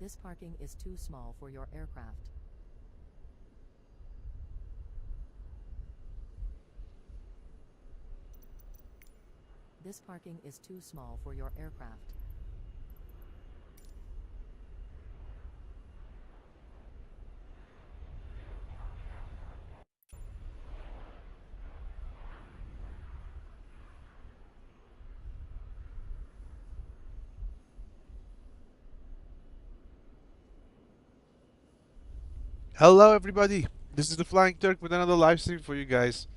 This parking is too small for your aircraft. This parking is too small for your aircraft. Hello everybody, this is the Flying Turk with another live stream for you guys.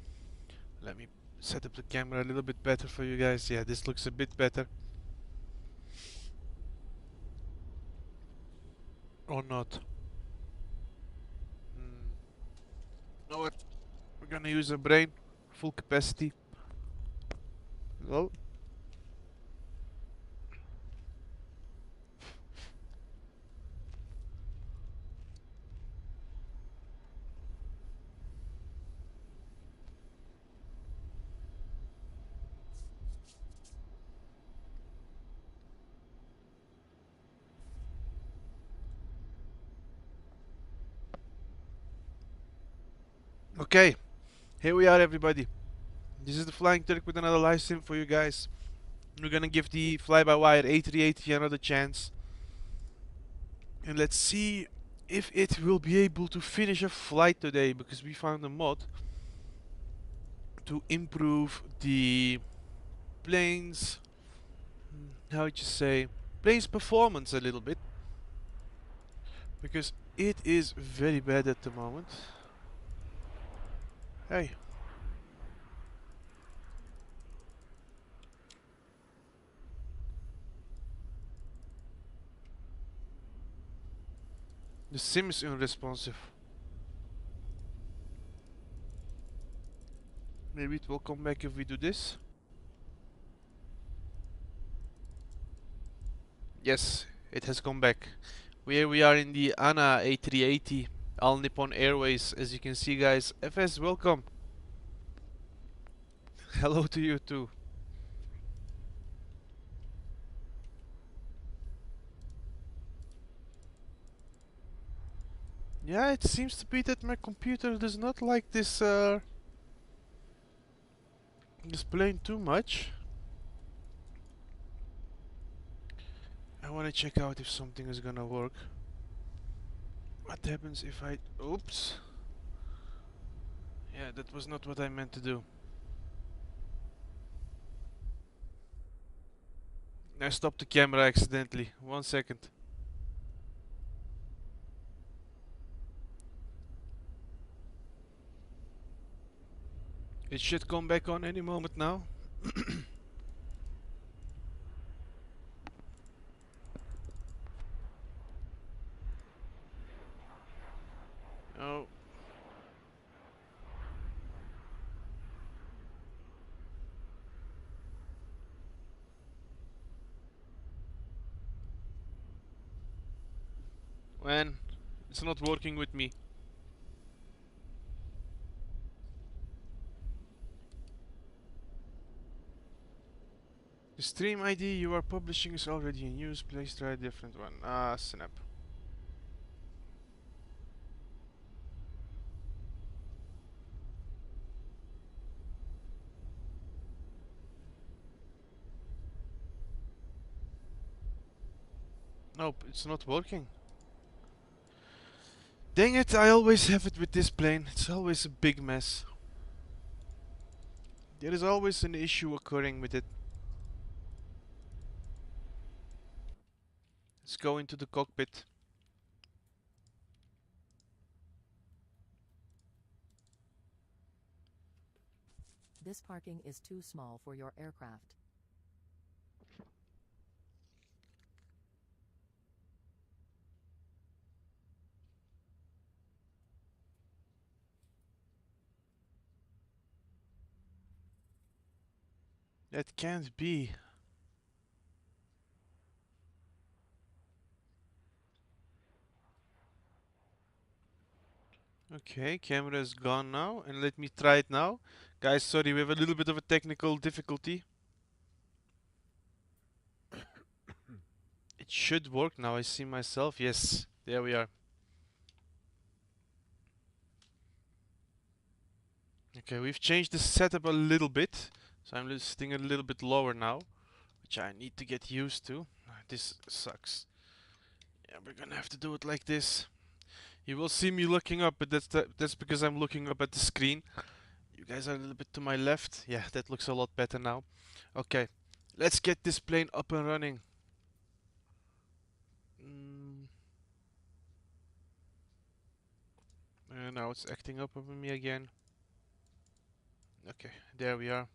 Let me set up the camera a little bit better for you guys. Yeah, this looks a bit better. Or not. You know what? We're gonna use our brain, full capacity. Well, okay, here we are everybody. This is the Flying Turk with another live stream for you guys. We're gonna give the FlyByWire A380 another chance. And let's see if it will be able to finish a flight today, because we found a mod to improve the plane's, how would you say, plane's performance a little bit, because it is very bad at the moment. Hey. The sim is unresponsive. Maybe it will come back if we do this. Yes, it has come back. Here we are in the ANA A380 All Nippon Airways. As you can see guys, FS, welcome. Hello to you too. Yeah, it seems to be that my computer does not like this this plane too much. I want to check out if something is gonna work. What happens if I... Oops. Yeah, that was not what I meant to do. I stopped the camera accidentally. 1 second. It should come back on any moment now. Oh. Man, it's not working with me. The stream ID you are publishing is already in use. Please try a different one. Ah, snap. Nope, it's not working. Dang it, I always have it with this plane. It's always a big mess. There is always an issue occurring with it. Let's go into the cockpit. This parking is too small for your aircraft. That can't be. Okay, camera is gone now, and let me try it now. Guys, sorry, we have a little bit of a technical difficulty. It should work now. I see myself. Yes, there we are. Okay, we've changed the setup a little bit. So I'm sitting a little bit lower now, which I need to get used to. This sucks. Yeah, we're gonna have to do it like this. You will see me looking up, but that's because I'm looking up at the screen. You guys are a little bit to my left. Yeah, that looks a lot better now. Okay, let's get this plane up and running. Mm. Now it's acting up on me again. Okay, there we are.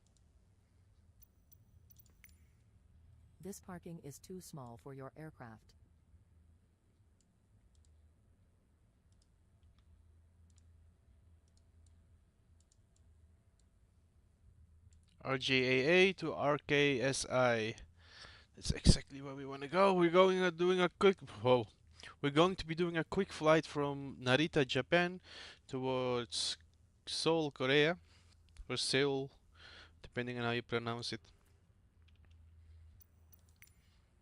This parking is too small for your aircraft. RJAA to RKSI. That's exactly where we want to go. We're going doing a quick. Whoa. We're going to be doing a quick flight from Narita, Japan, towards Seoul, Korea, or Seoul, depending on how you pronounce it.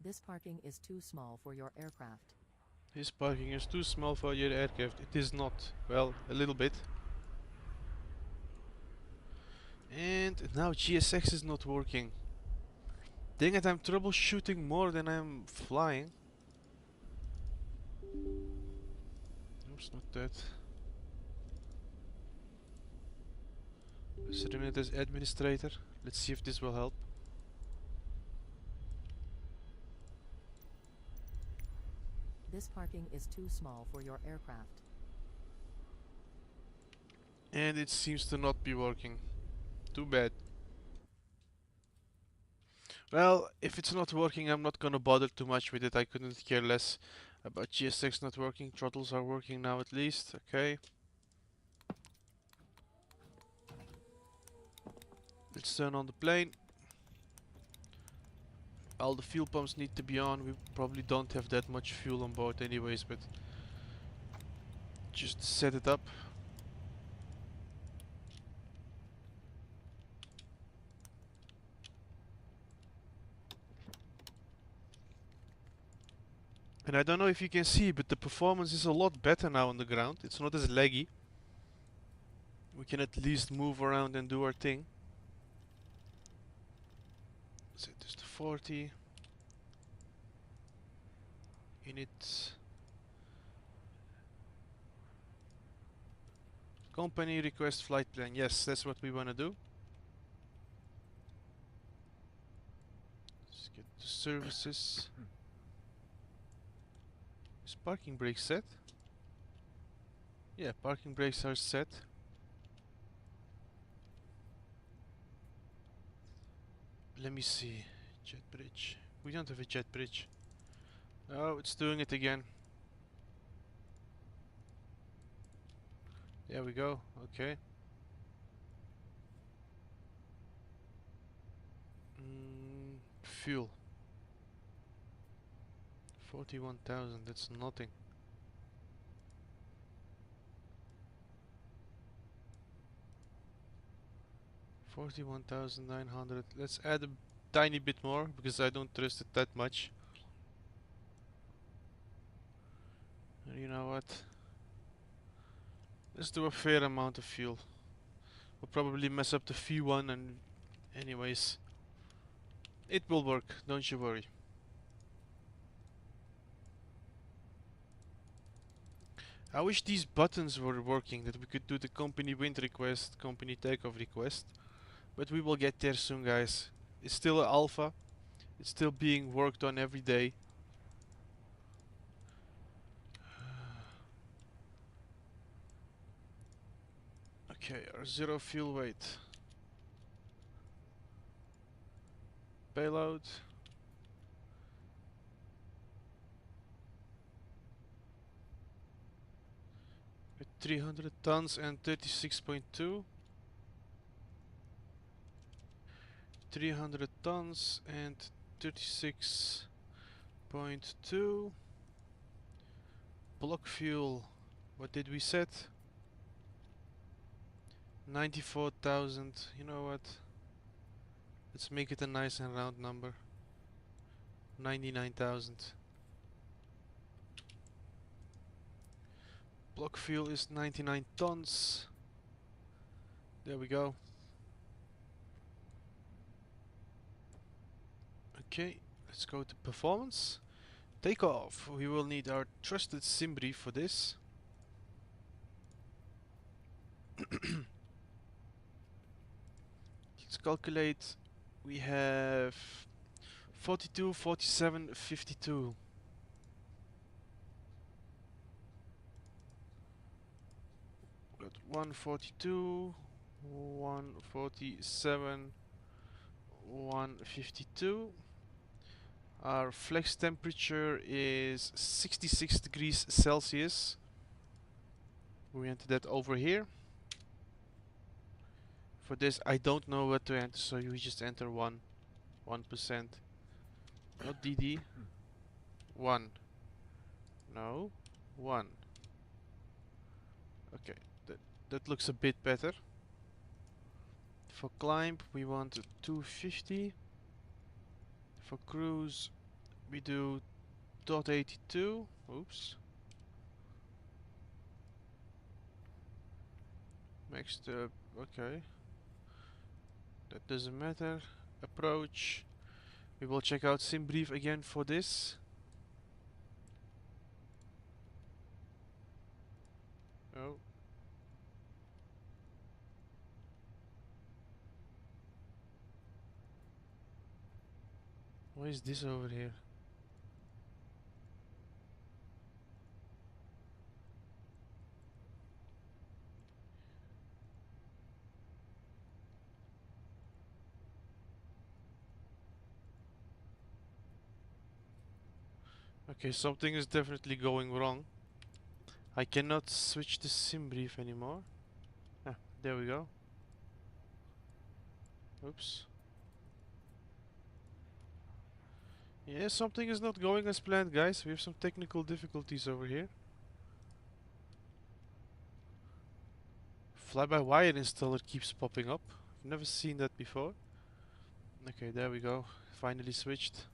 This parking is too small for your aircraft. This parking is too small for your aircraft. It is not. Well, a little bit. And now GSX is not working. Dang it, I'm troubleshooting more than I'm flying. Oops, not that. Let's run it as administrator. Let's see if this will help. This parking is too small for your aircraft. And it seems to not be working. Too bad. Well, if it's not working, I'm not gonna bother too much with it. I couldn't care less about GSX not working. Throttles are working now at least. Okay. Let's turn on the plane. All the fuel pumps need to be on. We probably don't have that much fuel on board anyways, but just set it up. And I don't know if you can see, but the performance is a lot better now on the ground. It's not as laggy. We can at least move around and do our thing. Set this to 40. Init. Company request flight plan. Yes, that's what we want to do. Let's get the services. Is parking brake set? Yeah, parking brakes are set. Let me see. Jet bridge. We don't have a jet bridge. Oh, it's doing it again. There we go. Okay. Fuel. 41,000. That's nothing. $41,900. Let's add a tiny bit more because I don't trust it that much. And you know what? Let's do a fair amount of fuel. We'll probably mess up the V1 and anyways. It will work, don't you worry. I wish these buttons were working, that we could do the company wind request, company takeoff request. But we will get there soon, guys. It's still an alpha. It's still being worked on every day. Okay, our zero fuel weight. Payload. With 300 tons and 36.2. 300 tons and 36.2. Block fuel. What did we set? 94,000. You know what? Let's make it a nice and round number. 99,000. Block fuel is 99 tons. There we go. Okay, let's go to performance. Takeoff. We will need our trusted sim brief for this. Let's calculate. We have 42, 47, 52. Got 142, 147, 152. Our flex temperature is 66 degrees Celsius. We enter that over here. For this, I don't know what to enter, so you just enter 1%. Not DD. 1. No. 1. Okay, that looks a bit better. For climb, we want 250. For cruise, we do .82. Oops. Max the... okay. That doesn't matter. Approach. We will check out SimBrief again for this. Oh. Why is this over here? Okay, something is definitely going wrong. I cannot switch the SimBrief anymore. Ah, there we go. Oops. Yeah, something is not going as planned, guys. We have some technical difficulties over here. Fly-by-wire installer keeps popping up. I've never seen that before. Okay, there we go. Finally switched.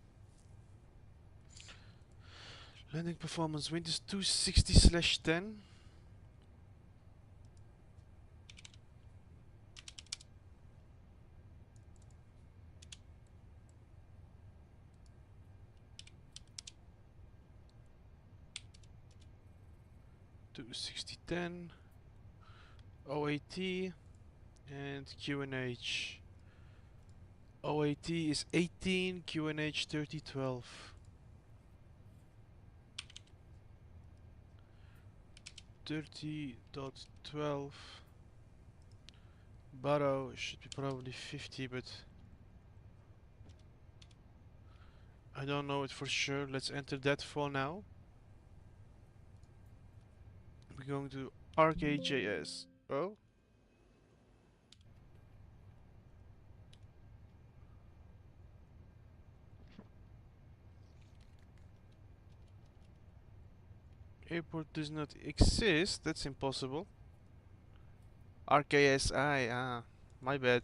Landing performance, wind is 260/10. OAT and QNH. OAT is 18, QNH 3012. 30.12. Baro should be probably 50, but I don't know it for sure. Let's enter that for now. We're going to RKJS. Oh. Airport does not exist. That's impossible. RKSI. Ah, my bad.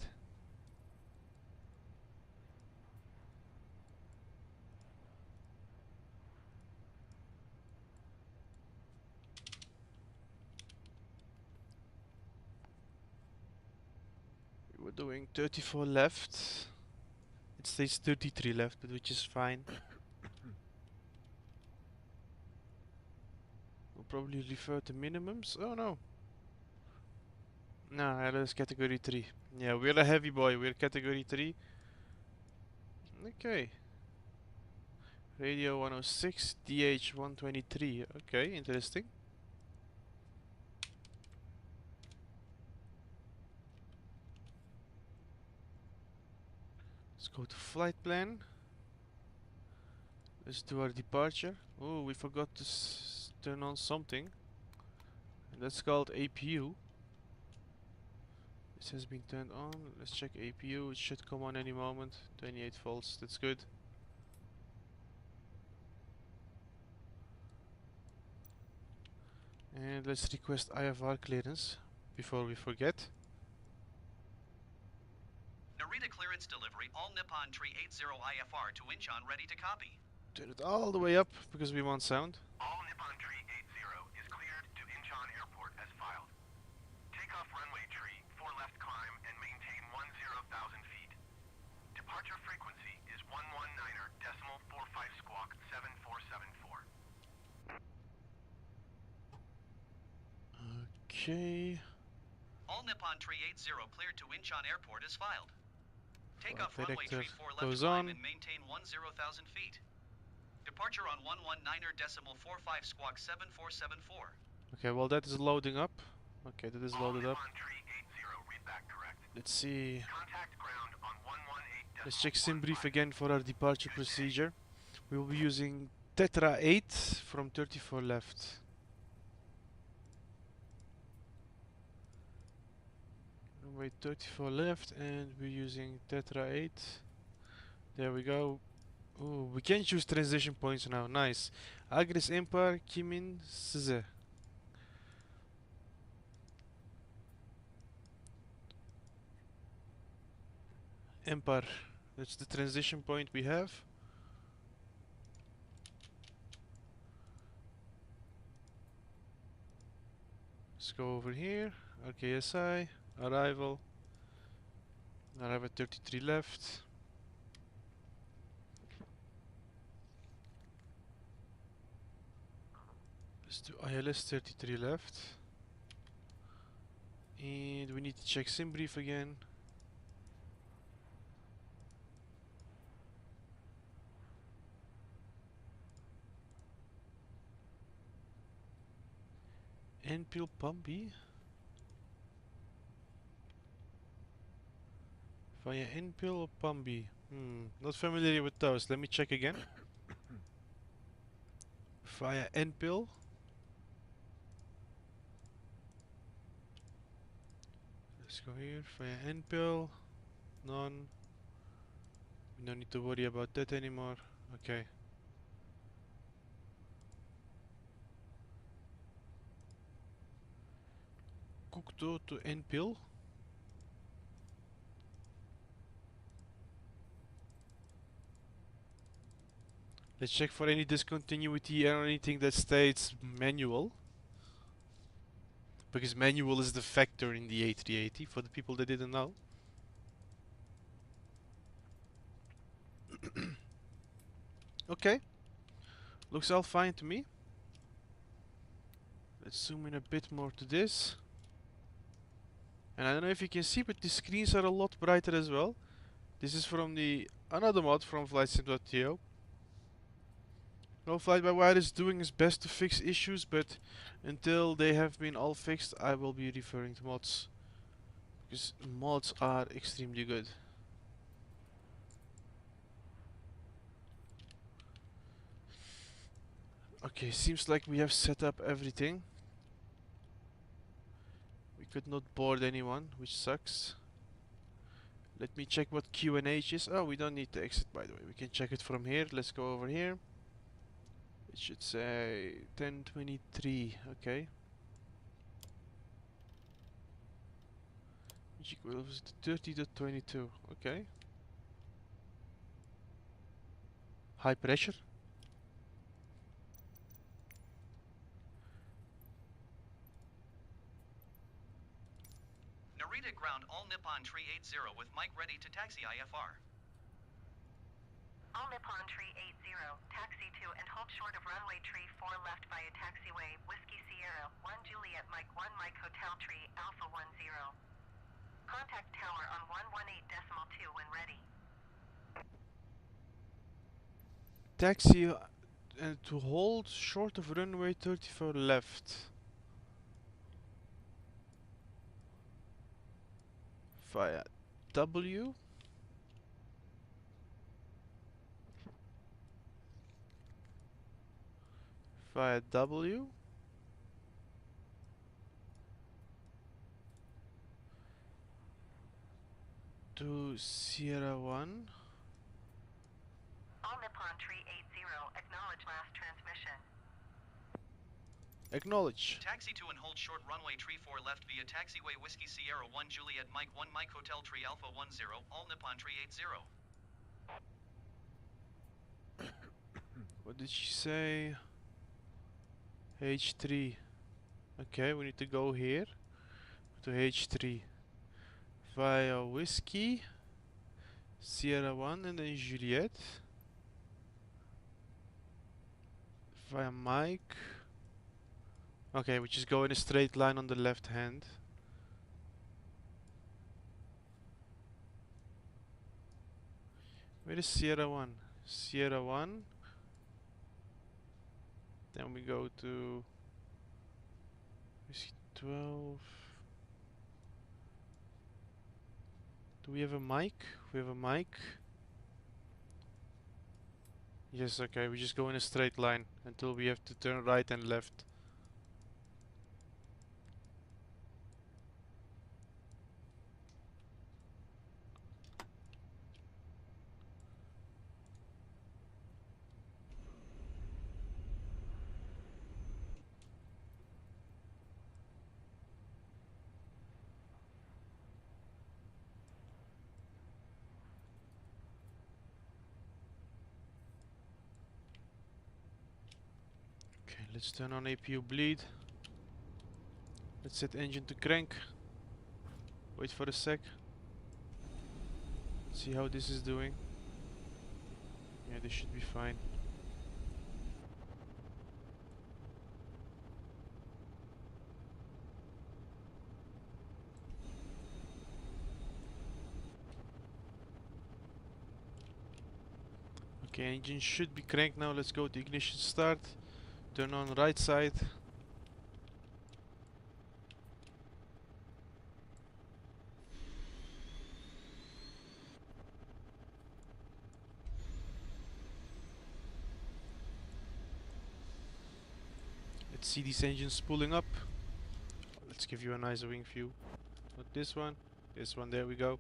We were doing 34 left. It stays 33 left, but which is fine. We'll probably refer to minimums. Oh no. No, that is category 3. Yeah, we're a heavy boy. We're category 3. Okay. Radio 106, DH 123. Okay, interesting. Let's go to flight plan. Let's do our departure. Oh, we forgot to turn on something. And that's called APU. This has been turned on. Let's check APU. It should come on any moment. 28 volts. That's good. And let's request IFR clearance before we forget. Narita clearance delivery, all Nippon Tree 80 IFR to Incheon ready to copy. Turn it all the way up because we want sound. All Nippon Tree 80 is cleared to Incheon frequency is 119er decimal 45 squawk 7474. Okay. All Nippon Tree 80 cleared to Incheon Airport is filed. Take Flight off runway director tree 4 left goes climb on. and maintain 10,000 feet. Departure on 119er decimal 45 squawk 7474. Okay, well that is loading up. Okay, that is All loaded up. Nippon Tree 80, read back correct. Let's see. Contact ground on 118 Let's decimal check sim brief 15. again for our departure procedure. We will be using Tetra 8 from 34 left. Runway 34 left, and we're using Tetra 8. There we go. Oh, we can choose transition points now. Nice. Agres Empire Kimin size. Empire. That's the transition point we have. Let's go over here. RKSI. Arrival. Arrive at 33 left. Let's do ILS 33 left. And we need to check sim brief again. Enpil Pumby. Via Enpil or Pumby? Not familiar with those. Let me check again. Via Enpil. Let's go here. Via Enpil. None. We don't need to worry about that anymore. Okay. Kukdo to Enpil. Let's check for any discontinuity or anything that states manual. Because manual is the factor in the A380 for the people that didn't know. Okay. Looks all fine to me. Let's zoom in a bit more to this. And I don't know if you can see, but the screens are a lot brighter as well. This is from another mod from FlightSim.to. FlyByWire is doing his best to fix issues, but until they have been all fixed, I will be referring to mods. Because mods are extremely good. Okay, seems like we have set up everything. We could not board anyone, which sucks. Let me check what QNH is. Oh, we don't need to exit, by the way. We can check it from here. Let's go over here. It should say 1023. Okay. Which equals to 30.22. Okay. High pressure. Narita ground all Nippon Tree 80 with mic ready to taxi IFR. All Nippon Tree 80, taxi to and hold short of runway tree 4 left via taxiway, Whiskey Sierra, 1 Juliet Mike 1 Mike Hotel Tree, Alpha 10. Contact tower on 118.2 when ready. Taxi and to hold short of runway 34 left. Via W. Via W. To Sierra 1. All Nippon Tree 80, acknowledge last transmission. Acknowledge. Taxi to and hold short runway tree 4 left via taxiway Whiskey Sierra 1 Juliet Mike 1 Mike Hotel Tree Alpha 10, all Nippon Tree 80. What did she say? H3. Okay, we need to go here to H3 via Whiskey Sierra 1 and then Juliet. Via Mike. Okay, we just go in a straight line on the left hand. Where is Sierra 1? Sierra 1. Then we go to Whiskey 12. Do we have a mic? We have a mic. Yes, okay, we just go in a straight line until we have to turn right and left. Okay, let's turn on APU bleed. Let's set engine to crank. Wait for a sec. See how this is doing. Yeah, this should be fine. Okay, engine should be cranked now. Let's go to ignition start. Turn on right side. Let's see these engines pulling up. Let's give you a nice wing view. Not this one. This one, there we go.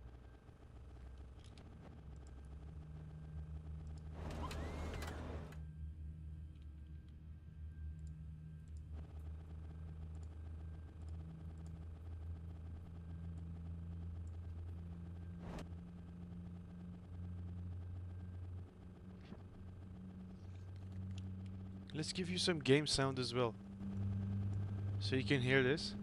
Let's give you some game sound as well, so you can hear this.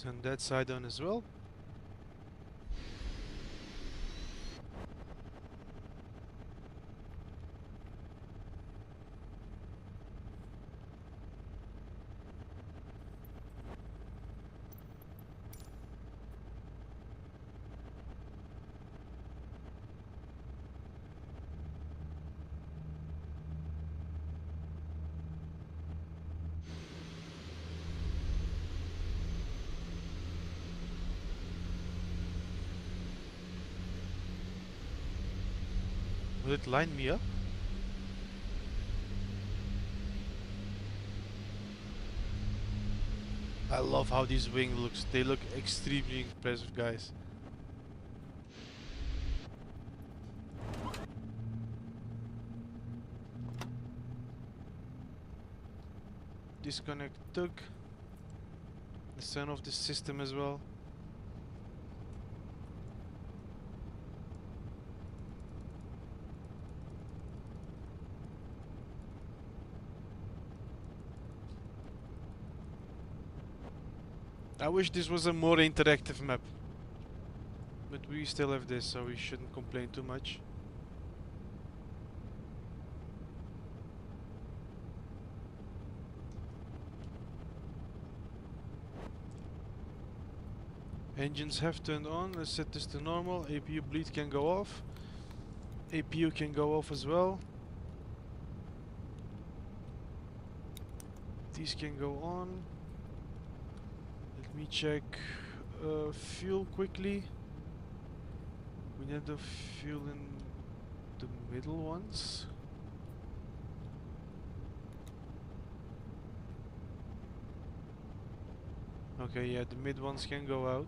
Turn that side on as well. Will it line me up? I love how these wings looks. They look extremely impressive, guys. Disconnect tug. Let's turn off the system as well. I wish this was a more interactive map, but we still have this, so we shouldn't complain too much. Engines have turned on. Let's set this to normal. APU bleed can go off. APU can go off as well. These can go on. Let me check fuel quickly. We need the fuel in the middle ones. Okay, yeah, the mid ones can go out.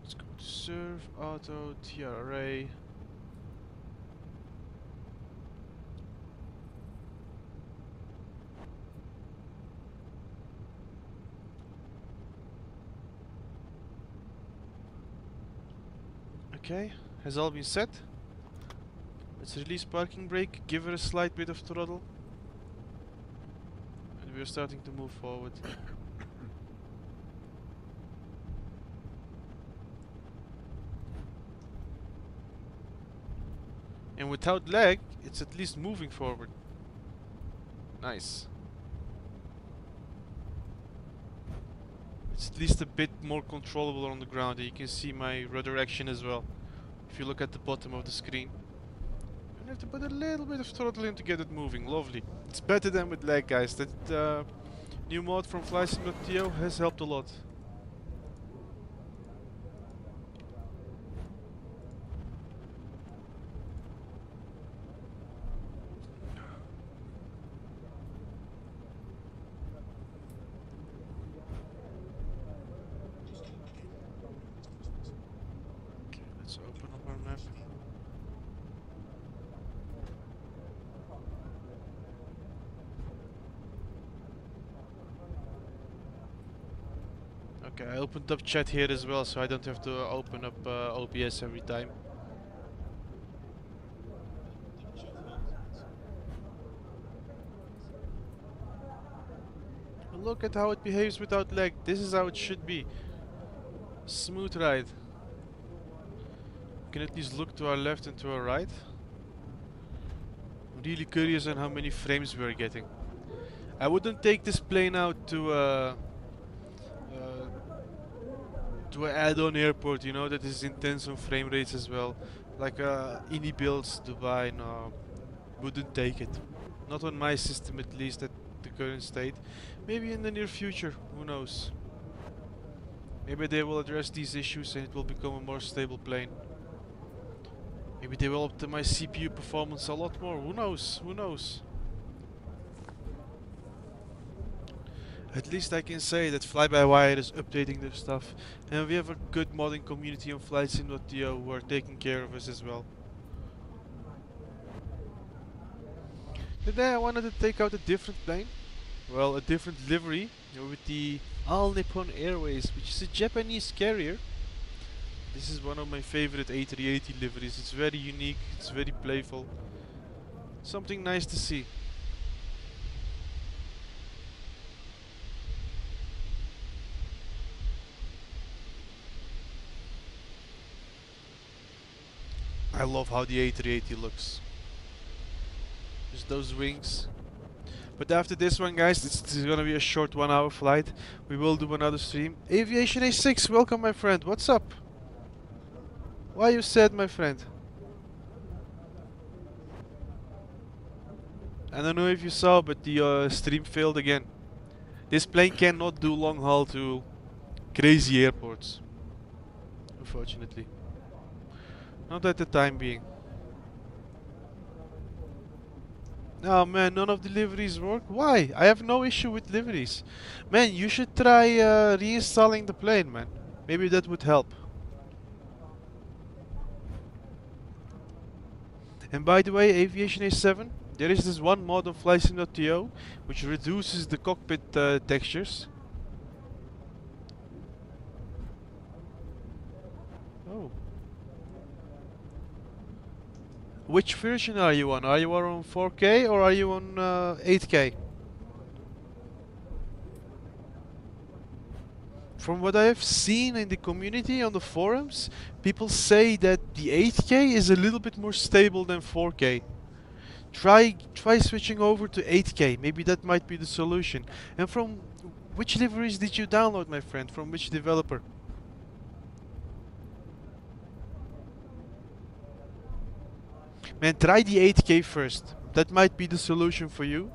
Let's go to serve, auto, TRA. Okay, has all been set. Let's release parking brake, give her a slight bit of throttle. And we're starting to move forward. And without lag, it's at least moving forward. Nice. It's at least a bit more controllable on the ground, and you can see my rudder action as well. If you look at the bottom of the screen. You have to put a little bit of throttle in to get it moving. Lovely. It's better than with lag, guys. That new mod from FlySim.to has helped a lot. Okay, let's open up our map. Okay, I opened up chat here as well, so I don't have to open up OBS every time. Look at how it behaves without lag. This is how it should be. Smooth ride. We can at least look to our left and to our right. I'm really curious on how many frames we're getting. I wouldn't take this plane out to an add-on airport, you know, that is intense on frame rates as well. Like Ini builds Dubai, no, wouldn't take it. Not on my system, at least at the current state. Maybe in the near future, who knows. Maybe they will address these issues and it will become a more stable plane. Maybe they will optimize CPU performance a lot more, who knows, who knows. At least I can say that FlyByWire is updating their stuff, and we have a good modding community on FlightSim.to who are taking care of us as well. Today I wanted to take out a different plane, well, a different livery, with the All Nippon Airways, which is a Japanese carrier. This is one of my favorite A380 liveries. It's very unique, it's very playful. Something nice to see. I love how the A380 looks. Just those wings. But after this one, guys, this is gonna be a short 1-hour flight. We will do another stream. Aviation A6, welcome my friend. What's up? Why you sad, my friend? I don't know if you saw, but the stream failed again. This plane cannot do long haul to crazy airports, unfortunately. Not at the time being. Oh man, none of the liveries work? Why? I have no issue with liveries. Man, you should try reinstalling the plane, man. Maybe that would help. And by the way, Aviation A7, there is this one mod on FlySim.to which reduces the cockpit textures. Oh. Which version are you on? Are you on 4K or are you on 8K? From what I have seen in the community on the forums, people say that the 8K is a little bit more stable than 4K. Try switching over to 8K, maybe that might be the solution. And from which liveries did you download, my friend? From which developer? Man, try the 8K first. That might be the solution for you.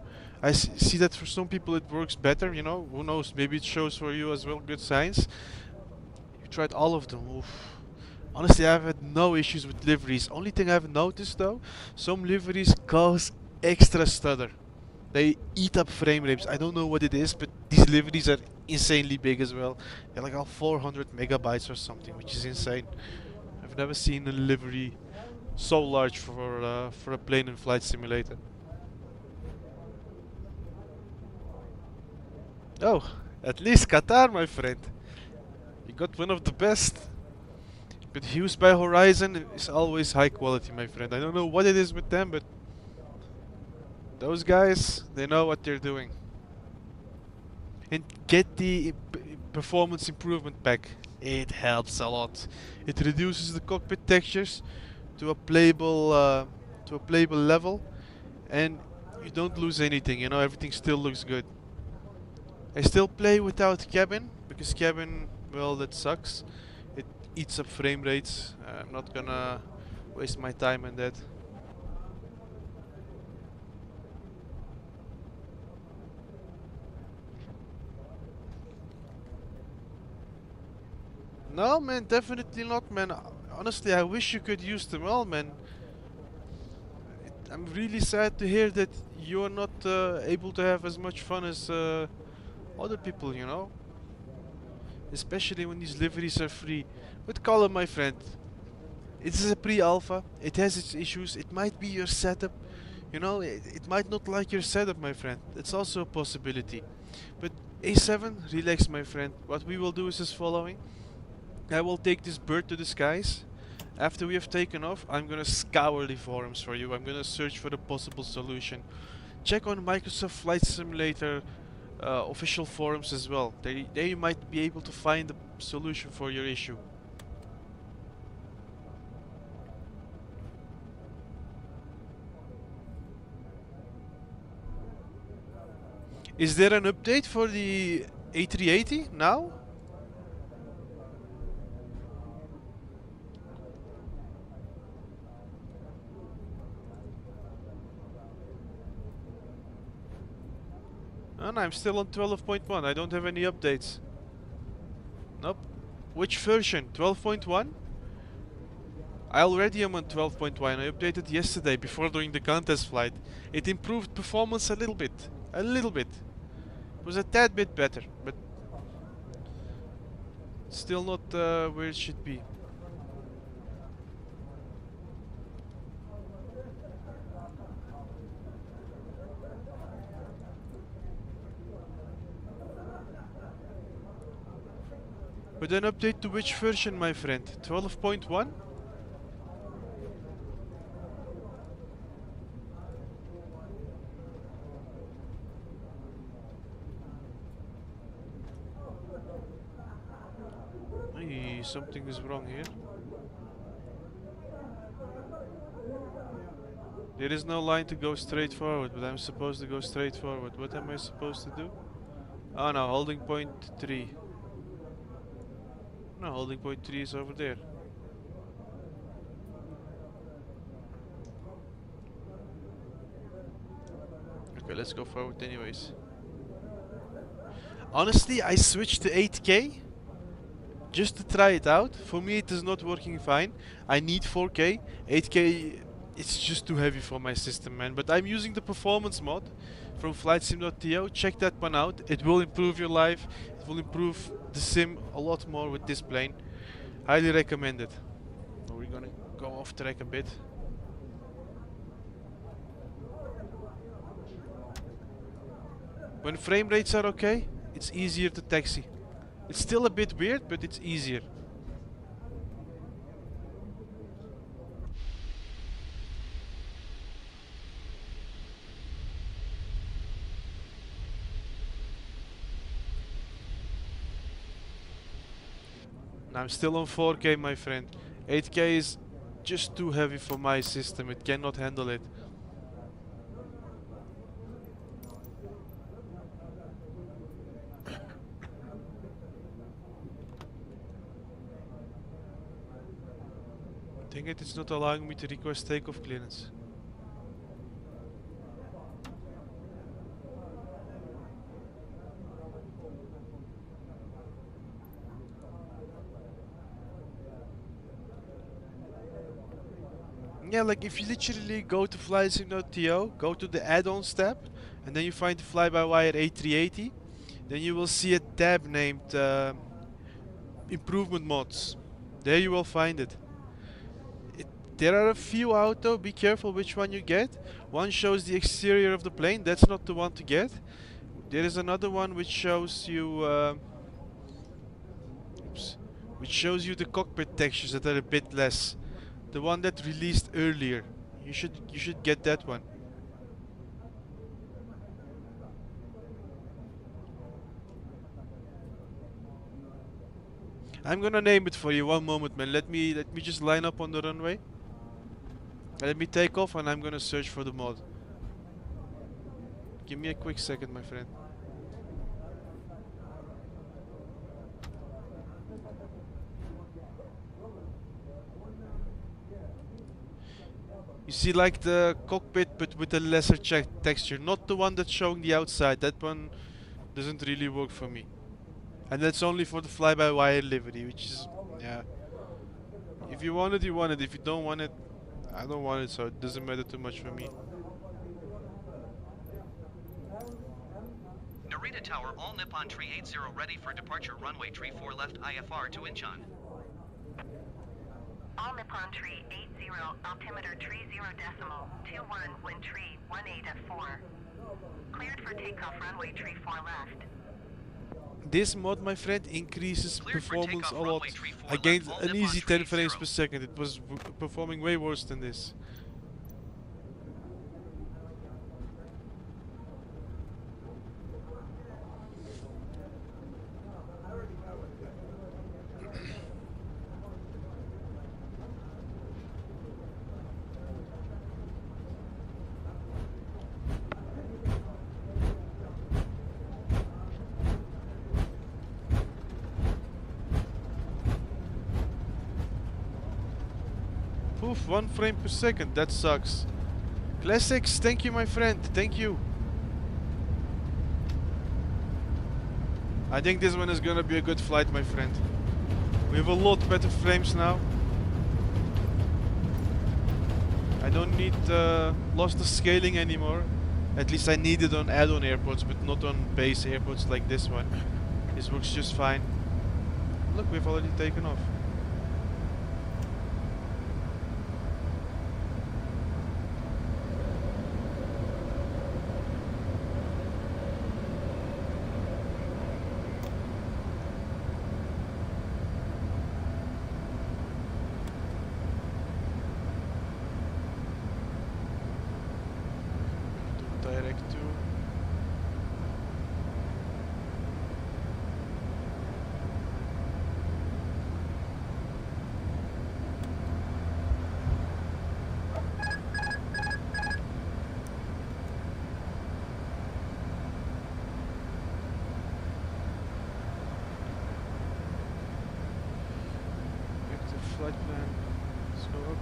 see that for some people it works better, you know, who knows, maybe it shows for you as well good signs. You tried all of them. Oof. Honestly, I've had no issues with liveries. Only thing I've noticed though, some liveries cause extra stutter. They eat up frame rates. I don't know what it is, but these liveries are insanely big as well. They're like all 400 megabytes or something, which is insane. I've never seen a livery so large for a plane and flight simulator. Oh, at least Qatar, my friend. You got one of the best. But Hughes by Horizon is always high quality, my friend. I don't know what it is with them, but those guys, they know what they're doing. And get the performance improvement pack. It helps a lot. It reduces the cockpit textures to a playable level, and you don't lose anything. You know, everything still looks good. I still play without cabin because cabin, well, that sucks. It eats up frame rates. I'm not gonna waste my time on that. No, man, definitely not, man. Honestly, I wish you could use them all, man. I'm really sad to hear that you're not able to have as much fun as other people, you know? Especially when these liveries are free. But call it, my friend. It is a pre-alpha. It has its issues. It might be your setup. You know, it might not like your setup, my friend. It's also a possibility. But A7, relax, my friend. What we will do is as following. I will take this bird to the skies. After we have taken off, I'm gonna scour the forums for you. I'm gonna search for the possible solution. Check on Microsoft Flight Simulator official forums as well. They might be able to find a solution for your issue. Is there an update for the A380 now? Oh, no, I'm still on 12.1. I don't have any updates. Nope. Which version? 12.1? I already am on 12.1. I updated yesterday before doing the contest flight. It improved performance a little bit. A little bit. It was a tad bit better, but still not where it should be. But an update to which version, my friend? 12.1? Hey, something is wrong here. There is no line to go straight forward, but I'm supposed to go straight forward. What am I supposed to do? Oh no, holding point 3. No, holding point 3 is over there. Okay, let's go forward anyways. Honestly, I switched to 8K just to try it out. For me it is not working fine. I need 4K. 8K, it's just too heavy for my system, man. But I'm using the performance mod from flightsim.to. Check that one out. It will improve your life. It will improve the sim a lot more with this plane. Highly recommend it. We're gonna go off track a bit. When frame rates are okay, it's easier to taxi. It's still a bit weird, but it's easier. I'm still on 4K, my friend. 8K is just too heavy for my system. It cannot handle it. Dang it, it's not allowing me to request takeoff clearance. Yeah, like if you literally go to flysim.to, go to the add-ons tab, and then you find the FlyByWire A380, then you will see a tab named Improvement Mods. There you will find it. There are a few out though, be careful which one you get. One shows the exterior of the plane, that's not the one to get. There is another one which shows you which shows you the cockpit textures that are a bit less. The one that released earlier. You should get that one. I'm gonna name it for you. One moment, man. Let me just line up on the runway. Let me take off, and I'm gonna search for the mod. Give me a quick second, my friend. You see, like the cockpit, but with a lesser texture, not the one that's showing the outside. That one doesn't really work for me, and that's only for the fly-by-wire livery, which is, yeah. If you want it, you want it. If you don't want it, I don't want it, so it doesn't matter too much for me. Narita Tower, all Nippon Tree 80 ready for departure, runway tree 4 left IFR to Incheon. All Nippon Tree 80, altimeter tree 0 decimal, 21, wind tree 18 at 4. Cleared for takeoff, runway tree 4 left. This mod, my friend, increases Cleared for performance a takeoff, lot. runway tree 4 I left, gained all an Nippon easy Tree 10 frames 80. per second. It was performing way worse than this. Poof, 1 frame per second. That sucks. Classics, thank you, my friend. Thank you. I think this one is gonna be a good flight, my friend. We have a lot better frames now. I don't need loss to scaling anymore. At least I need it on add-on airports, but not on base airports like this one. This works just fine. Look, we've already taken off. Direct to. Active flight plan. Let's go up.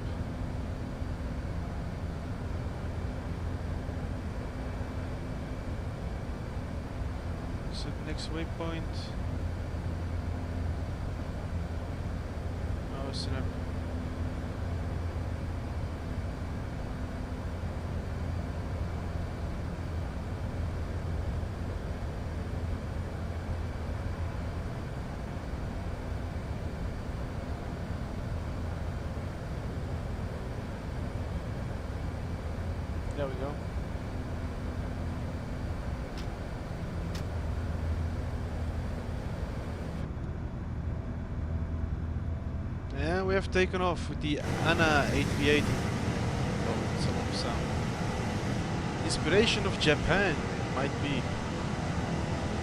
So next waypoint. Oh snap. There we go. Yeah, we have taken off with the ANA A380. Oh, it's a long sound. Inspiration of Japan. Might be.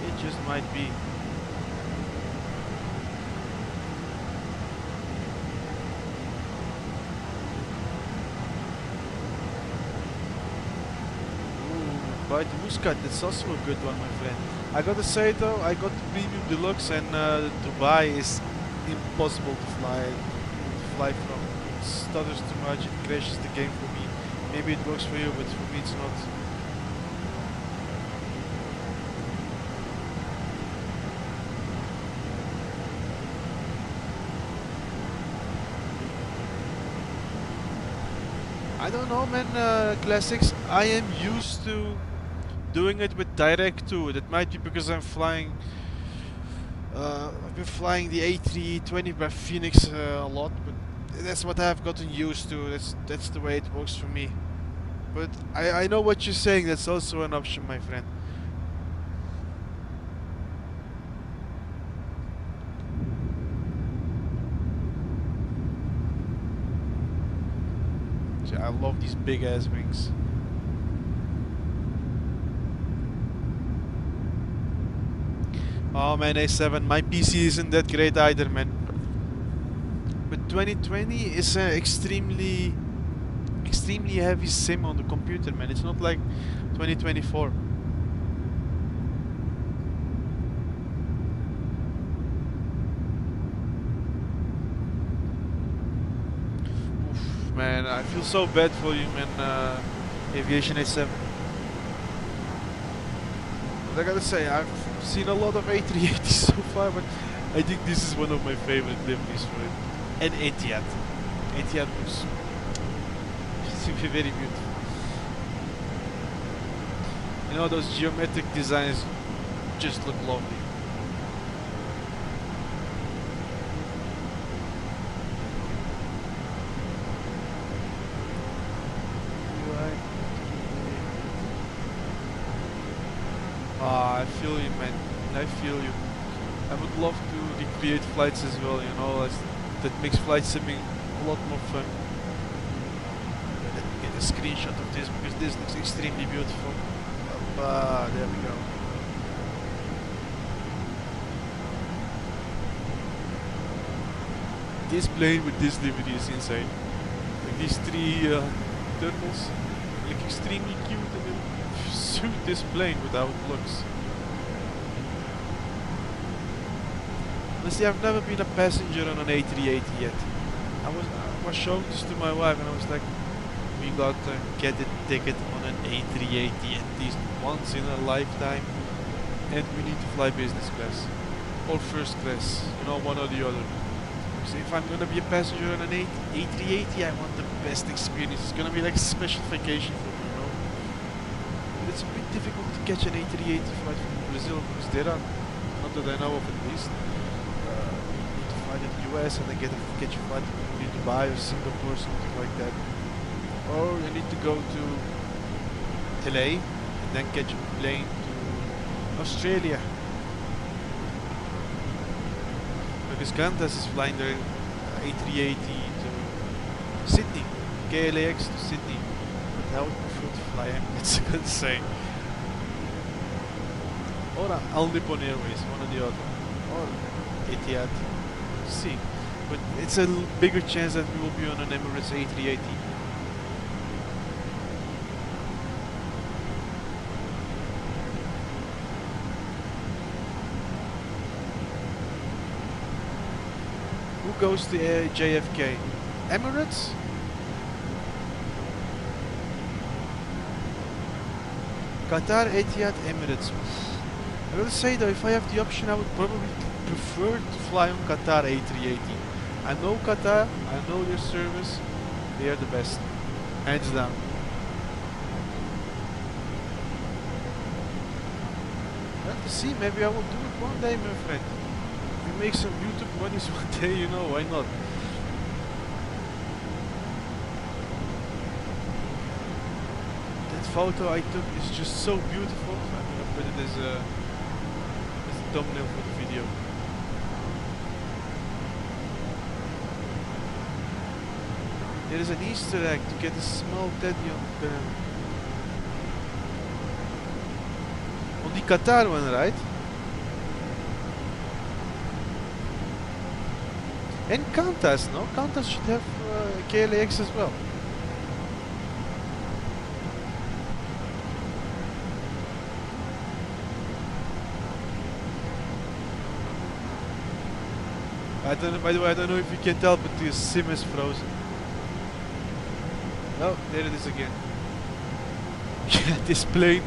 It just might be. Ooh, by the Muscat, that's also a good one, my friend. I gotta say though, I got the Premium Deluxe, and Dubai is impossible to fly from. It stutters too much, it crashes the game for me. Maybe it works for you, but for me it's not. I don't know, man. Classics. I am used to doing it with direct too. That might be because I'm flying. I've been flying the A320 by Phoenix a lot, but that's what I've gotten used to. That's the way it works for me. But I know what you're saying. That's also an option, my friend. See, I love these big ass wings. Oh man, A7, my PC isn't that great either, man. But 2020 is an extremely heavy sim on the computer, man. It's not like 2024. Oof, man, I feel so bad for you, man. Aviation A7. But I gotta say, I've seen a lot of A380s so far, but I think this is one of my favorite liveries for it. And Etihad. Etihad looks very beautiful. You know, those geometric designs just look lovely. I feel you, man. I feel you. I would love to recreate flights as well, you know, that makes flight simming a lot more fun. Let me get a screenshot of this because this looks extremely beautiful. There we go. This plane with this livery is insane. Like these three turtles look extremely cute and then suit this plane with how it looks. Honestly, I've never been a passenger on an A380 yet. I was showing this to my wife and I was like, we got to get a ticket on an A380 at least once in a lifetime, and we need to fly business class or first class, you know, one or the other. So if I'm gonna be a passenger on an A380, I want the best experience. It's gonna be like a special vacation for me, you know. But it's a bit difficult to catch an A380 flight from Brazil because there are, not that I know of at least. You need to fly to the US and then catch a flight to Dubai or Singapore or something like that. Or you need to go to LA and then catch a plane to Australia. Because Qantas is flying their A380 to Sydney, KLAX to Sydney. But I would prefer to fly Emirates, I could say. Or All Nippon Airways, one or the other. Or Etihad. We'll see. But it's a bigger chance that we will be on an Emirates A380. Who goes to JFK? Emirates? Qatar, Etihad, Emirates. I will say though, if I have the option, I would probably prefer to fly on Qatar A380. I know Qatar, I know their service, they are the best, hands down. Well, see, maybe I will do it one day, my friend. If we make some YouTube monies one day, you know, why not? That photo I took is just so beautiful. I'm gonna put it as a thumbnail for the video. There is an Easter egg to get a small teddy on the Qatar one, right? And Qantas, no? Qantas should have KLAX as well. I don't know, by the way, I don't know if you can tell, but the sim is frozen. Oh, there it is again. Yeah, this plane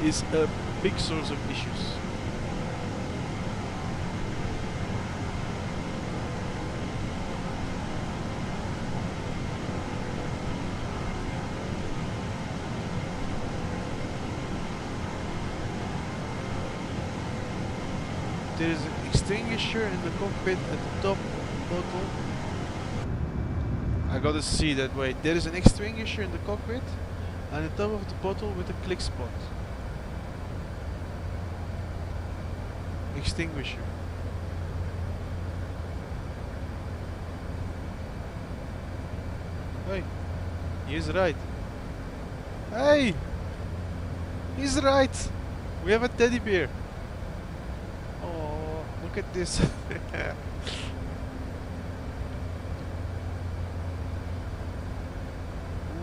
is a big source of issues. there is an extinguisher in the cockpit at the top bottle. I gotta see that. Wait, there is an extinguisher in the cockpit and the top of the bottle with a click spot. Extinguisher. Hey, he is right. Hey, he's right. We have a teddy bear. Oh, look at this.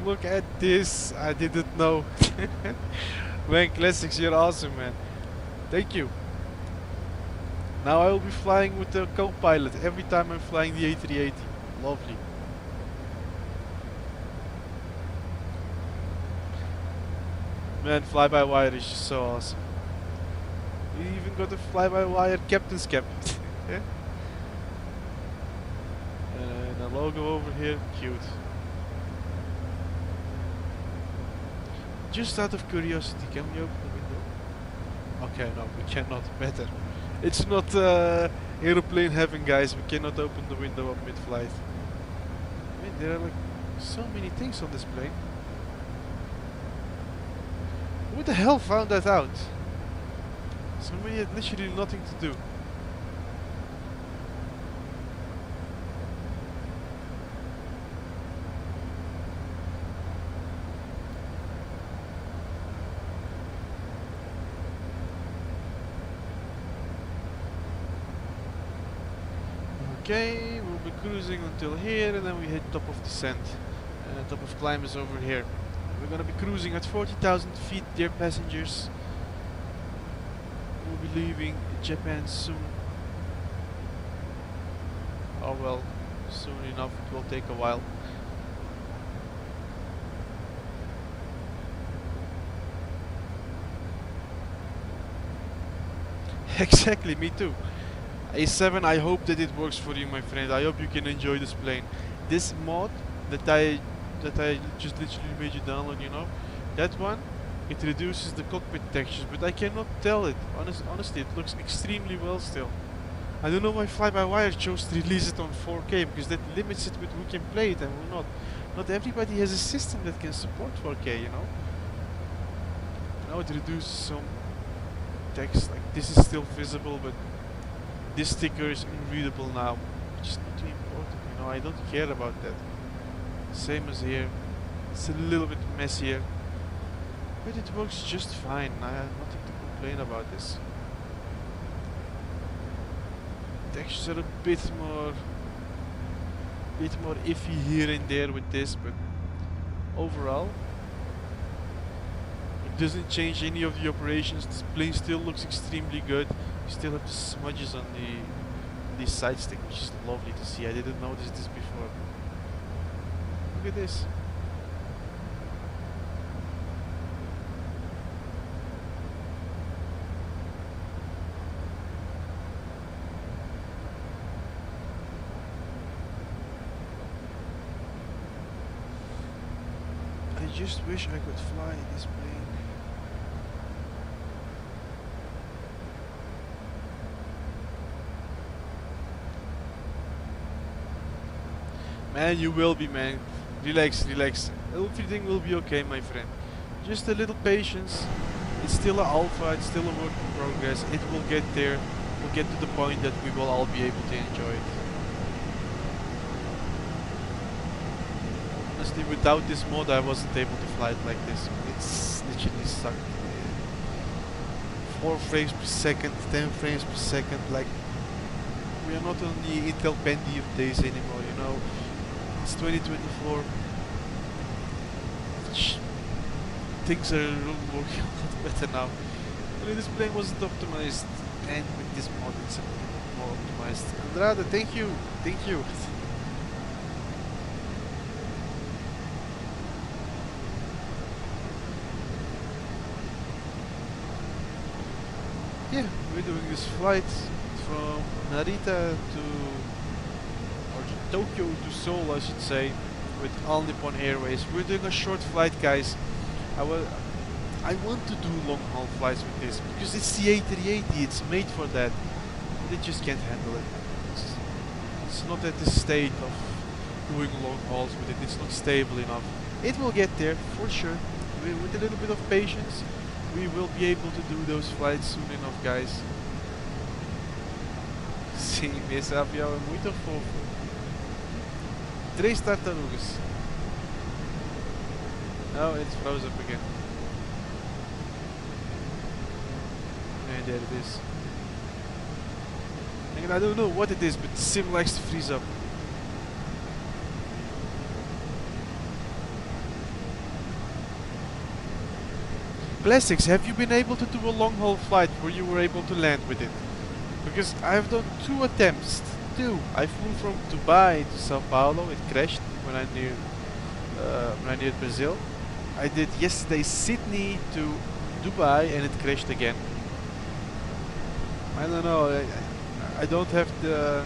Look at this. I didn't know. Man, Classics, you're awesome, man. Thank you. Now I will be flying with the co-pilot every time I'm flying the A380. Lovely. Man, fly-by-wire is just so awesome. We even got a fly-by-wire captain's cap. And a logo over here, cute. Just out of curiosity, can we open the window? Okay, no, we cannot. Better. It's not aeroplane heaven, guys. We cannot open the window up mid-flight. I mean, there are like so many things on this plane. Who the hell found that out? Somebody had literally nothing to do. Okay, we'll be cruising until here and then we hit top of descent. Top of climb is over here. We're gonna be cruising at 40,000 feet, dear passengers. We'll be leaving Japan soon. Oh well, soon enough, it will take a while. Exactly, me too. A7, I hope that it works for you, my friend. I hope you can enjoy this plane. This mod that I just literally made you download, you know, that one, it reduces the cockpit textures, but I cannot tell it. Honestly, it looks extremely well still. I don't know why Fly-by-Wire chose to release it on 4K, because that limits it with who can play it and who not. Not everybody has a system that can support 4K, you know. Now it reduces some text, like this is still visible, but this sticker is unreadable now, which is not too important, you know. I don't care about that. Same as here. It's a little bit messier, but it works just fine. I have nothing to complain about this. Textures are a bit more iffy here and there with this, but overall it doesn't change any of the operations. This plane still looks extremely good. You still have the smudges on the side stick, which is lovely to see. I didn't notice this before. Look at this. I just wish I could fly this plane. Man, you will be, man. Relax, relax. Everything will be okay, my friend. Just a little patience. It's still an alpha, it's still a work in progress. It will get there. We'll get to the point that we will all be able to enjoy it. Honestly, without this mod, I wasn't able to fly it like this. It's literally sucked. 4 frames per second, 10 frames per second. Like, we are not on the Intel Pentium days anymore, you know. It's 2024. Things are working a lot better now. But this plane wasn't optimized, and with this mod it's a bit more optimized. Andrade, thank you, thank you. Yeah, we're doing this flight from Narita to, or Tokyo to Seoul, I should say, with All Nippon Airways. We're doing a short flight, guys. I want to do long haul flights with this because it's the A380, it's made for that. They just can't handle it. It's not at the state of doing long hauls with it. It's not stable enough. It will get there for sure. With a little bit of patience, we will be able to do those flights soon enough, guys. Sim, esse avião é muito fofo. 3 tartarugas. Oh, it's froze up again. And there it is. And I don't know what it is, but the sim likes to freeze up. Classics, have you been able to do a long haul flight where you were able to land with it? Because I've done 2 attempts. 2. I flew from Dubai to Sao Paulo. It crashed when I neared Brazil. I did yesterday Sydney to Dubai and it crashed again. I don't know. I don't have the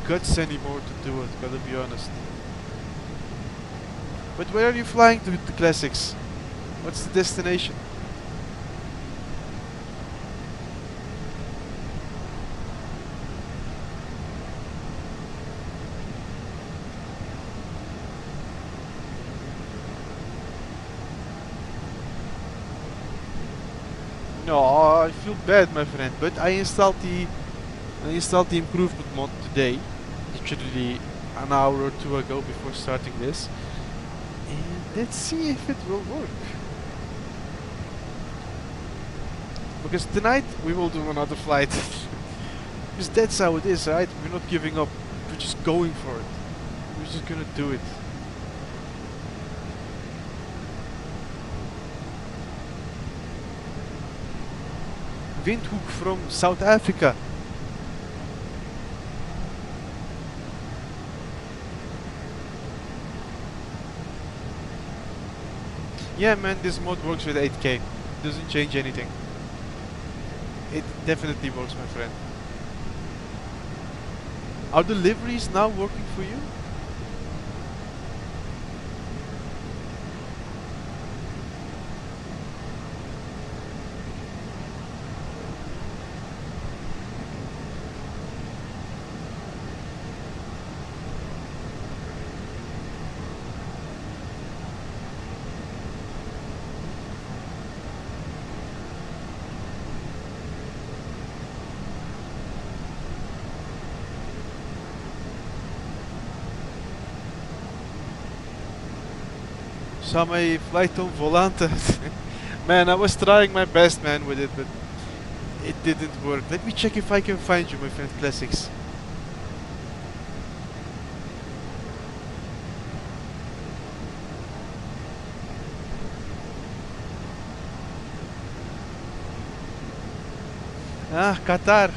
guts anymore to do it, gotta be honest. But where are you flying to the classics? What's the destination? No, I feel bad, my friend, but I installed the improvement mod today, literally an hour or 2 ago before starting this, and let's see if it will work. Because tonight we will do another flight. Because that's how it is, right? We're not giving up, we're just going for it. We're just gonna do it. Windhoek from South Africa. Yeah, man, this mod works with 8K. Doesn't change anything. It definitely works, my friend. Are the liveries now working for you? My flight on Volante. Man, I was trying my best, man, with it, but it didn't work. Let me check if I can find you, my friend Classics. Ah, Qatar.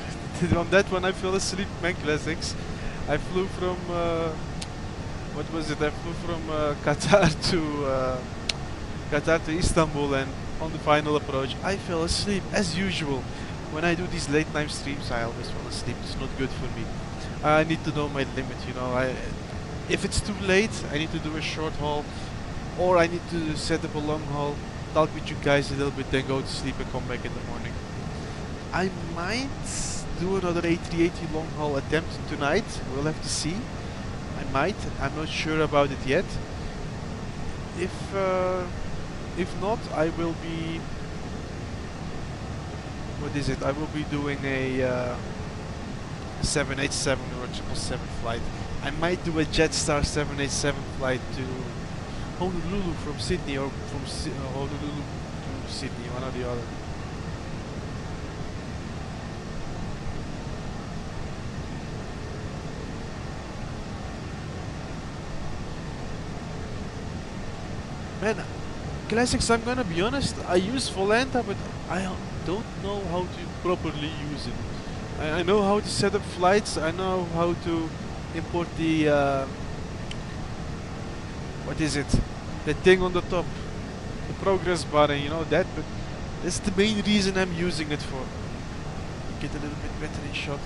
On that one I fell asleep, man, Classics. I flew from what was it? I flew from Qatar to Istanbul, and on the final approach I fell asleep as usual. When I do these late night streams I always fall asleep. It's not good for me. I need to know my limit, you know. If it's too late I need to do a short haul, or I need to set up a long haul, talk with you guys a little bit, then go to sleep and come back in the morning. I might do another A380 long haul attempt tonight. We'll have to see. I might. I'm not sure about it yet. If not, I will be. What is it? I will be doing a 787 or a 777 flight. I might do a Jetstar 787 flight to Honolulu from Sydney, or from Honolulu to Sydney, one or the other. Man, Classics, I'm gonna be honest, I use Volanta, but I don't know how to properly use it. I know how to set up flights, I know how to import the, what is it? The thing on the top. The progress button, you know that, but that's the main reason I'm using it for. Get a little bit better in shot.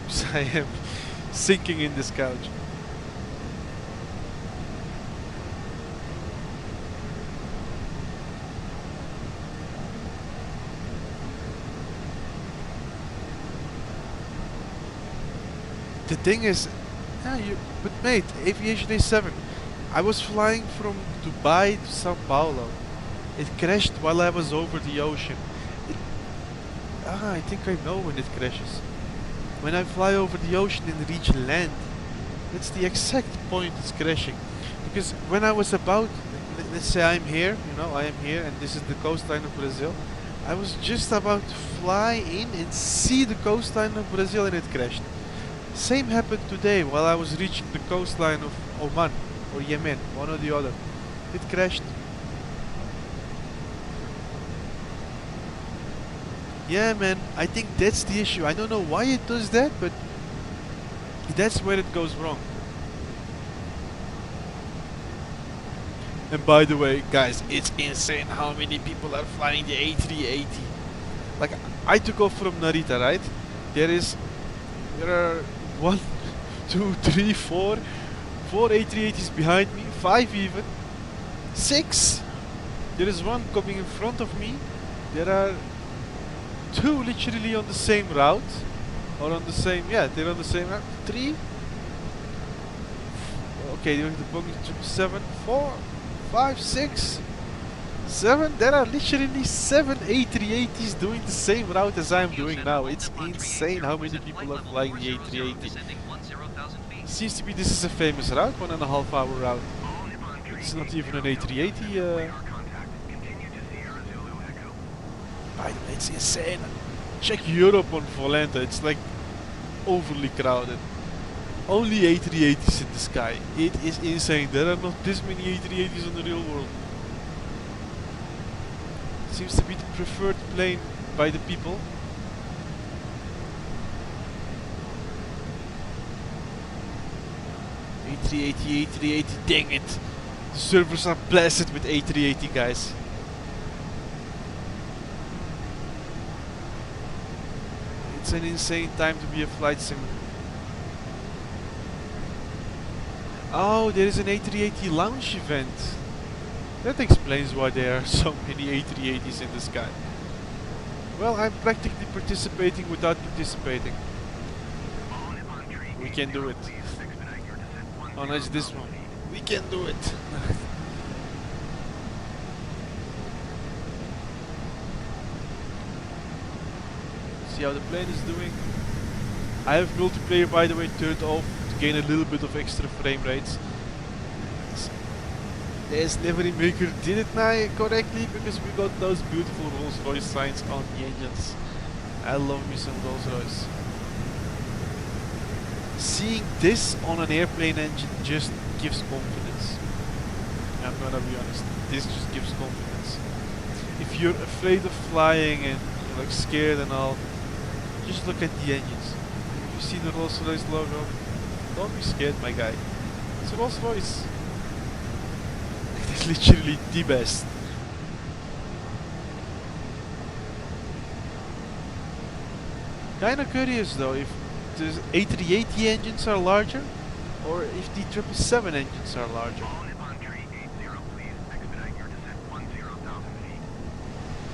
Because I am sinking in this couch. the thing is, yeah, but mate, Aviation A7. I was flying from Dubai to Sao Paulo. It crashed while I was over the ocean. I think I know when it crashes. When I fly over the ocean and reach land, that's the exact point it's crashing. Because when I was about, let's say I'm here, you know, I am here and this is the coastline of Brazil. I was just about to fly in and see the coastline of Brazil and it crashed. Same happened today while I was reaching the coastline of Oman or Yemen, one or the other. It crashed. Yeah, man, I think that's the issue. I don't know why it does that, but that's where it goes wrong. And by the way, guys, it's insane how many people are flying the A380. Like, I took off from Narita, right? There are 1, 2, 3, 4 A380s behind me, 5 even, 6. There is one coming in front of me. There are 2 literally on the same route, or on the same, yeah, they're on the same route. 3. Okay, doing the Boeing 777, 4, 5, 6, 7. There are literally 7 A380s doing the same route as I'm doing now. It's insane how many people are flying the A380. Seems to be this is a famous route, 1.5 hour route. It's not even an A380. By the way, it's insane. Check Europe on Volanta, it's like overly crowded. Only A380s in the sky. It is insane. There are not this many A380s in the real world. Seems to be the preferred plane by the people. A380, A380, dang it. The servers are blasted with A380, guys. It's an insane time to be a flight sim. Oh, there is an A380 launch event. That explains why there are so many A380s in the sky. Well, I'm practically participating without participating. We can do it. Oh no, it's this one. We can do it. See how the plane is doing. I have multiplayer, by the way, turned off to gain a little bit of extra frame rates. Yes, Livery Maker did it now correctly because we got those beautiful Rolls Royce signs on the engines. I love me some Rolls Royce. Seeing this on an airplane engine just gives confidence. I'm gonna be honest, this just gives confidence. If you're afraid of flying and you're like scared and all, just look at the engines. If you see the Rolls Royce logo, don't be scared, my guy. It's a Rolls Royce. It's literally the best. Kinda curious though if the A380 engines are larger or if the 777 engines are larger.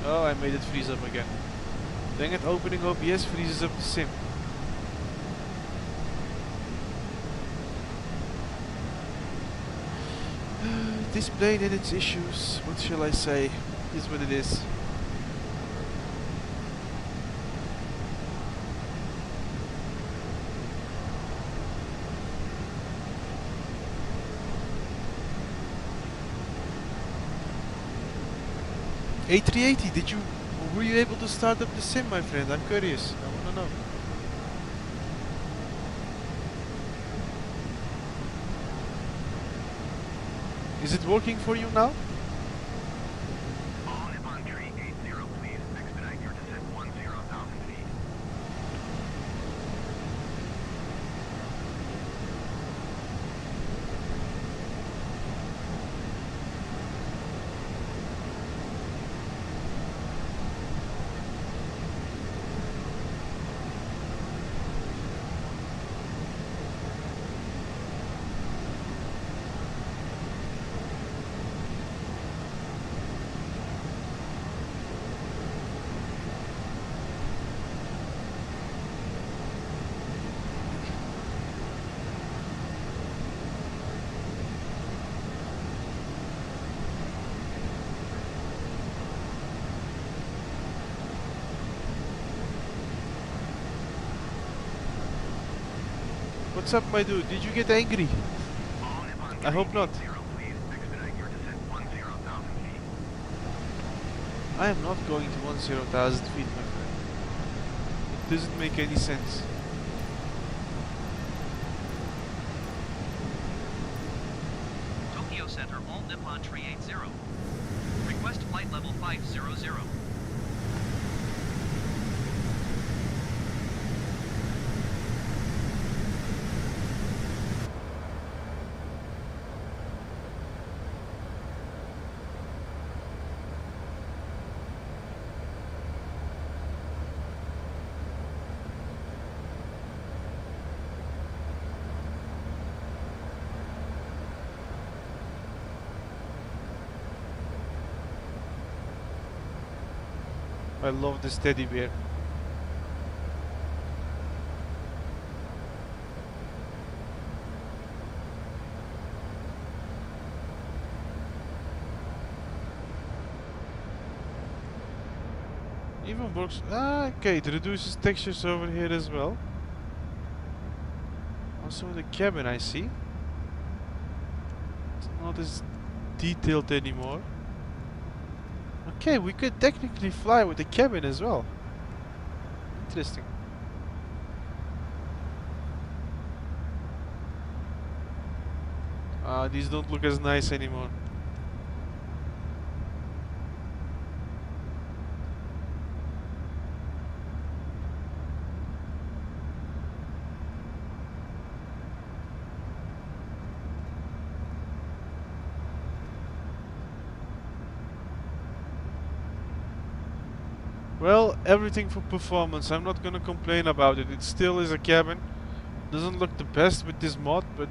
Oh, I made it freeze up again. Dang it, opening OBS freezes up the sim. This plane and its issues, what shall I say, is what it is. A380, were you able to start up the sim, my friend? I'm curious, I wanna know. Is it working for you now? What's up, my dude? Did you get angry? All Nippon I hope not. 380, please. Expedite your descent 10,000 feet. I am not going to 10,000 feet, my friend. It doesn't make any sense. Tokyo Center, all Nippon 380. Request flight level 500. I love this teddy bear. Even works. Ah, okay, it reduces textures over here as well. Also the cabin, I see. It's not as detailed anymore. Okay, we could technically fly with the cabin as well. Interesting. These don't look as nice anymore. Well, everything for performance. I'm not gonna complain about it. It still is a cabin. Doesn't look the best with this mod, but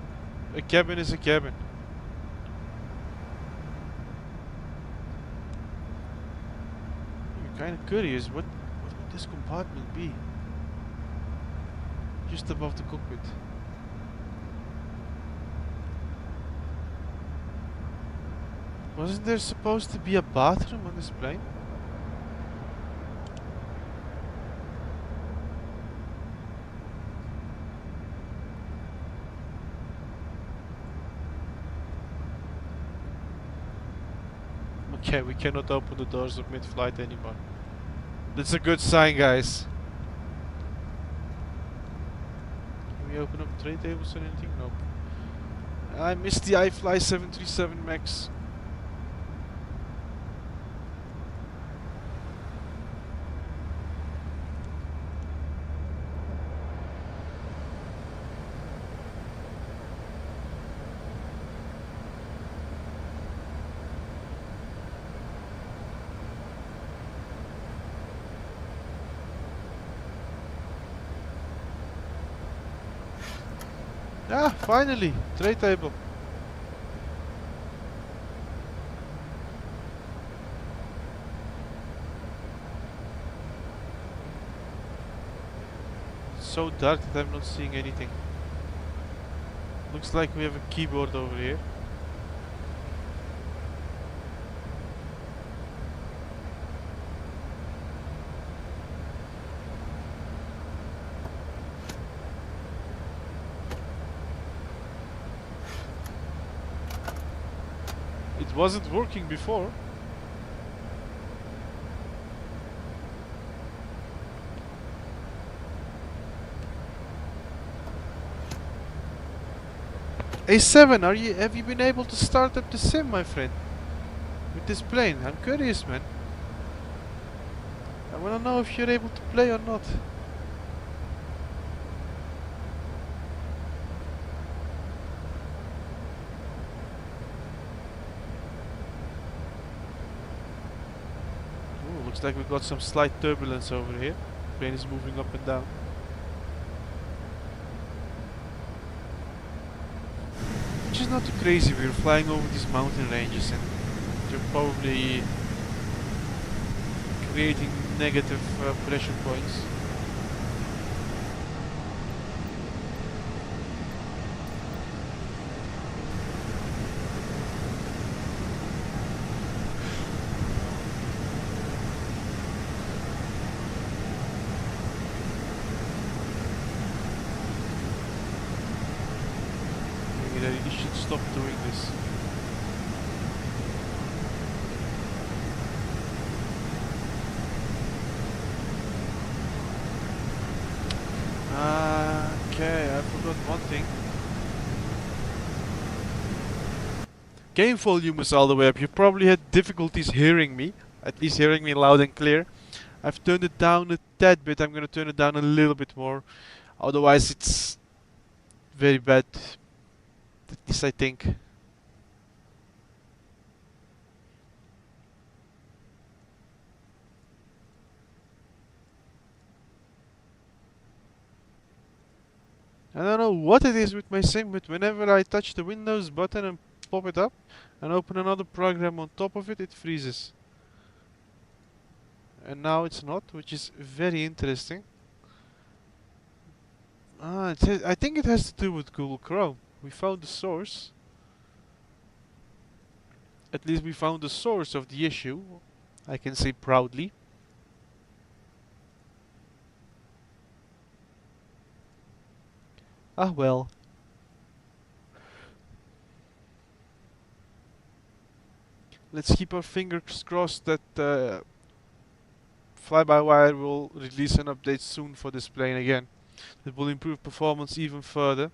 a cabin is a cabin. I'm kind of curious. What would this compartment be? Just above the cockpit. Wasn't there supposed to be a bathroom on this plane? Okay, we cannot open the doors of mid-flight anymore. That's a good sign, guys. Can we open up tray tables or anything? Nope. I missed the iFly 737 Max. Ah, finally! Tray table. So dark that I'm not seeing anything. Looks like we have a keyboard over here. It wasn't working before. A7, have you been able to start up the sim, my friend? With this plane? I'm curious, man. I wanna know if you're able to play or not. Ooh, looks like we've got some slight turbulence over here. Plane is moving up and down. Which is not too crazy. We're flying over these mountain ranges and they're probably creating negative pressure points. it. I really should stop doing this. Okay, I forgot one thing. Game volume is all the way up. You probably had difficulties hearing me, at least hearing me loud and clear. I've turned it down a tad bit. I'm gonna turn it down a little bit more. Otherwise, it's very bad. At least I think. I don't know what it is with my sim, but whenever I touch the Windows button and pop it up and open another program on top of it, it freezes. And now it's not, which is very interesting. I think it has to do with Google Chrome. We found the source. At least we found the source of the issue, I can say proudly. Ah well. Let's keep our fingers crossed that FlyByWire will release an update soon for this plane again. It will improve performance even further.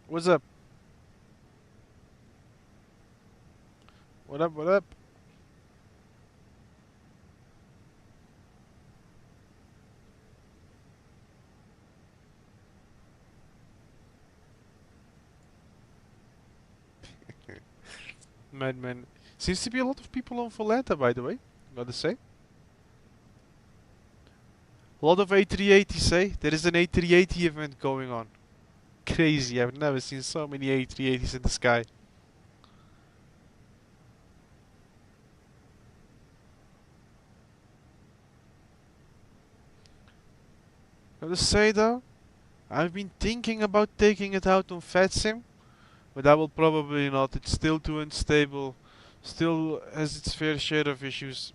What's up? What up, what up? Madman. Seems to be a lot of people on Volanta, by the way, gotta say. A lot of A380s, say. There is an A380 event going on. Crazy, I've never seen so many A380s in the sky. Gotta say though, I've been thinking about taking it out on FatSim, but I will probably not. It's still too unstable, still has its fair share of issues.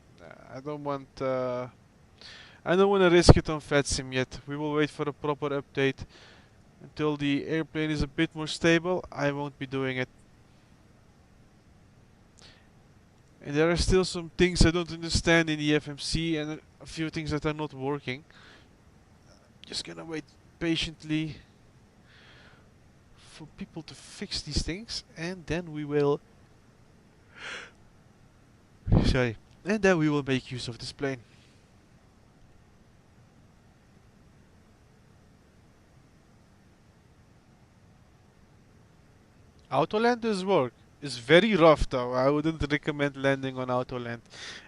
I don't want to risk it on FatSim yet. We will wait for a proper update. Until the airplane is a bit more stable, I won't be doing it. And there are still some things I don't understand in the FMC and a few things that are not working. Just gonna wait patiently for people to fix these things, and then we will and then we will make use of this plane. Autoland does work. It's very rough though. I wouldn't recommend landing on Autoland.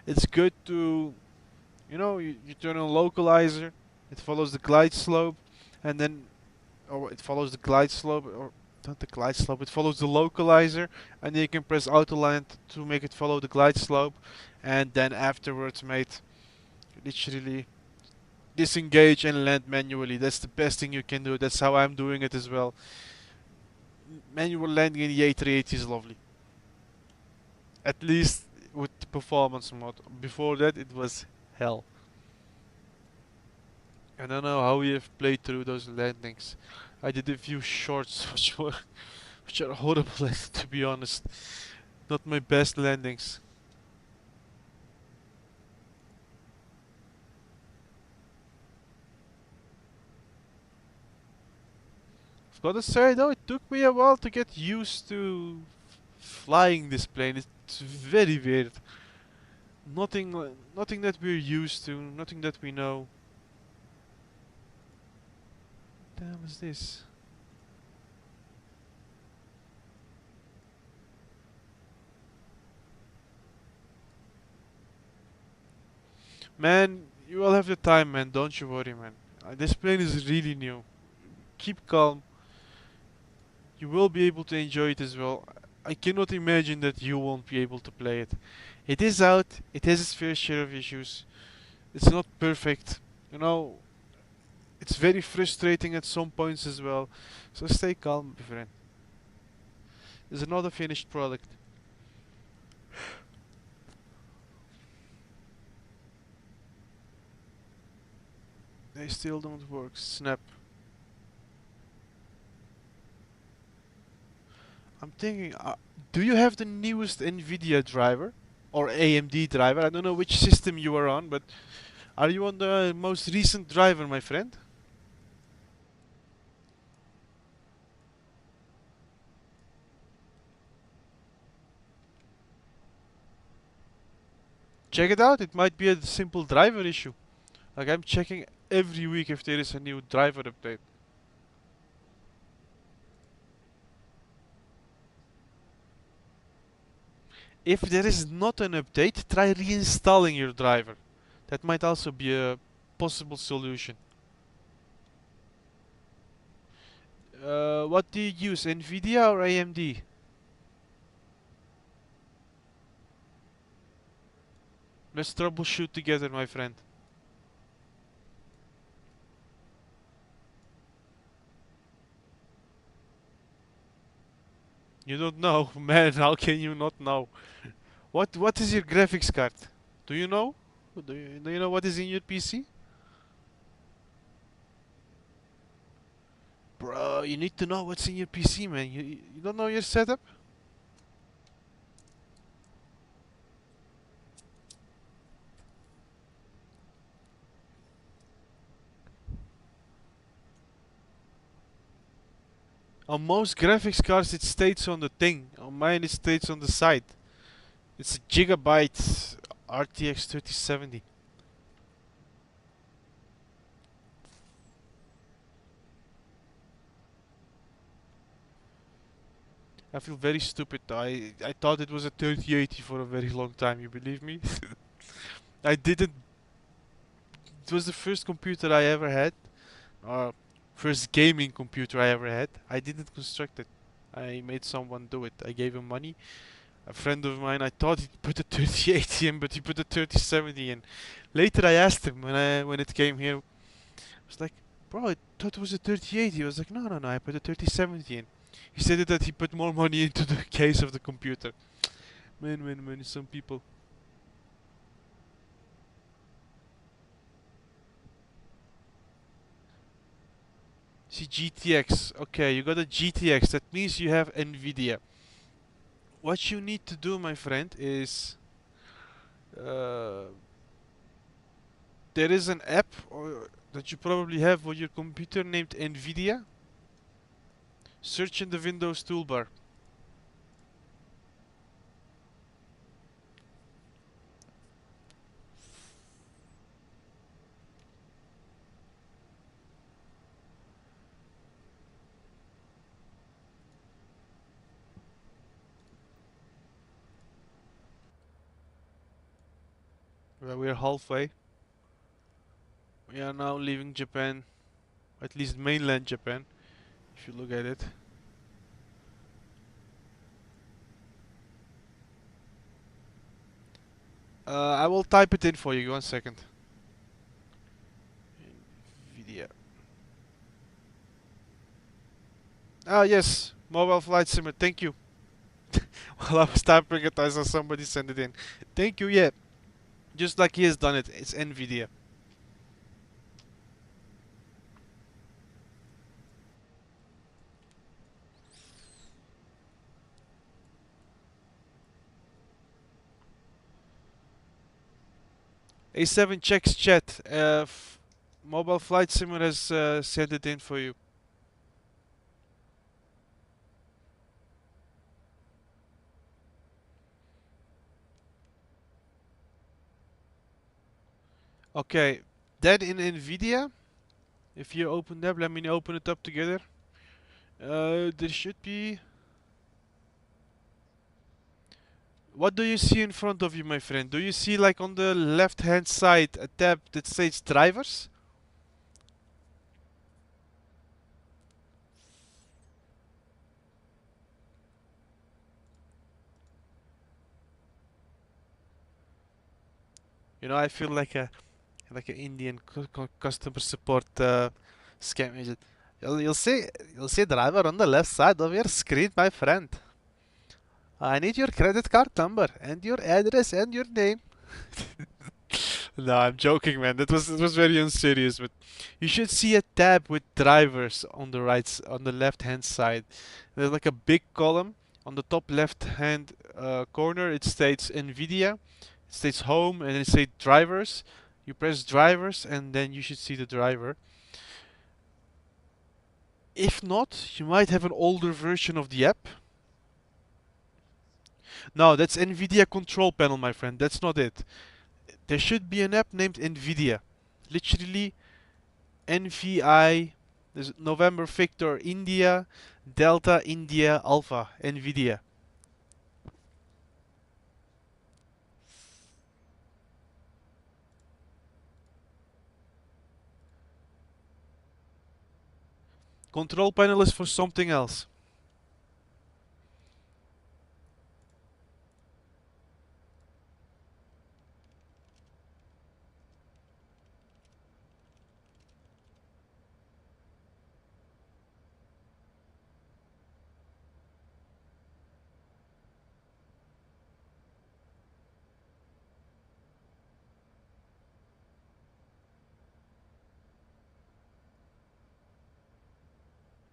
It's good to, you turn on localizer, it follows the glide slope, and then, or it follows the glide slope, or not the glide slope, it follows the localizer, and then you can press Autoland to make it follow the glide slope, and then afterwards, mate, literally disengage and land manually. That's the best thing you can do. That's how I'm doing it as well. Manual landing in the A380 is lovely. At least with the performance mode. Before that, it was hell. I don't know how we have played through those landings. I did a few shorts which are horrible to be honest. Not my best landings. I've gotta say though, it took me a while to get used to flying this plane. It's very weird. Nothing that we're used to, nothing that we know. What the hell is this? Man, you will have the time, man. Don't you worry, man. This plane is really new. Keep calm. You will be able to enjoy it as well. I cannot imagine that you won't be able to play it. It is out. It has its fair share of issues. It's not perfect. You know, it's very frustrating at some points as well. So stay calm, my friend. There's another finished product. They still don't work. Snap. I'm thinking, do you have the newest NVIDIA driver? Or AMD driver? I don't know which system you are on, but are you on the most recent driver, my friend? Check it out, it might be a simple driver issue. Like I'm checking every week if there is a new driver update. If there is not an update, try reinstalling your driver. That might also be a possible solution. What do you use, NVIDIA or AMD? Let's troubleshoot together, my friend. You don't know? Man, how can you not know? What is your graphics card? Do you know? Do you know what is in your PC? Bro, you need to know what's in your PC, man. You don't know your setup? On most graphics cards it states on the thing. On mine it states on the side. It's a gigabyte RTX 3070. I feel very stupid though. I thought it was a 3080 for a very long time, you believe me? I didn't. It was the first computer I ever had. Or first gaming computer I ever had. I didn't construct it. I made someone do it. I gave him money. A friend of mine, I thought he put a 3080 in, but he put a 3070 in. Later I asked him when it came here. I was like, bro, I thought it was a 3080. He was like, no, I put a 3070 in. He said that he put more money into the case of the computer. Man, some people. See, GTX. Okay, you got a GTX. That means you have NVIDIA. What you need to do, my friend, is there is an app that you probably have on your computer named NVIDIA. Search in the Windows toolbar. Well, we're halfway. We are now leaving Japan, at least mainland Japan, if you look at it. I will type it in for you, 1 second. NVIDIA. Ah, yes, mobile flight simmer, thank you. While I was typing it, I saw somebody send it in. Thank you, yeah. Just like he has done it, it's NVIDIA. A7 checks chat. Mobile Flight Simmer has sent it in for you. Okay, then in NVIDIA, if you open that, let me open it up together. There should be... What do you see in front of you, my friend? Do you see, like, on the left hand side a tab that says drivers? You know, I feel like an Indian customer support scam agent. You'll see driver on the left side of your screen, my friend. I need your credit card number and your address and your name. No, I'm joking, man. That was very unserious. But you should see a tab with drivers on the on the left hand side. There's like a big column on the top left hand corner. It states NVIDIA. It states home, and it says drivers. You press drivers, and then you should see the driver. If not, you might have an older version of the app. No, that's NVIDIA Control Panel, my friend. That's not it. There should be an app named NVIDIA. Literally NVI, there's November Victor India, Delta India Alpha, NVIDIA. Control panel is for something else.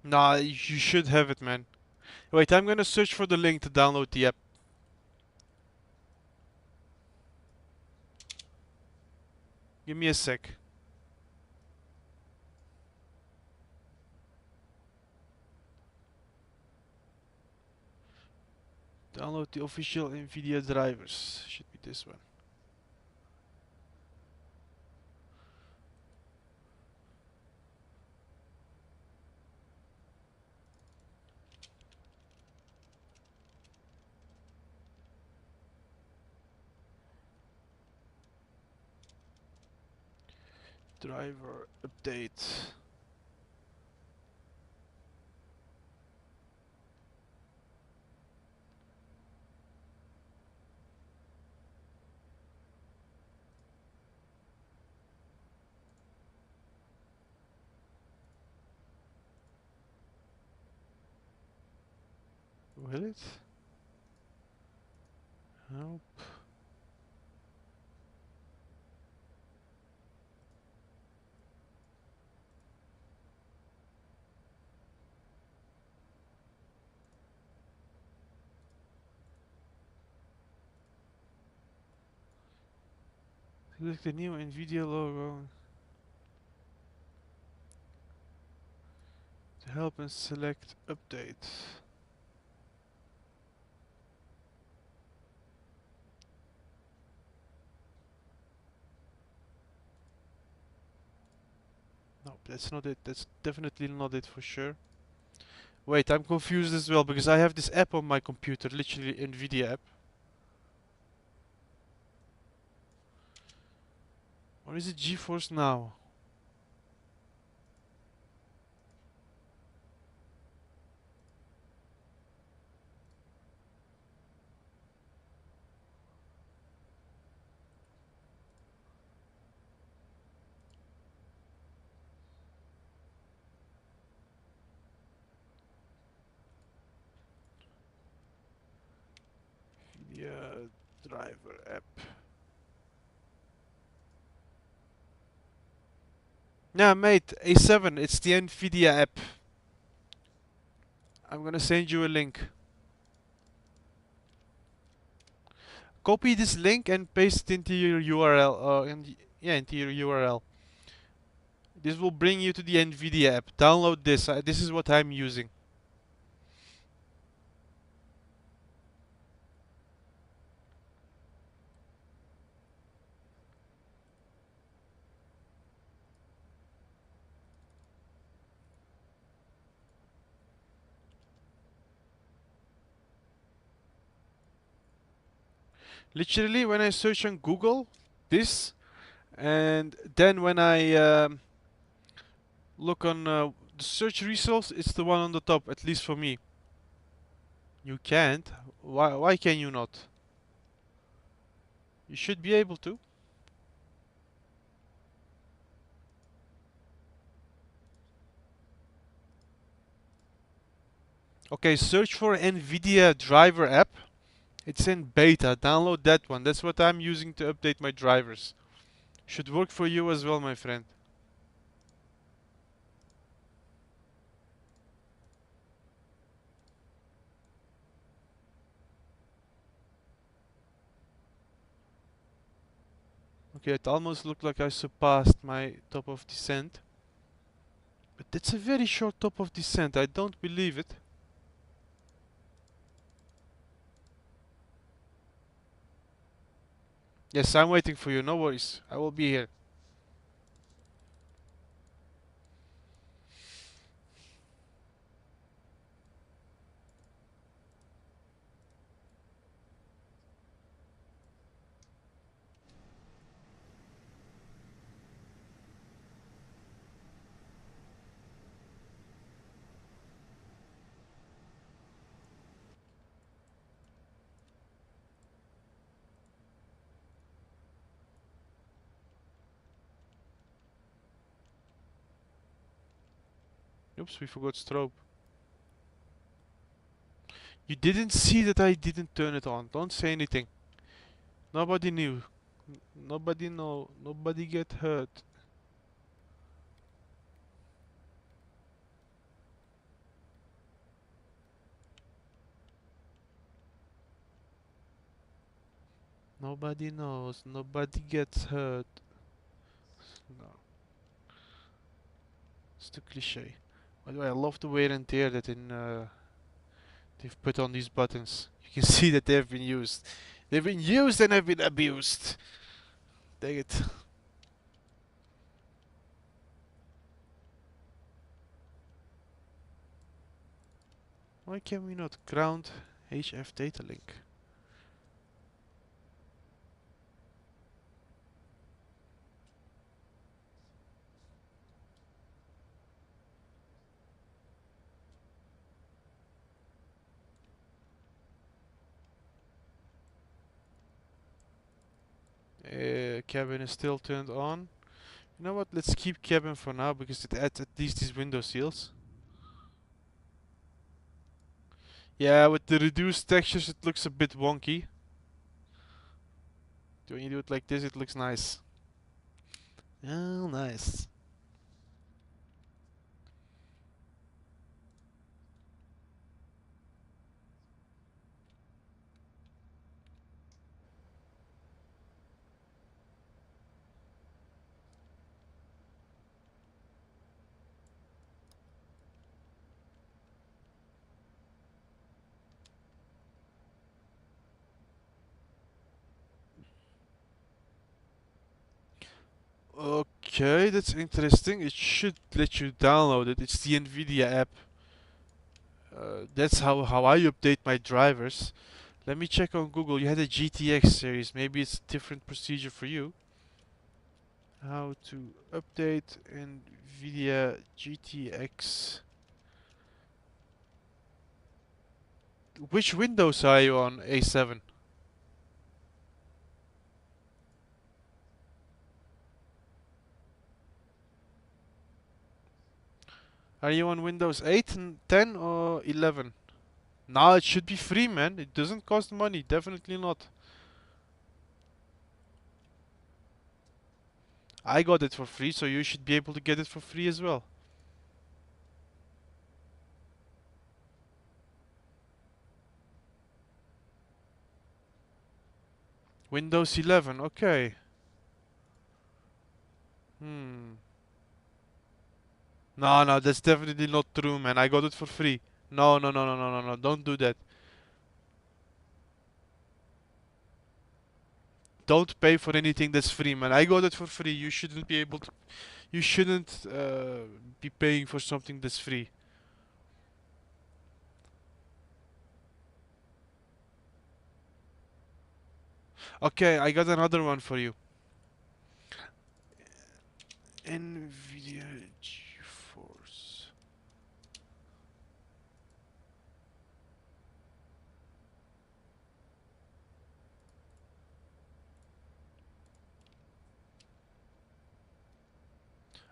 Nah, you should have it, man. Wait, I'm gonna search for the link to download the app. Give me a sec. Download the official NVIDIA drivers. Should be this one. Driver update. Will it? Nope. Select the new NVIDIA logo to help and select update. Nope, that's not it. That's definitely not it for sure. Wait, I'm confused as well because I have this app on my computer, literally NVIDIA app. Or is it GeForce Now? NVIDIA driver app. Nah, mate, A7, it's the NVIDIA app. I'm gonna send you a link. copy this link and paste it into your URL. Into your URL. This will bring you to the NVIDIA app. Download this. This is what I'm using. Literally, when I search on Google, this, and then when I look on the search results, it's the one on the top, at least for me. You can't? Why can you not? You should be able to. Okay, search for NVIDIA driver app. It's in beta. Download that one. That's what I'm using to update my drivers. Should work for you as well, my friend. Okay, it almost looked like I surpassed my top of descent. But it's a very short top of descent. I don't believe it. Yes, I'm waiting for you. No worries. I will be here. Oops, we forgot strobe. You didn't see that I didn't turn it on. Don't say anything. Nobody knew. Nobody know. Nobody get hurt. Nobody knows. Nobody gets hurt. No. It's too cliche. By the way, I love the wear and tear that they've put on these buttons. You can see that they've been used. They've been used and have been abused. Dang it. Why can we not ground HF data link? Cabin is still turned on. You know what? Let's keep cabin for now because it adds at least these window seals. Yeah, with the reduced textures it looks a bit wonky. When you do it like this it looks nice. Oh, nice. Okay, that's interesting. It should let you download it. It's the NVIDIA app. That's how I update my drivers. Let me check on Google. You had a GTX series. Maybe it's a different procedure for you. How to update NVIDIA GTX. Which Windows are you on, A7? Are you on Windows 8 and 10 or 11? Now it should be free, man. It doesn't cost money. Definitely not. I got it for free, so you should be able to get it for free as well. Windows 11, okay. Hmm. No, that's definitely not true, man. I got it for free. No, don't do that. Don't pay for anything that's free, man. I got it for free. You shouldn't be able to. You shouldn't be paying for something that's free. Okay, I got another one for you. NVIDIA GeForce.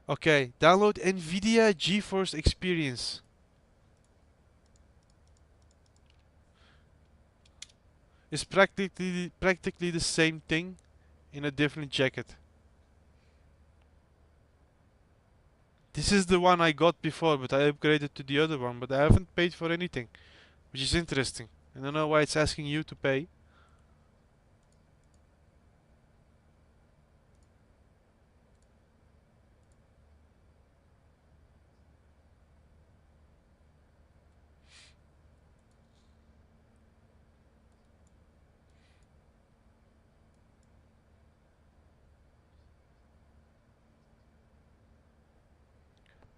Okay, download NVIDIA GeForce Experience. It's practically the same thing in a different jacket. This is the one I got before, but I upgraded to the other one, but I haven't paid for anything, which is interesting. I don't know why it's asking you to pay.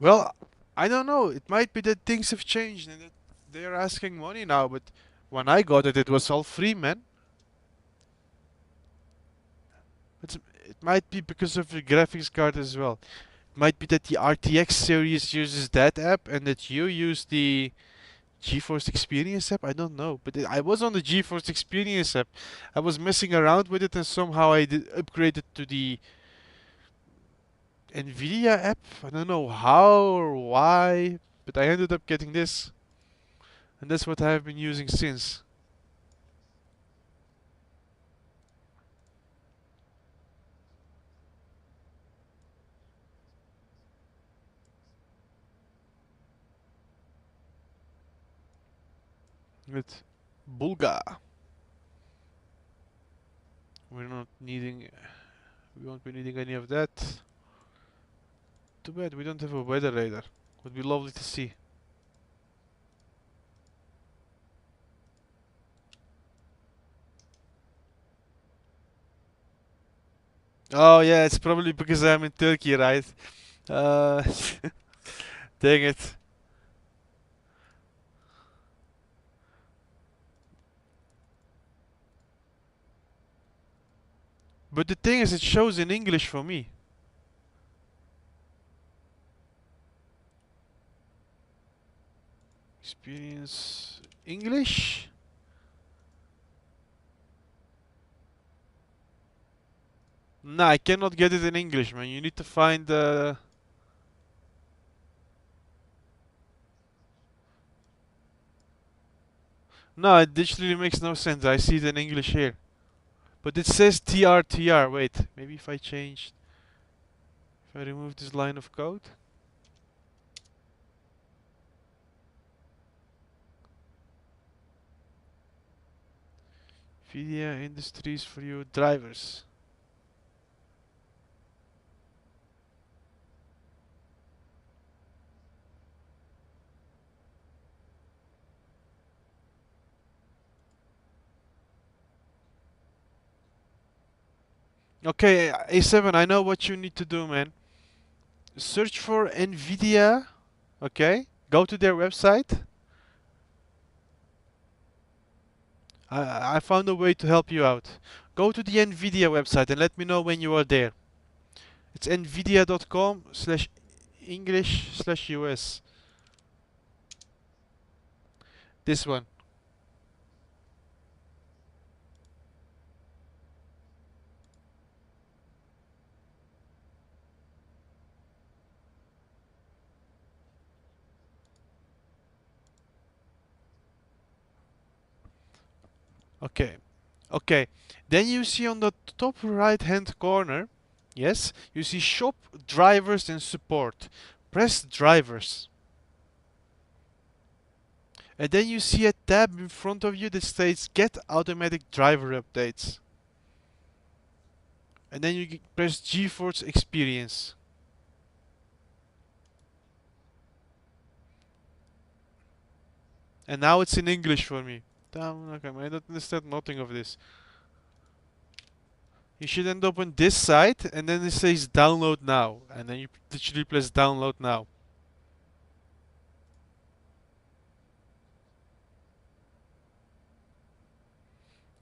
Well, I don't know. It might be that things have changed and that they're asking money now, but when I got it, it was all free, man. It's, it might be because of the graphics card as well. It might be that the RTX series uses that app and that you use the GeForce Experience app. I don't know, but I was on the GeForce Experience app. I was messing around with it and somehow I did upgrade it to the Nvidia app. I don't know how or why, but I ended up getting this, and that's what I have been using since. With Bulga. We're not needing, we won't be needing any of that. Too bad we don't have a weather radar. Would be lovely to see. Oh yeah, it's probably because I'm in Turkey, right? Uh, dang it. But the thing is, it shows in English for me. Experience English? Nah, I cannot get it in English, man. You need to find the. No, it literally makes no sense. I see it in English here. But it says TRTR. Wait, maybe if I change. If I remove this line of code. Nvidia Industries for you drivers. Okay, A7, I know what you need to do, man. Search for Nvidia. Okay, go to their website. I found a way to help you out. Go to the Nvidia website and let me know when you are there. It's nvidia.com/English/US. This one. Okay. Okay. Then you see on the top right hand corner, yes, you see shop, drivers and support. Press drivers. And then you see a tab in front of you that states get automatic driver updates. and then you press GeForce Experience. And now it's in English for me. Damn, okay, I don't understand nothing of this. You should end up on this site, and then it says download now, and then you literally press download now.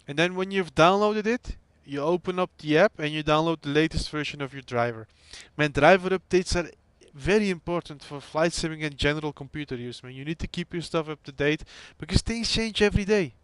And then when you've downloaded it, you open up the app and you download the latest version of your driver. Man, driver updates are very important for flight simming and general computer use, man. You need to keep your stuff up to date because things change every day.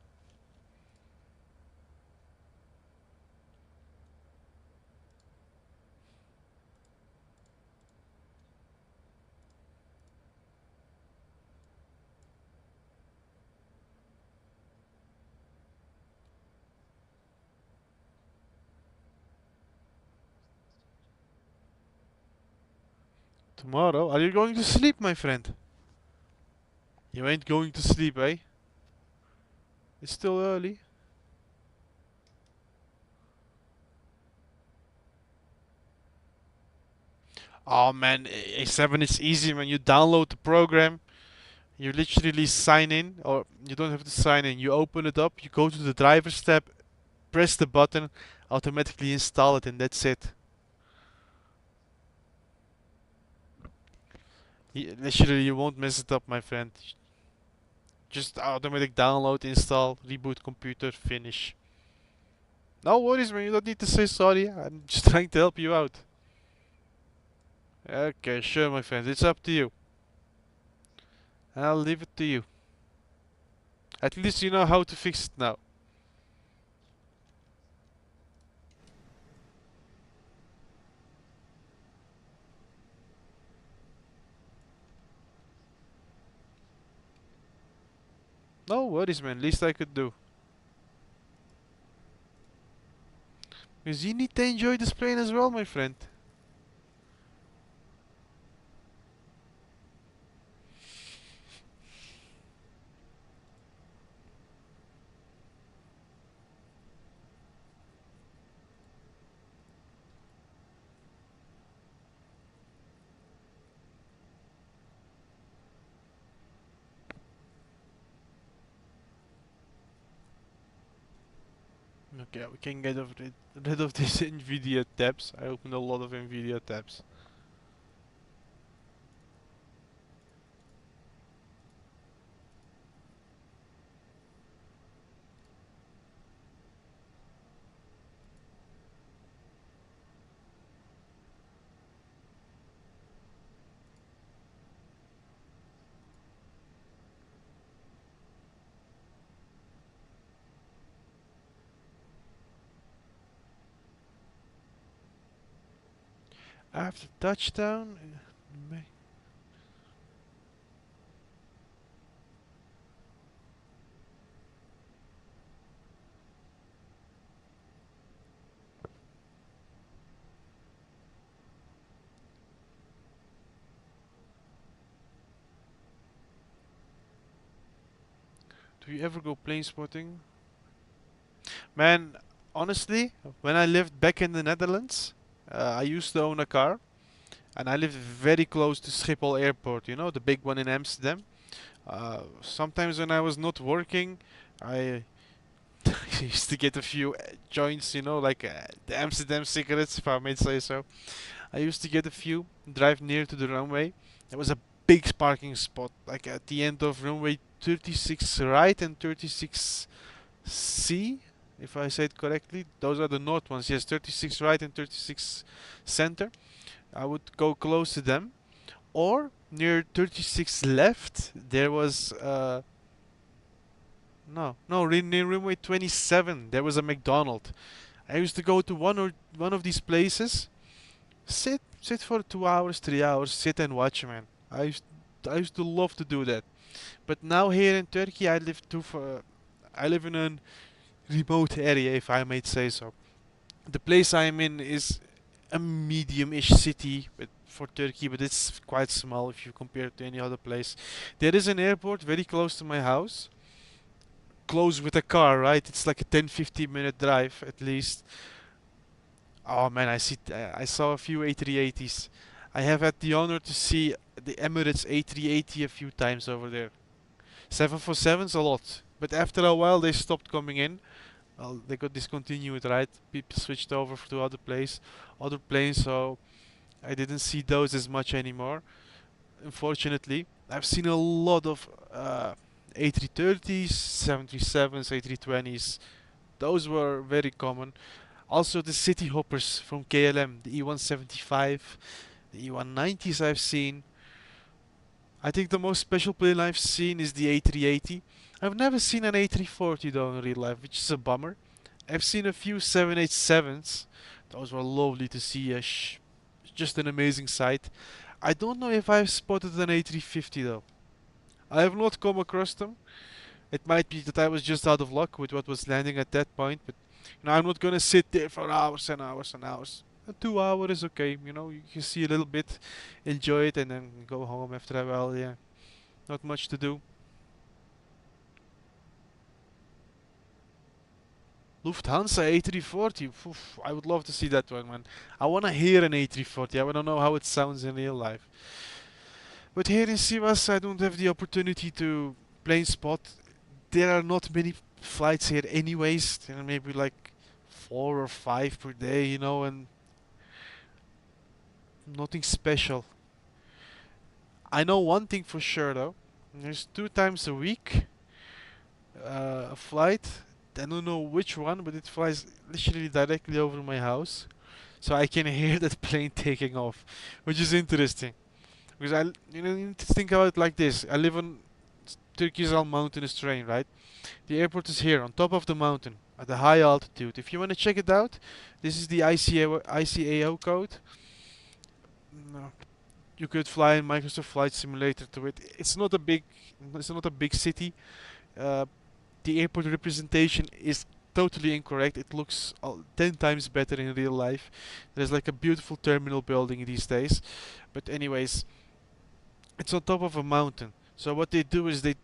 Tomorrow? Are you going to sleep, my friend? You ain't going to sleep, eh? It's still early. Oh man, A7 is easy when you download the program. You literally sign in, or you don't have to sign in. You open it up, you go to the driver's tab, press the button, automatically install it, and that's it. Literally, you won't mess it up, my friend. Just automatic download, install, reboot computer, finish. No worries, man. You don't need to say sorry. I'm just trying to help you out. Okay, sure, my friend. It's up to you. I'll leave it to you. At least you know how to fix it now. No worries, man. Least I could do. Because you need to enjoy this plane as well, my friend. Okay, we can get rid of these NVIDIA tabs. I opened a lot of NVIDIA tabs. After touchdown, do you ever go plane spotting? Man, honestly, when I lived back in the Netherlands, I used to own a car, and I lived very close to Schiphol Airport, you know, the big one in Amsterdam. Sometimes when I was not working, I used to get a few joints, you know, like the Amsterdam cigarettes, if I may say so. I used to get a few, drive near to the runway. There was a big parking spot, like at the end of runway 36 right and 36C, if I say it correctly. Those are the north ones. Yes, 36 right and 36 center. I would go close to them. Or near 36 left, there was near runway 27, there was a McDonald's. I used to go to one of these places, sit for 2 hours, 3 hours, sit and watch, man. I used to love to do that. But now here in Turkey, I live in a remote area, if I may say so. The place I'm in is a medium-ish city for Turkey, but it's quite small if you compare it to any other place. There is an airport very close to my house. Close with a car, right? It's like a 10-15 minute drive at least. Oh man, I saw a few A380s. I have had the honor to see the Emirates A380 a few times over there. 747s a lot, but after a while they stopped coming in. Well, they got discontinued, right? People switched over to other planes, so I didn't see those as much anymore. Unfortunately, I've seen a lot of A330s, 737s, A320s. Those were very common. Also, the city hoppers from KLM, the E175, the E190s I've seen. I think the most special plane I've seen is the A380. I've never seen an A340 though in real life, which is a bummer. I've seen a few 787s. Those were lovely to see. Just an amazing sight. I don't know if I've spotted an A350 though. I have not come across them. It might be that I was just out of luck with what was landing at that point, but I'm not gonna sit there for hours and hours and hours. 2 hours is okay, you can see a little bit, enjoy it, and then go home after a while. Yeah, not much to do. Lufthansa A340. Oof, I would love to see that one, man. I wanna hear an A340. I wanna know how it sounds in real life. But here in Sivas, I don't have the opportunity to plane spot. There are not many flights here, anyways. There are maybe like 4 or 5 per day, and nothing special. I know one thing for sure though. There's 2 times a week a flight. I don't know which one, but it flies literally directly over my house, so I can hear that plane taking off, which is interesting. Because you need to think about it like this. I live on Turkey's all mountainous terrain, right? The airport is here on top of the mountain at a high altitude. If you want to check it out, this is the ICAO code. No, you could fly in Microsoft Flight Simulator to it. It's not a big city. Uh, the airport representation is totally incorrect. It looks 10 times better in real life. There's like a beautiful terminal building these days. But anyways, it's on top of a mountain. So what they do is they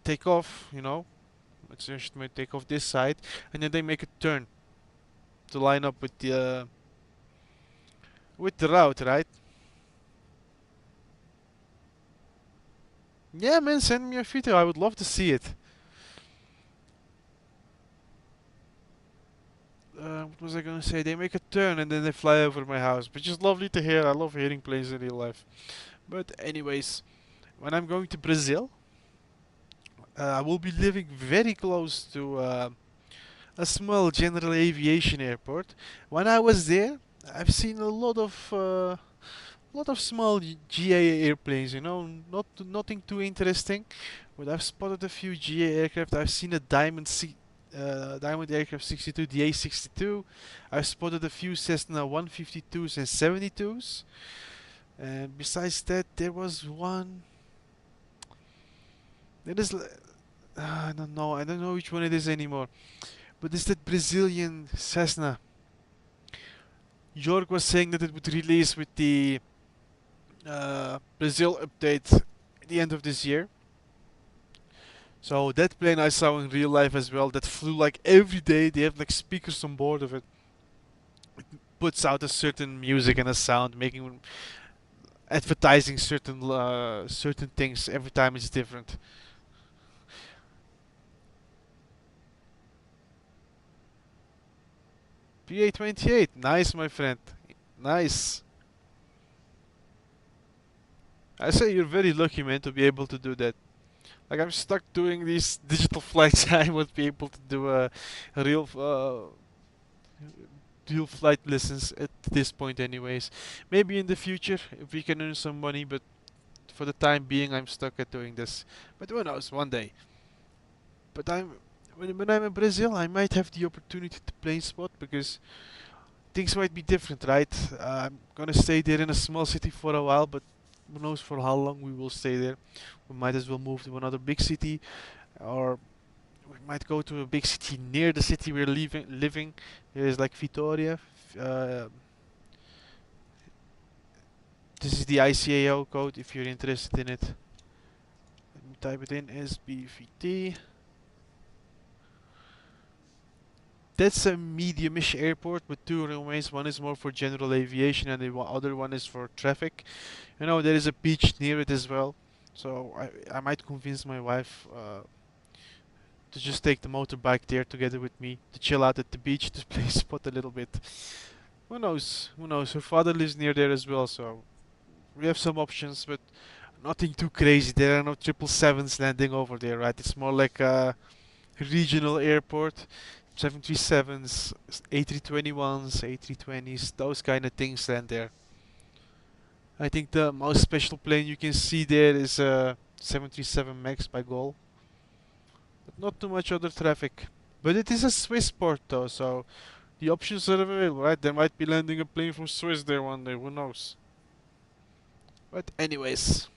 take off, let's just take off this side, and then they make a turn to line up with the route, right? Yeah, man, send me a video. I would love to see it. What was I gonna say? They make a turn and then they fly over my house, which is lovely to hear. I love hearing planes in real life. But anyways, when I'm going to Brazil, I will be living very close to a small general aviation airport. When I was there, I've seen a lot of small GA airplanes. Nothing too interesting, but I've spotted a few GA aircraft. I've seen a Diamond Aircraft 62, the A62. I've spotted a few Cessna 152s and 72s. And besides that, there was one. There is. I don't know. I don't know which one it is anymore. But it's that Brazilian Cessna. Jorg was saying that it would release with the Brazil update at the end of this year. So that plane I saw in real life as well. That flew like every day. They have like speakers on board of it. It puts out a certain music and a sound, advertising certain things every time it's different. PA28, nice, my friend, nice. I say you're very lucky, man, to be able to do that. Like I'm stuck doing these digital flights. I won't be able to do a real real flight lessons at this point, anyways. Maybe in the future if we can earn some money, but for the time being, I'm stuck at doing this. But who knows, one day. But when I'm in Brazil, I might have the opportunity to plane spot because things might be different, right? I'm gonna stay there in a small city for a while, but who knows for how long we will stay there. We might as well move to another big city, or we might go to a big city near the city we're living. There's like Vitoria. This is the ICAO code if you're interested in it. Let me type it in, SBVT. That's a medium-ish airport with two runways. One is more for general aviation, and the other one is for traffic. You know, there is a beach near it as well, so I might convince my wife to just take the motorbike there together with me to chill out at the beach to play spot a little bit. Who knows? Who knows? Her father lives near there as well, so we have some options, but nothing too crazy. There are no 777s landing over there, right? It's more like a regional airport. 737s, A321s, A320s, those kind of things land there. I think the most special plane you can see there is a 737 MAX by Gol, but not too much other traffic. But it is a Swiss port though, so the options are available, right? There might be landing a plane from Swiss there one day, who knows? But anyways,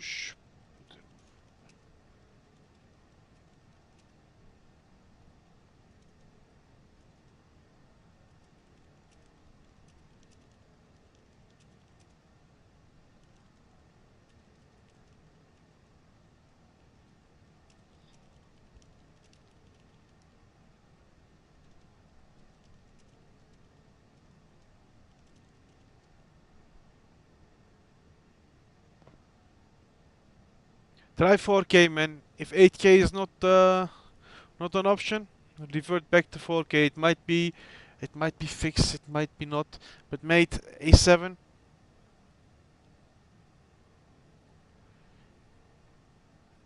whoosh. Try 4K, man. If 8K is not an option, revert back to 4K. It might be fixed, it might be not. But mate, A7.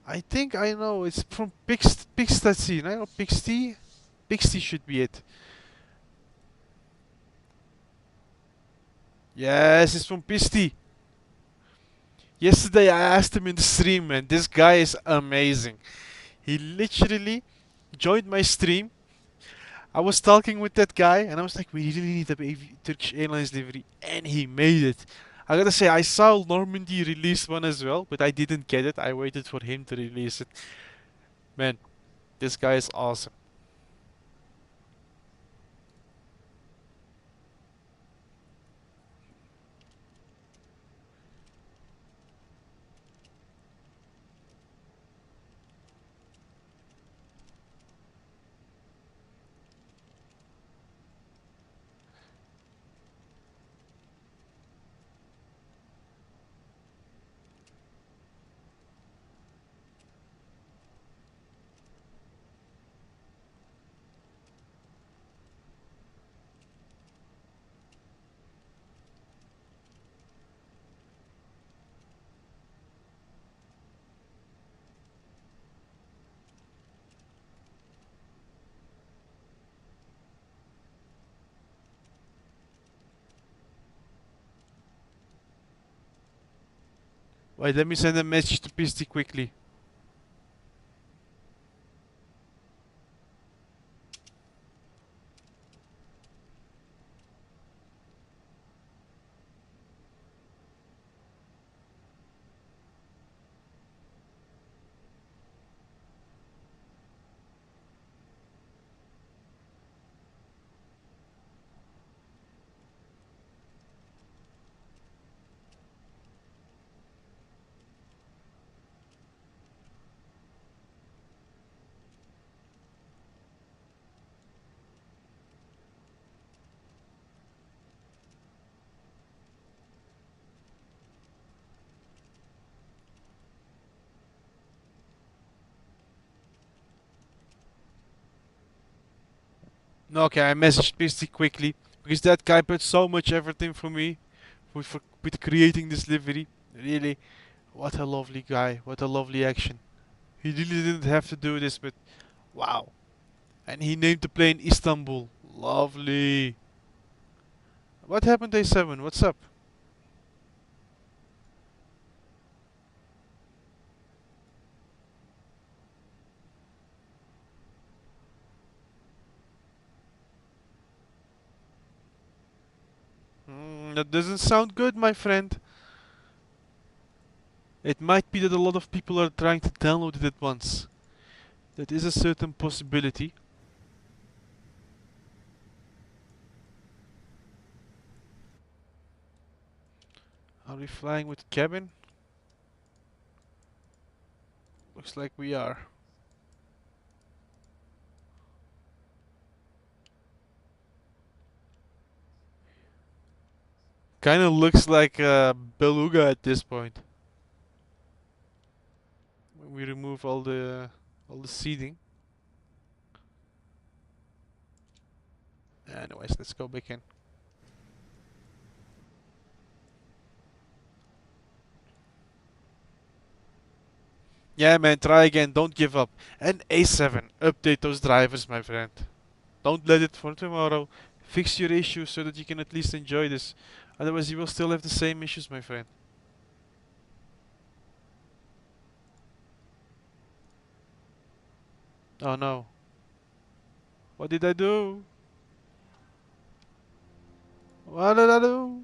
I think I know. It's from Pixtasy. I know Pixty. Pixty should be it. Yes, it's from Pisty. Yesterday I asked him in the stream, man. This guy is amazing. He literally joined my stream. I was talking with that guy, and I was like, we really need a Turkish Airlines livery, and he made it. I gotta say, I saw Normandy release one as well, but I didn't get it. I waited for him to release it. Man, this guy is awesome. Wait, let me send a message to Pisty quickly. No, okay, I messaged Pisty quickly because that guy put so much effort in for me with creating this livery. Really, what a lovely guy, what a lovely action. He really didn't have to do this, but wow. And he named the plane Istanbul. Lovely. What happened A7? What's up? That doesn't sound good, my friend. It might be that a lot of people are trying to download it at once. That is a certain possibility. Are we flying with cabin? Looks like we are. Kinda looks like a beluga at this point. When we remove all the seating. Anyways, let's go back in. Yeah, man, try again. Don't give up. And A7, update those drivers, my friend. Don't let it for tomorrow. Fix your issues so that you can at least enjoy this. Otherwise, you will still have the same issues, my friend. Oh no. What did I do? What did I do?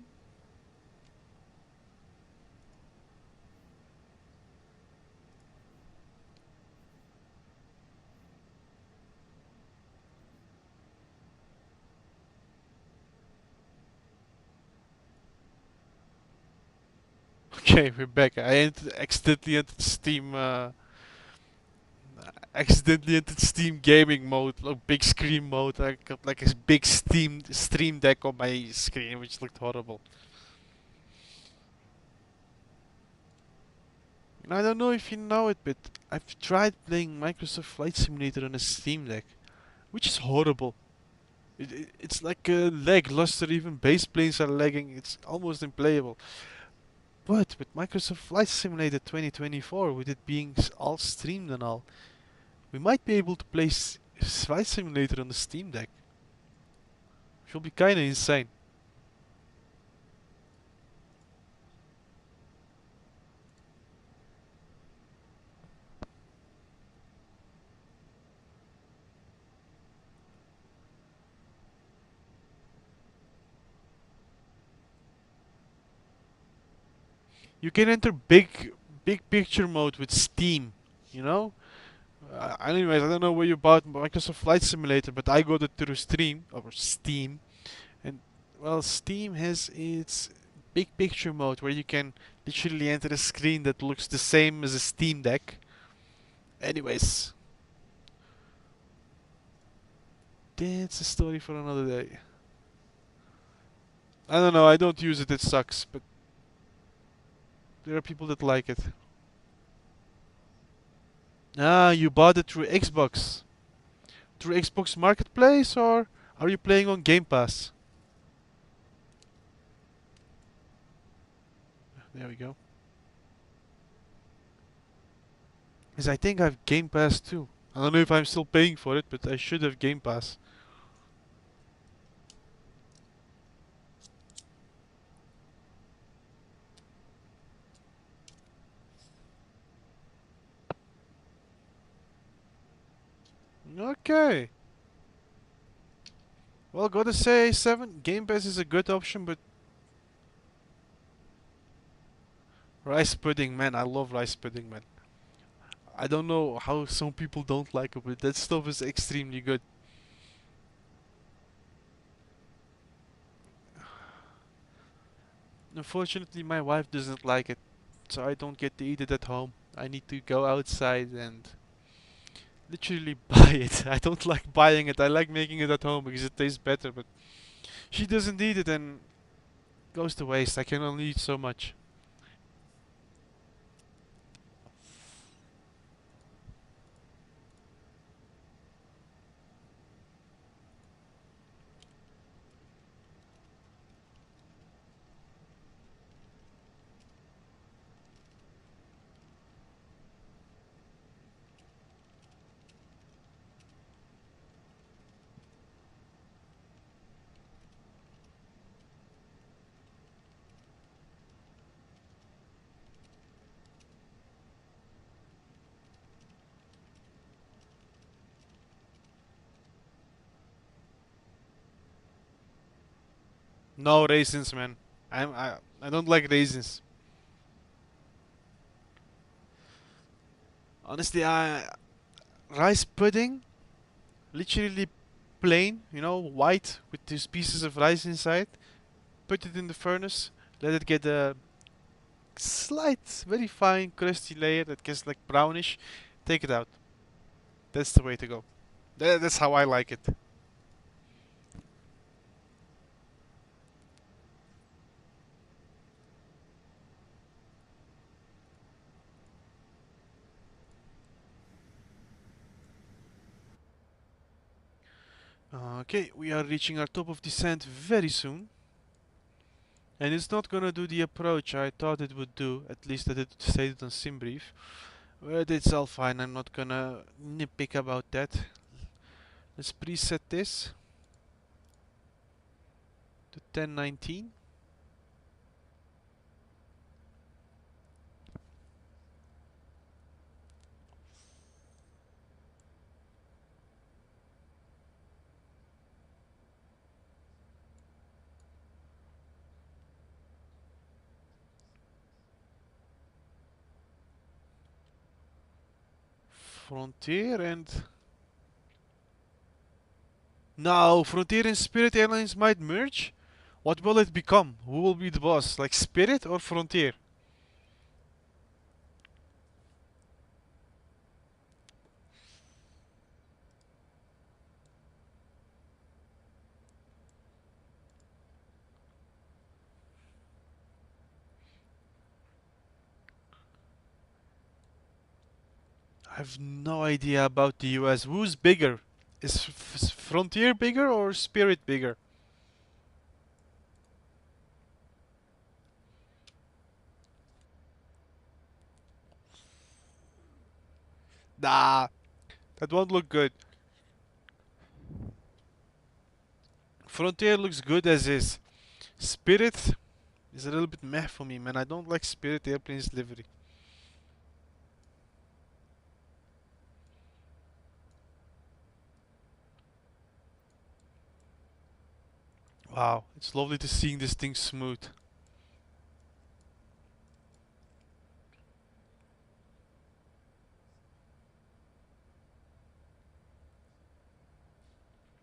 Okay, we're back. Accidentally entered Steam gaming mode, like big screen mode. I got like a big Steam Stream Deck on my screen, which looked horrible. And I don't know if you know it, but I've tried playing Microsoft Flight Simulator on a Steam Deck, which is horrible. It's like a lag luster, even base planes are lagging, it's almost unplayable. But with Microsoft Flight Simulator 2024, with it being all streamed and all, we might be able to play Flight Simulator on the Steam Deck. Which will be kinda insane. You can enter big picture mode with Steam, you know? Anyways, I don't know where you bought Microsoft Flight Simulator, but I got it through Steam, and well, Steam has its big picture mode where you can literally enter a screen that looks the same as a Steam Deck. Anyways, that's a story for another day. I don't know, I don't use it, it sucks, but there are people that like it. Ah, you bought it through Xbox. Through Xbox Marketplace, or are you playing on Game Pass? There we go. Because I think I have Game Pass too. I don't know if I'm still paying for it, but I should have Game Pass. Okay. Well, gotta say, 7 Game Pass is a good option, but rice pudding, man, I love rice pudding, man. I don't know how some people don't like it, but that stuff is extremely good. Unfortunately, my wife doesn't like it, so I don't get to eat it at home. I need to go outside and literally buy it. I don't like buying it. I like making it at home because it tastes better, but she doesn't eat it and it goes to waste. I can only eat so much. No raisins, man. I don't like raisins. Honestly, rice pudding, literally plain, you know, white with these pieces of rice inside. Put it in the furnace, let it get a slight, very fine, crusty layer that gets like brownish. Take it out. That's the way to go. That's how I like it. Okay, we are reaching our top of descent very soon. And it's not gonna do the approach I thought it would do, at least that it stated on SimBrief. But it's all fine, I'm not gonna nitpick about that. Let's preset this to 1019. Frontier and... No, Frontier and Spirit Airlines might merge? What will it become? Who will be the boss? Like Spirit or Frontier? I have no idea about the US. Who's bigger? Is Frontier bigger or Spirit bigger? Nah, that won't look good. Frontier looks good as is. Spirit is a little bit meh for me, man. I don't like Spirit Airplanes livery. Wow, it's lovely to seeing this thing smooth.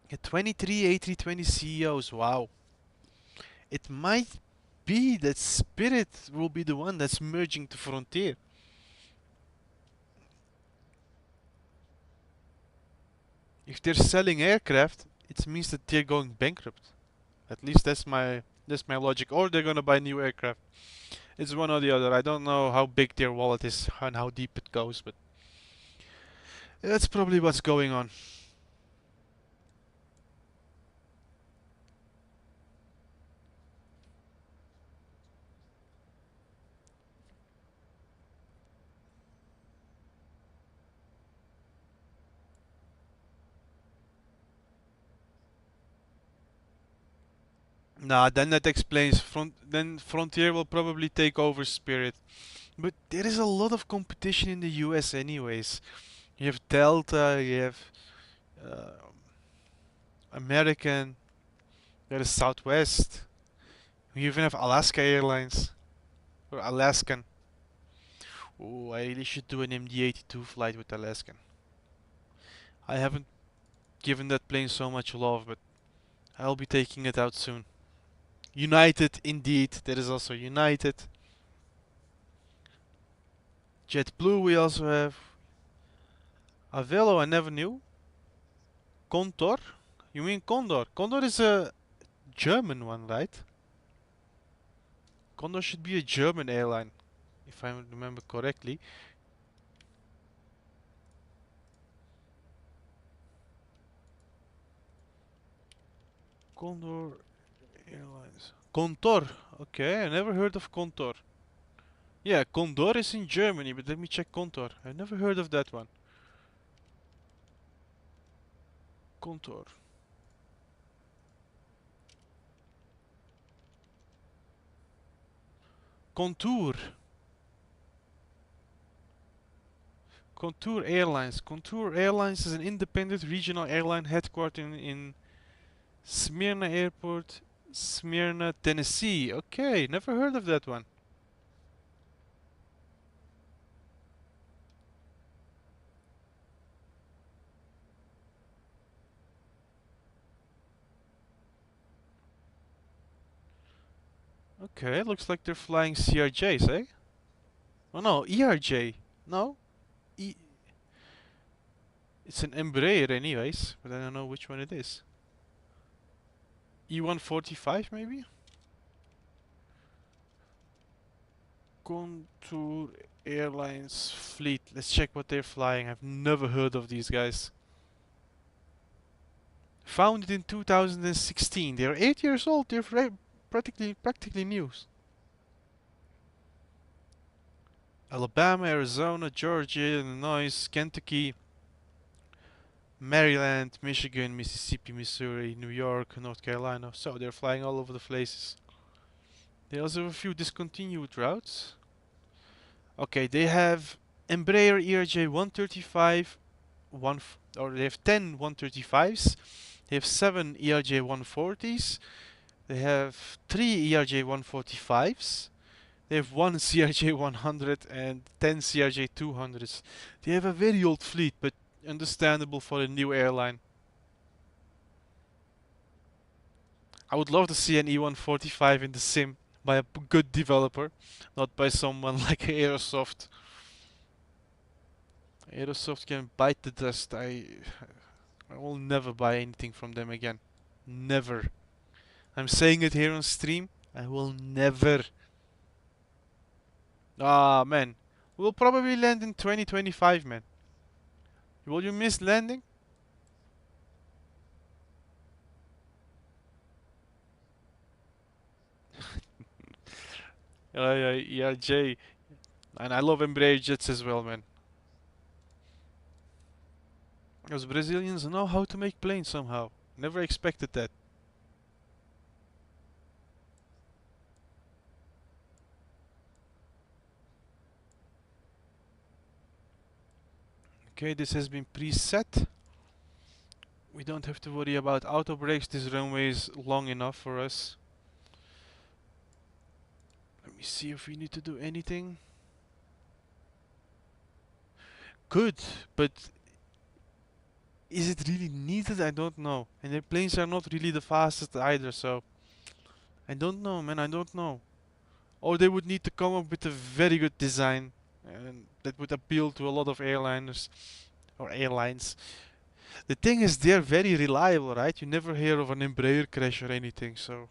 Yeah, 23 A320 CEOs, wow. It might be that Spirit will be the one that's merging to Frontier. If they're selling aircraft, it means that they're going bankrupt. At least that's my logic. Or they're gonna buy new aircraft. It's one or the other. I don't know how big their wallet is and how deep it goes, but that's probably what's going on. Nah, then that explains. Then Frontier will probably take over Spirit. But there is a lot of competition in the US, anyways. You have Delta, you have uh, American, there is Southwest. You even have Alaska Airlines or Alaskan. Oh, I really should do an MD-82 flight with Alaskan. I haven't given that plane so much love, but I'll be taking it out soon. United, indeed. There is also United. JetBlue we also have. Avelo I never knew. Condor? You mean Condor? Condor is a German one, right? Condor should be a German airline, if I remember correctly. Condor Airlines. Contour. Okay, I never heard of Contour. Yeah, Condor is in Germany, but let me check Contour. I never heard of that one. Contour. Contour. Contour Airlines. Contour Airlines is an independent regional airline headquartered in Smyrna Airport Smyrna, Tennessee. Okay, never heard of that one. Okay, looks like they're flying CRJs, eh? Oh no, ERJ. No? E it's an Embraer anyways, but I don't know which one it is. E145 maybe? Contour Airlines fleet. Let's check what they're flying. I've never heard of these guys. Founded in 2016. They're 8 years old. They're practically new. Alabama, Arizona, Georgia, Illinois, Kentucky, Maryland, Michigan, Mississippi, Missouri, New York, North Carolina. So they're flying all over the places. They also have a few discontinued routes. Okay, they have Embraer ERJ 135, or they have 10 135s. They have 7 ERJ 140s. They have 3 ERJ 145s. They have 1 CRJ 100 and 10 CRJ 200s. They have a very old fleet, but understandable for a new airline. I would love to see an E145 in the sim by a good developer, not by someone like Aerosoft. Aerosoft can bite the dust. I will never buy anything from them again. Never. I'm saying it here on stream. I will never. Ah, man. We'll probably land in 2025, man. Will you miss landing? Yeah, Jay. And I love Embraer jets as well, man. Those Brazilians know how to make planes somehow. Never expected that. Okay, this has been preset. We don't have to worry about auto brakes. This runway is long enough for us. Let me see if we need to do anything. Good, but is it really needed? I don't know. And the planes are not really the fastest either, so I don't know, man. I don't know. Or they would need to come up with a very good design and that would appeal to a lot of airliners or airlines. The thing is, they're very reliable, right? You never hear of an Embraer crash or anything, so.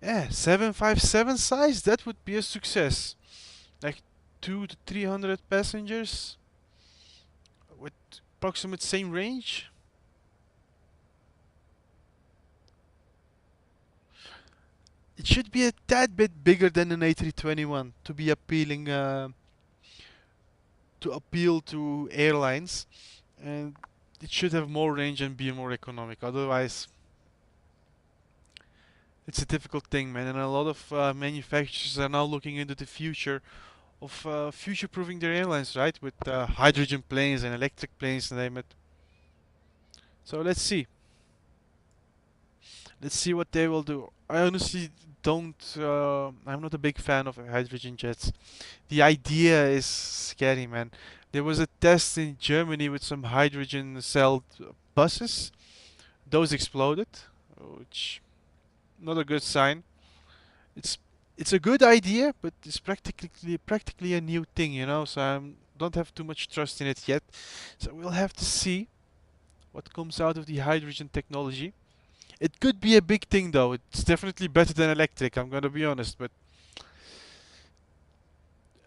Yeah, 757 size, that would be a success. Like 2 to 300 passengers with approximate same range. It should be a tad bit bigger than an A321 to be appealing to appeal to airlines, and it should have more range and be more economic. Otherwise, it's a difficult thing, man. And a lot of manufacturers are now looking into the future of future-proofing their airlines, right? With hydrogen planes and electric planes, name it. So let's see. Let's see what they will do. I honestly don't. I'm not a big fan of hydrogen jets. The idea is scary, man. There was a test in Germany with some hydrogen cell buses. Those exploded, which not a good sign. It's it's a good idea, but it's practically a new thing, you know. So I don't have too much trust in it yet. So we'll have to see what comes out of the hydrogen technology. It could be a big thing though. It's definitely better than electric, I'm gonna be honest, but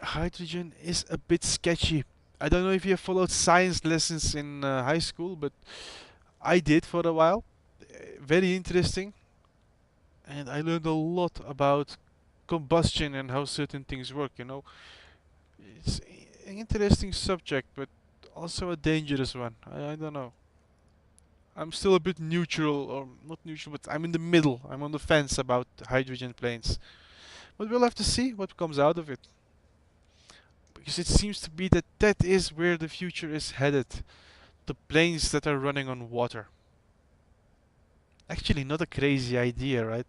hydrogen is a bit sketchy. I don't know if you have followed science lessons in high school, but I did for a while. Very interesting, and I learned a lot about combustion and how certain things work, you know. It's an interesting subject, but also a dangerous one. I don't know. I'm still a bit neutral, or not neutral, but I'm in the middle. I'm on the fence about hydrogen planes. But we'll have to see what comes out of it. Because it seems to be that that is where the future is headed. The planes that are running on water. Actually, not a crazy idea, right?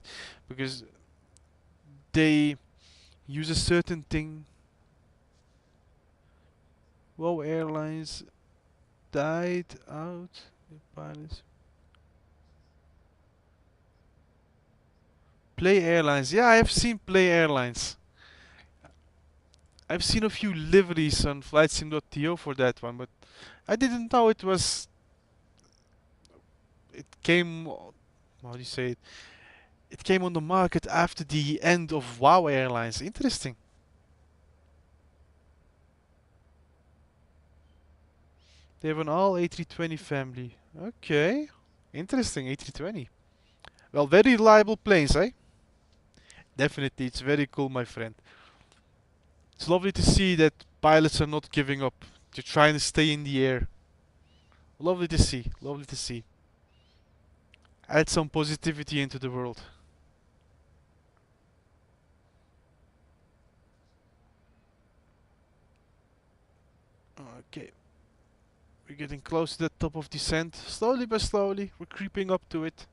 Because they use a certain thing. Whoa, airlines died out. The pilots. Play Airlines. Yeah, I have seen Play Airlines. I've seen a few liveries on flightsim.to for that one, but I didn't know it was. It came. How do you say it? It came on the market after the end of WoW Airlines. Interesting. They have an all A320 family. Okay. Interesting, A320. Well, very reliable planes, eh? Definitely, it's very cool, my friend. It's lovely to see that pilots are not giving up. They're trying to stay in the air. Lovely to see. Lovely to see. Add some positivity into the world. Okay. We're getting close to the top of descent. Slowly but slowly, we're creeping up to it.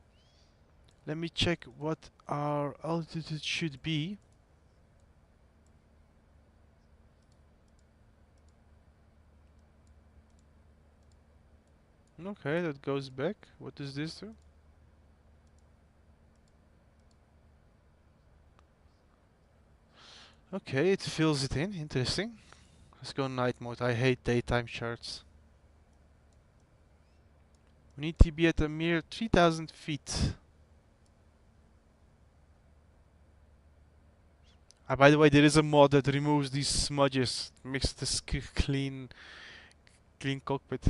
Let me check what our altitude should be. Okay, that goes back. What does this do? Okay, it fills it in. Interesting. Let's go night mode. I hate daytime charts. We need to be at a mere 3000 feet. By the way, there is a mod that removes these smudges, makes this clean cockpit.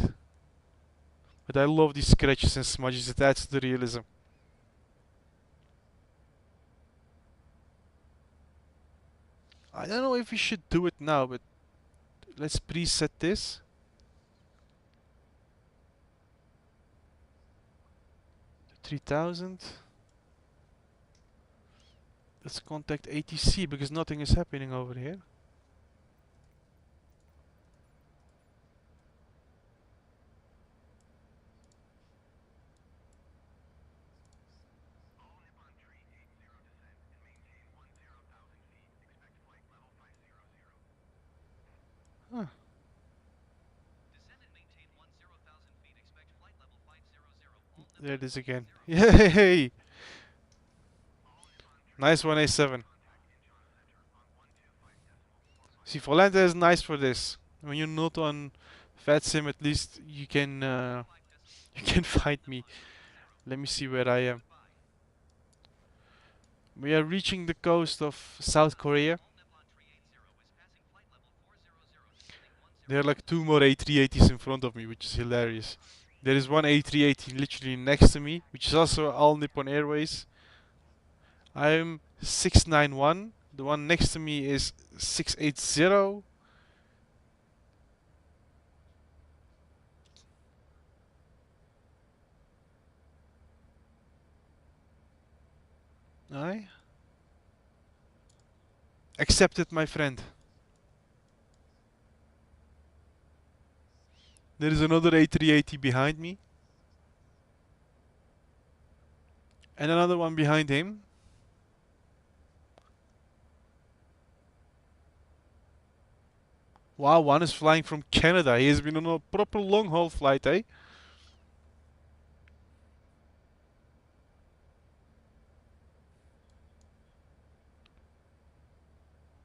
But I love these scratches and smudges. It adds to the realism. I don't know if we should do it now, but let's preset this. The 3000. Let's contact ATC because nothing is happening over here. Huh. Descend and maintain 10,000 feet. Expect flight level 500. All There it is again. Nipon Yay! Nice 1A7. See, Volanta is nice for this. When you're not on FatSim, at least you can you can find me. Let me see where I am. We are reaching the coast of South Korea. There are like two more A380s in front of me, which is hilarious. There is one A380 literally next to me, which is also All Nippon Airways. I'm 691. The one next to me is 680. I accepted, my friend. There is another A380 behind me. And another one behind him. Wow, one is flying from Canada. He has been on a proper long haul flight, eh?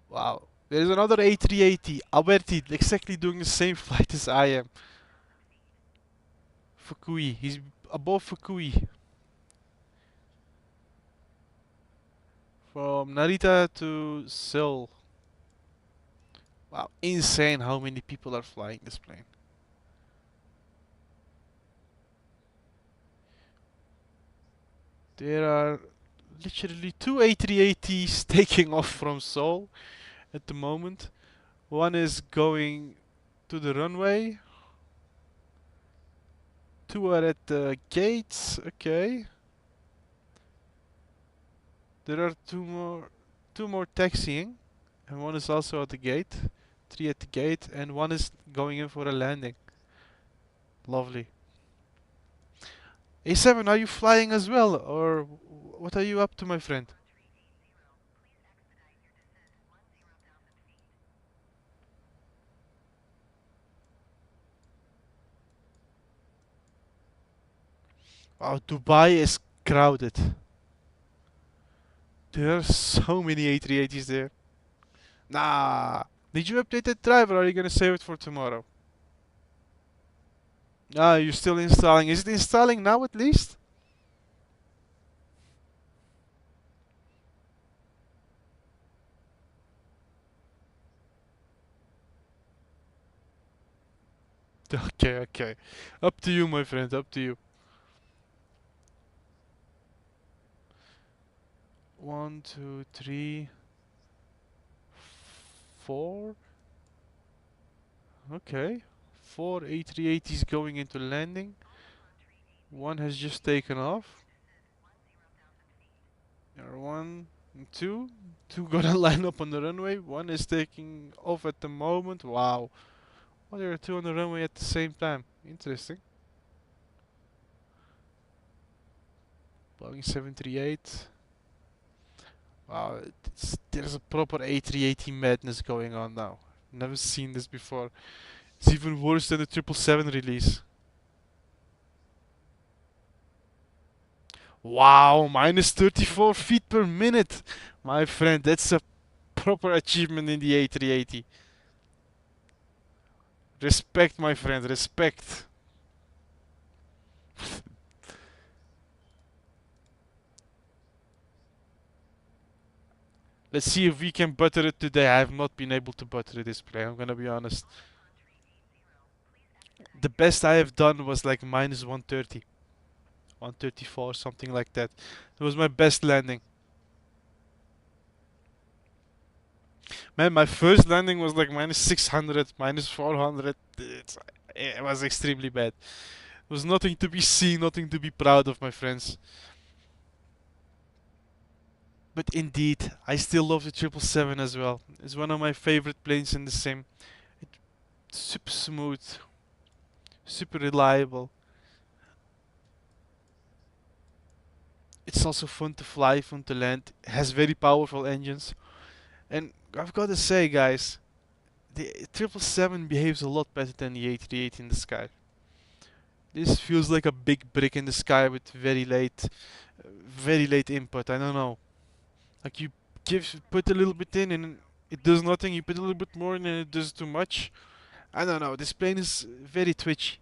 Wow. There is another A380. Alberti, exactly doing the same flight as I am. Fukui. He's above Fukui. From Narita to Seoul. Wow, insane how many people are flying this plane. There are literally two A380s taking off from Seoul at the moment. One is going to the runway. Two are at the gates. Okay. There are two more taxiing, and one is also at the gate. 3 at the gate, and 1 is going in for a landing. Lovely. A7, are you flying as well, or what are you up to, my friend? Oh, Dubai is crowded. There are so many A380s there. Nah. Did you update that driver, or are you gonna save it for tomorrow? Ah, you're still installing. Is it installing now at least? Okay, okay. Up to you, my friend, up to you. 1, 2, 3, 4. Okay. 4 A380s going into landing. 1 has just taken off. There are 1 and 2. 2 gonna line up on the runway. 1 is taking off at the moment. Wow. Oh, there are 2 on the runway at the same time. Interesting. Boeing 738. Wow, there's a proper A380 madness going on now. Never seen this before. It's even worse than the 777 release. Wow, minus 34 feet per minute. My friend, that's a proper achievement in the A380. Respect, my friend, respect. Let's see if we can butter it today. I have not been able to butter this plane, I'm gonna be honest. The best I have done was like minus 130. 134, something like that. It was my best landing. Man, my first landing was like minus 600, minus 400. It was extremely bad. It was nothing to be seen, nothing to be proud of, my friends. But indeed, I still love the 777 as well. It's one of my favorite planes in the sim. It's super smooth, super reliable. It's also fun to fly, fun to land. It has very powerful engines. And I've got to say, guys, the 777 behaves a lot better than the A380 in the sky. This feels like a big brick in the sky with very late input. I don't know. Like you put a little bit in and it does nothing. You put a little bit more in and it does too much. I don't know. This plane is very twitchy.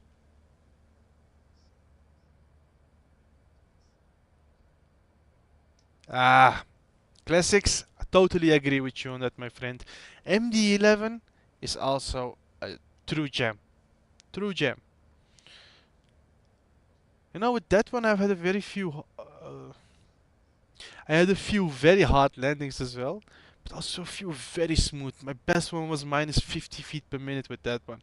Ah, classics. I totally agree with you on that, my friend. MD-11 is also a true gem. True gem. You know, with that one, I've had a very few. I had a few very hard landings as well, but also a few very smooth. My best one was minus 50 feet per minute with that one.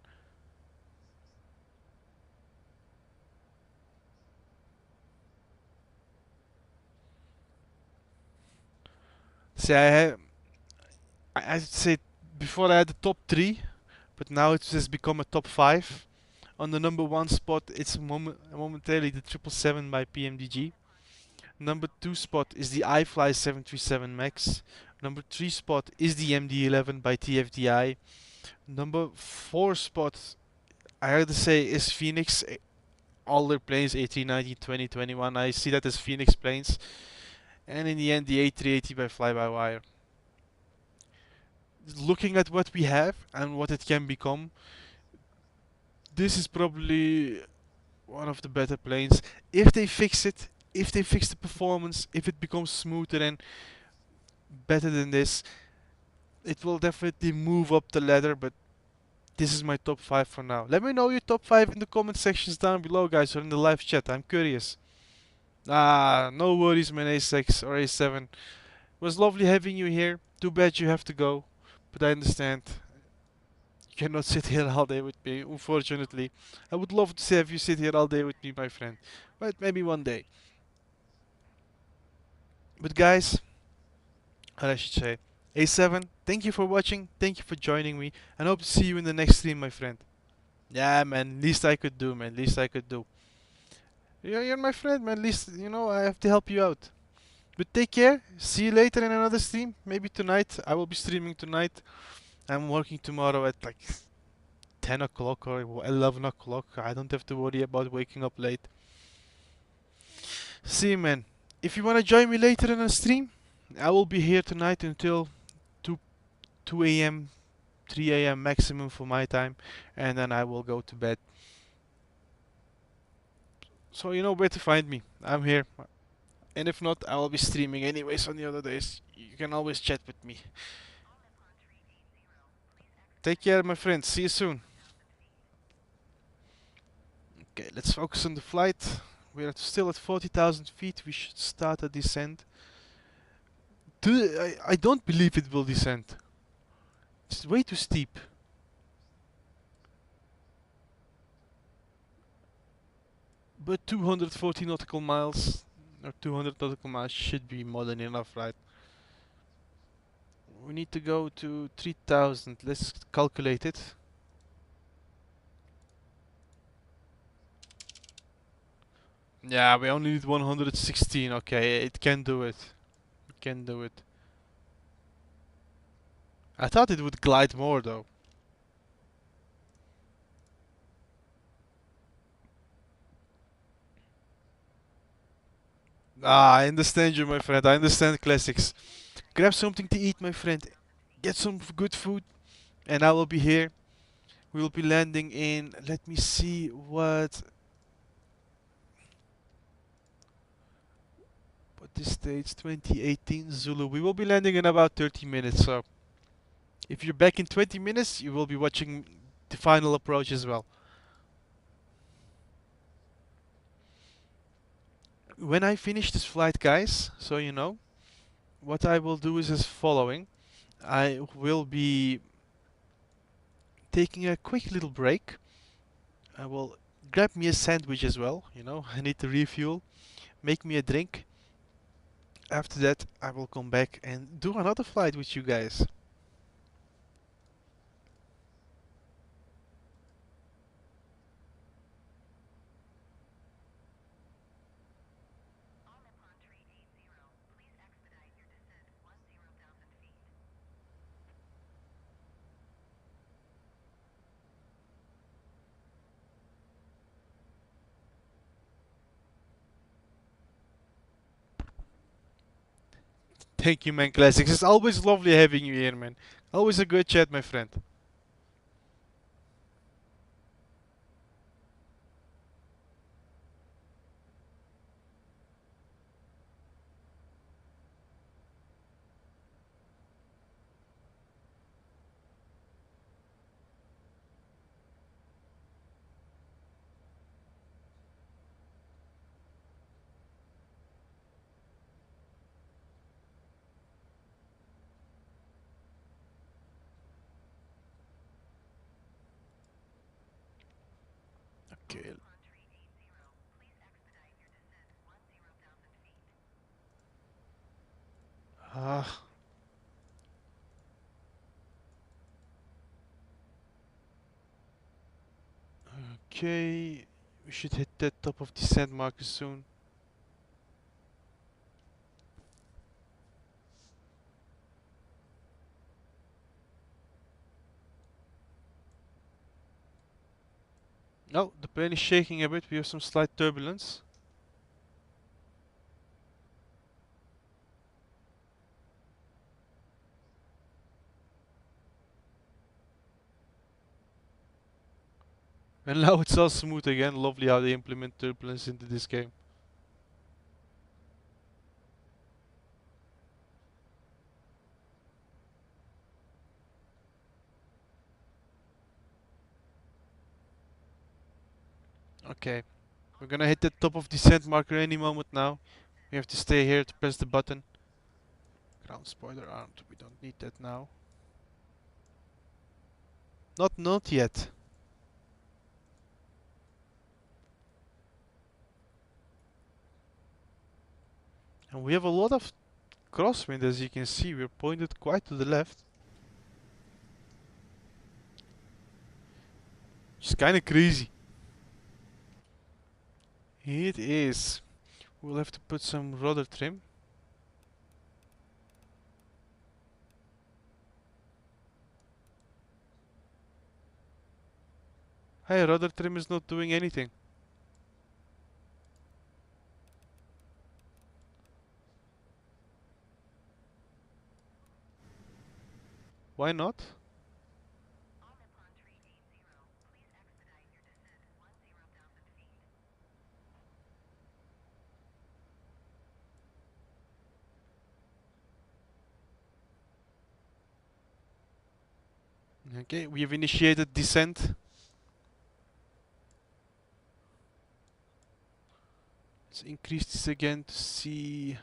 See, I'd say before I had the top 3, but now it has become a top 5. On the number 1 spot, it's momentarily the 777 by PMDG. Number 2 spot is the iFly 737 MAX. Number 3 spot is the MD-11 by TFDI. Number 4 spot, I had to say, is Phoenix. All their planes, A390, 2021, I see that as Phoenix planes. And in the end, the A380 by FlyByWire. Looking at what we have and what it can become, this is probably one of the better planes. If they fix it, if they fix the performance, if it becomes smoother and better than this, it will definitely move up the ladder, but this is my top 5 for now. Let me know your top 5 in the comment sections down below, guys, or in the live chat. I'm curious. Ah, no worries, man, A6 or A7. It was lovely having you here. Too bad you have to go, but I understand. You cannot sit here all day with me, unfortunately. I would love to have you sit here all day with me, my friend. But maybe one day. But guys, or I should say, A7, thank you for watching, thank you for joining me, and hope to see you in the next stream, my friend. Yeah, man, least I could do, man, least I could do. You're my friend, man, least, you know, I have to help you out. But take care, see you later in another stream, maybe tonight. I will be streaming tonight. I'm working tomorrow at like 10 o'clock or 11 o'clock. I don't have to worry about waking up late. See you, man. If you want to join me later in a stream, I will be here tonight until 2, 2 a.m., 3 a.m. maximum for my time, and then I will go to bed. So you know where to find me. I'm here. And if not, I will be streaming anyways on the other days. You can always chat with me. Take care, my friends. See you soon. Okay, let's focus on the flight. We are still at 40,000 feet. We should start a descent. I don't believe it will descend. It's way too steep. But 240 nautical miles or 200 nautical miles should be more than enough, right? We need to go to 3000. Let's calculate it. Yeah, we only need 116. Okay, it can do it. It can do it. I thought it would glide more though. Ah, I understand you, my friend. I understand classics. Grab something to eat, my friend. Get some good food, and I will be here. We will be landing in. Let me see what. What this stage 2018 Zulu. We will be landing in about 30 minutes. So if you're back in 20 minutes, you will be watching the final approach as well. When I finish this flight, guys, so you know, what I will do is as following. I will be taking a quick little break. I will grab me a sandwich as well, you know, I need to refuel, make me a drink. After that, I will come back and do another flight with you guys. Thank you, man, Classics. It's always lovely having you here, man. Always a good chat, my friend. Okay. Ah. Okay. We should hit that top of descent marker soon. No, the plane is shaking a bit. We have some slight turbulence. And now it's all smooth again. Lovely how they implement turbulence into this game. Okay. We're gonna hit the top of descent marker any moment now. We have to stay here to press the button. Ground spoiler armed. We don't need that now. Not yet. And we have a lot of crosswind, as you can see. We're pointed quite to the left. It's kinda crazy. It is. We'll have to put some rudder trim. Hey, rudder trim is not doing anything. Why not? All Nippon 380, please expedite your descent 10,000 feet. Okay, we have initiated descent. Let's increase this again to see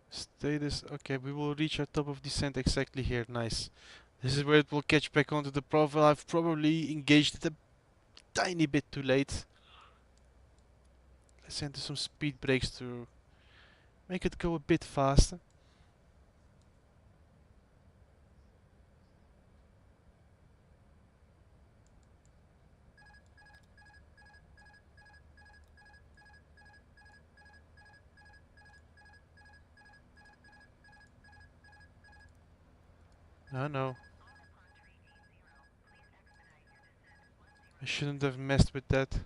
status. Okay, we will reach our top of descent exactly here. Nice. This is where it will catch back onto the profile. I've probably engaged it a tiny bit too late. Let's enter some speed brakes to make it go a bit faster. Oh no. I shouldn't have messed with that.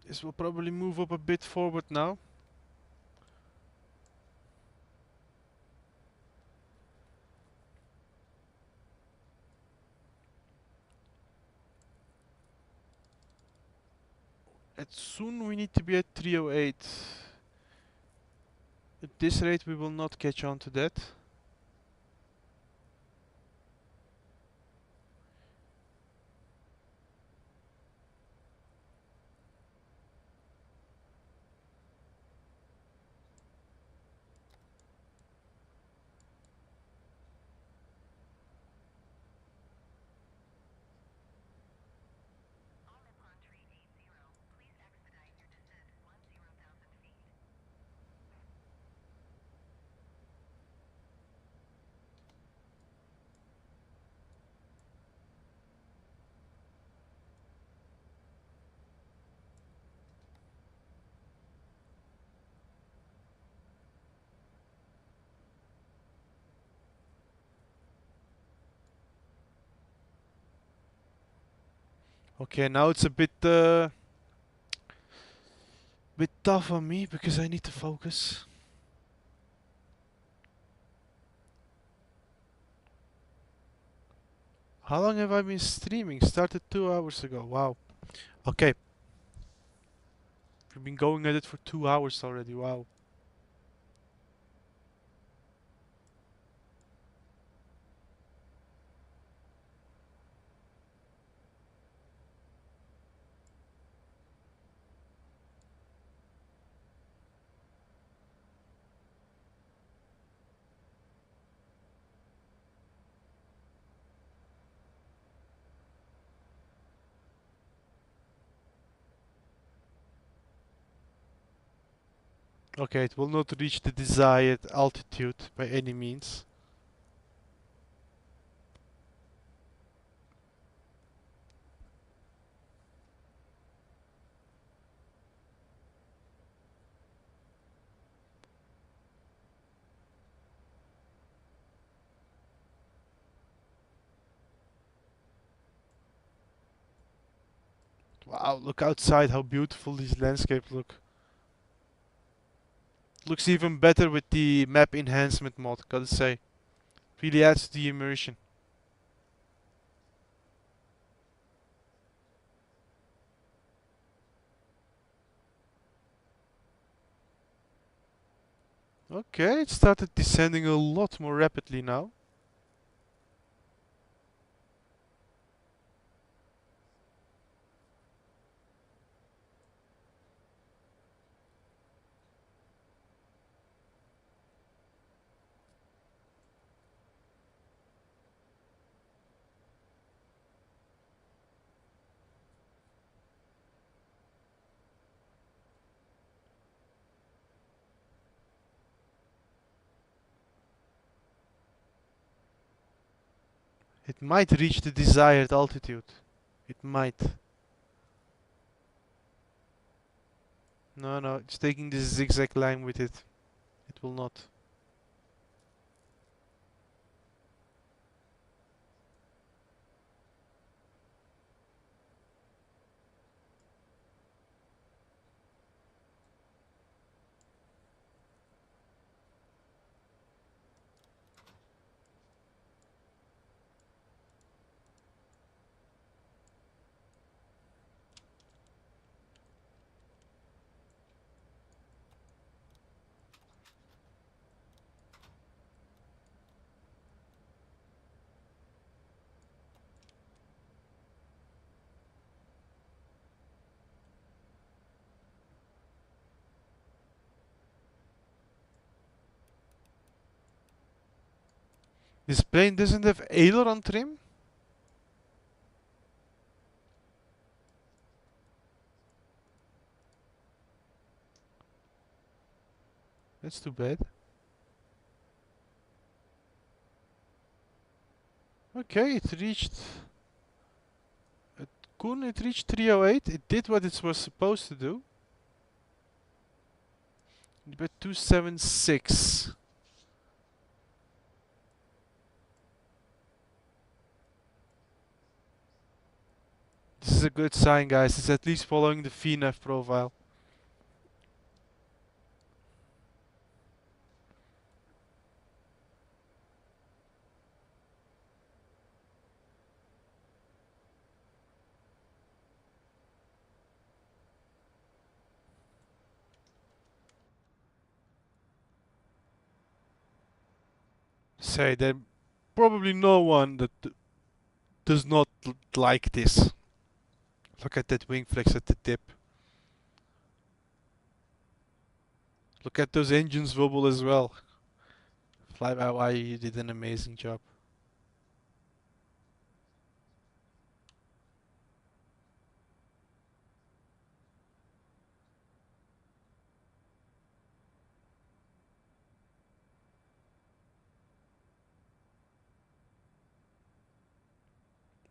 This will probably move up a bit forward now. At soon we need to be at 308. At this rate we will not catch on to that. All Nippon 380, please expedite your descent 10,000 feet. Okay, now it's a bit tough on me because I need to focus. How long have I been streaming? Started 2 hours ago. Wow. Okay. We've been going at it for 2 hours already. Wow. Okay, it will not reach the desired altitude by any means. Wow, look outside how beautiful these landscapes look. Looks even better with the map enhancement mod, gotta say. Really adds to the immersion. Okay, it started descending a lot more rapidly now. It might reach the desired altitude. It might. No, no, it's taking this zigzag line with it. It will not. This plane doesn't have aileron trim? That's too bad. Okay, it reached... At Koen, it reached 308. It did what it was supposed to do. But 276. This is a good sign, guys. It's at least following the VNAV profile. Say, there's probably no one that does not like this. Look at that wing flex at the tip. Look at those engines wobble as well. FlyByWire, you did an amazing job.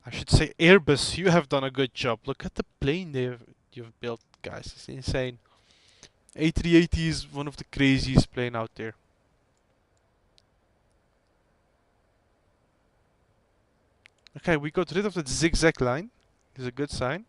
I should say Airbus, you have done a good job. Look at the plane you've built, guys. It's insane. A380 is one of the craziest plane out there. Okay, we got rid of that zigzag line. It's a good sign.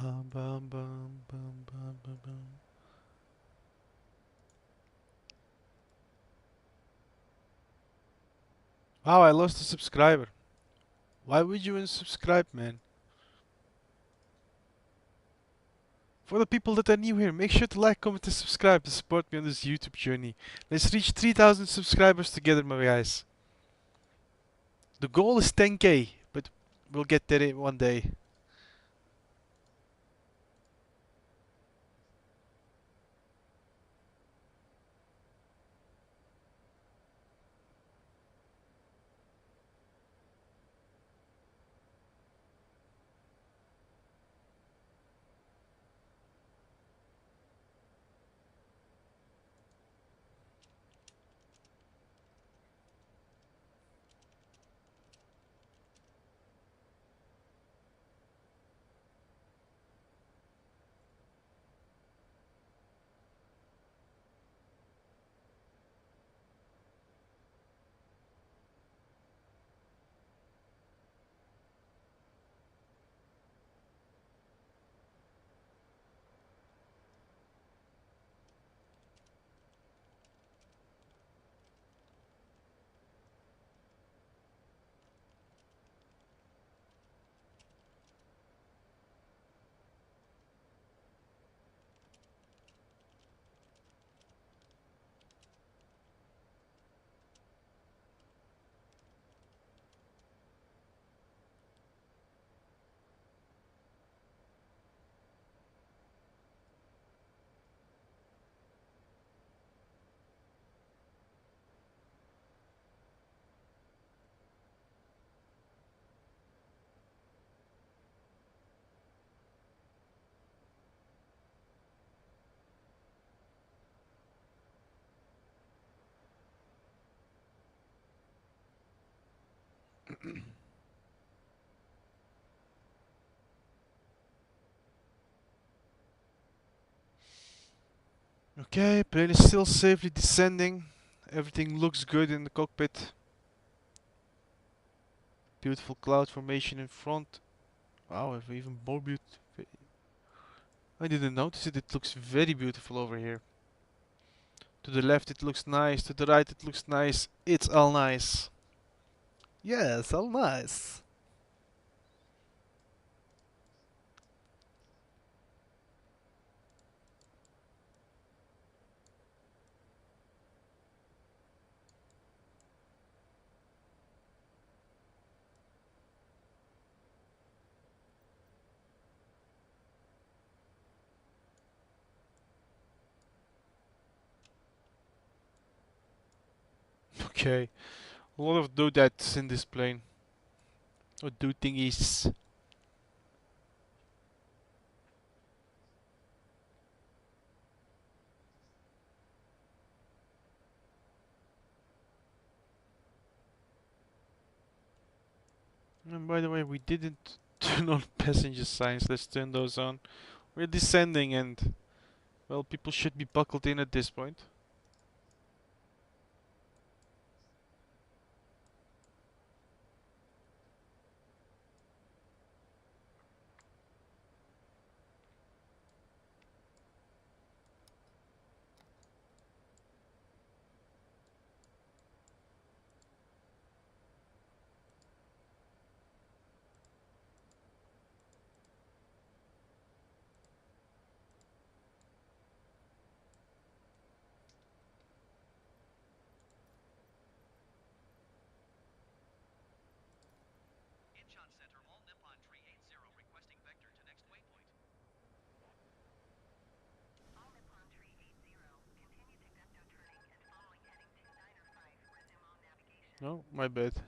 Bum, bum, bum, bum, bum, bum, bum. Wow, I lost a subscriber. Why would you unsubscribe, man? For the people that are new here, make sure to like, comment, and subscribe to support me on this YouTube journey. Let's reach 3,000 subscribers together, my guys. The goal is 10k, but we'll get there in one day. Okay, plane is still safely descending. Everything looks good in the cockpit. Beautiful cloud formation in front. Wow, I have even more beautiful. I didn't notice it. It looks very beautiful over here. To the left it looks nice. To the right it looks nice. It's all nice. Yes, all nice. Okay, a lot of doodads in this plane. Or do thingies. And by the way, we didn't turn on passenger signs. Let's turn those on. We're descending and, well, people should be buckled in at this point. Incheon Center, all Nippon tree 80, requesting vector to next waypoint. All Nippon Tree 80, continue to Gupto turning and following heading 2905, resume all navigation. No, my bad.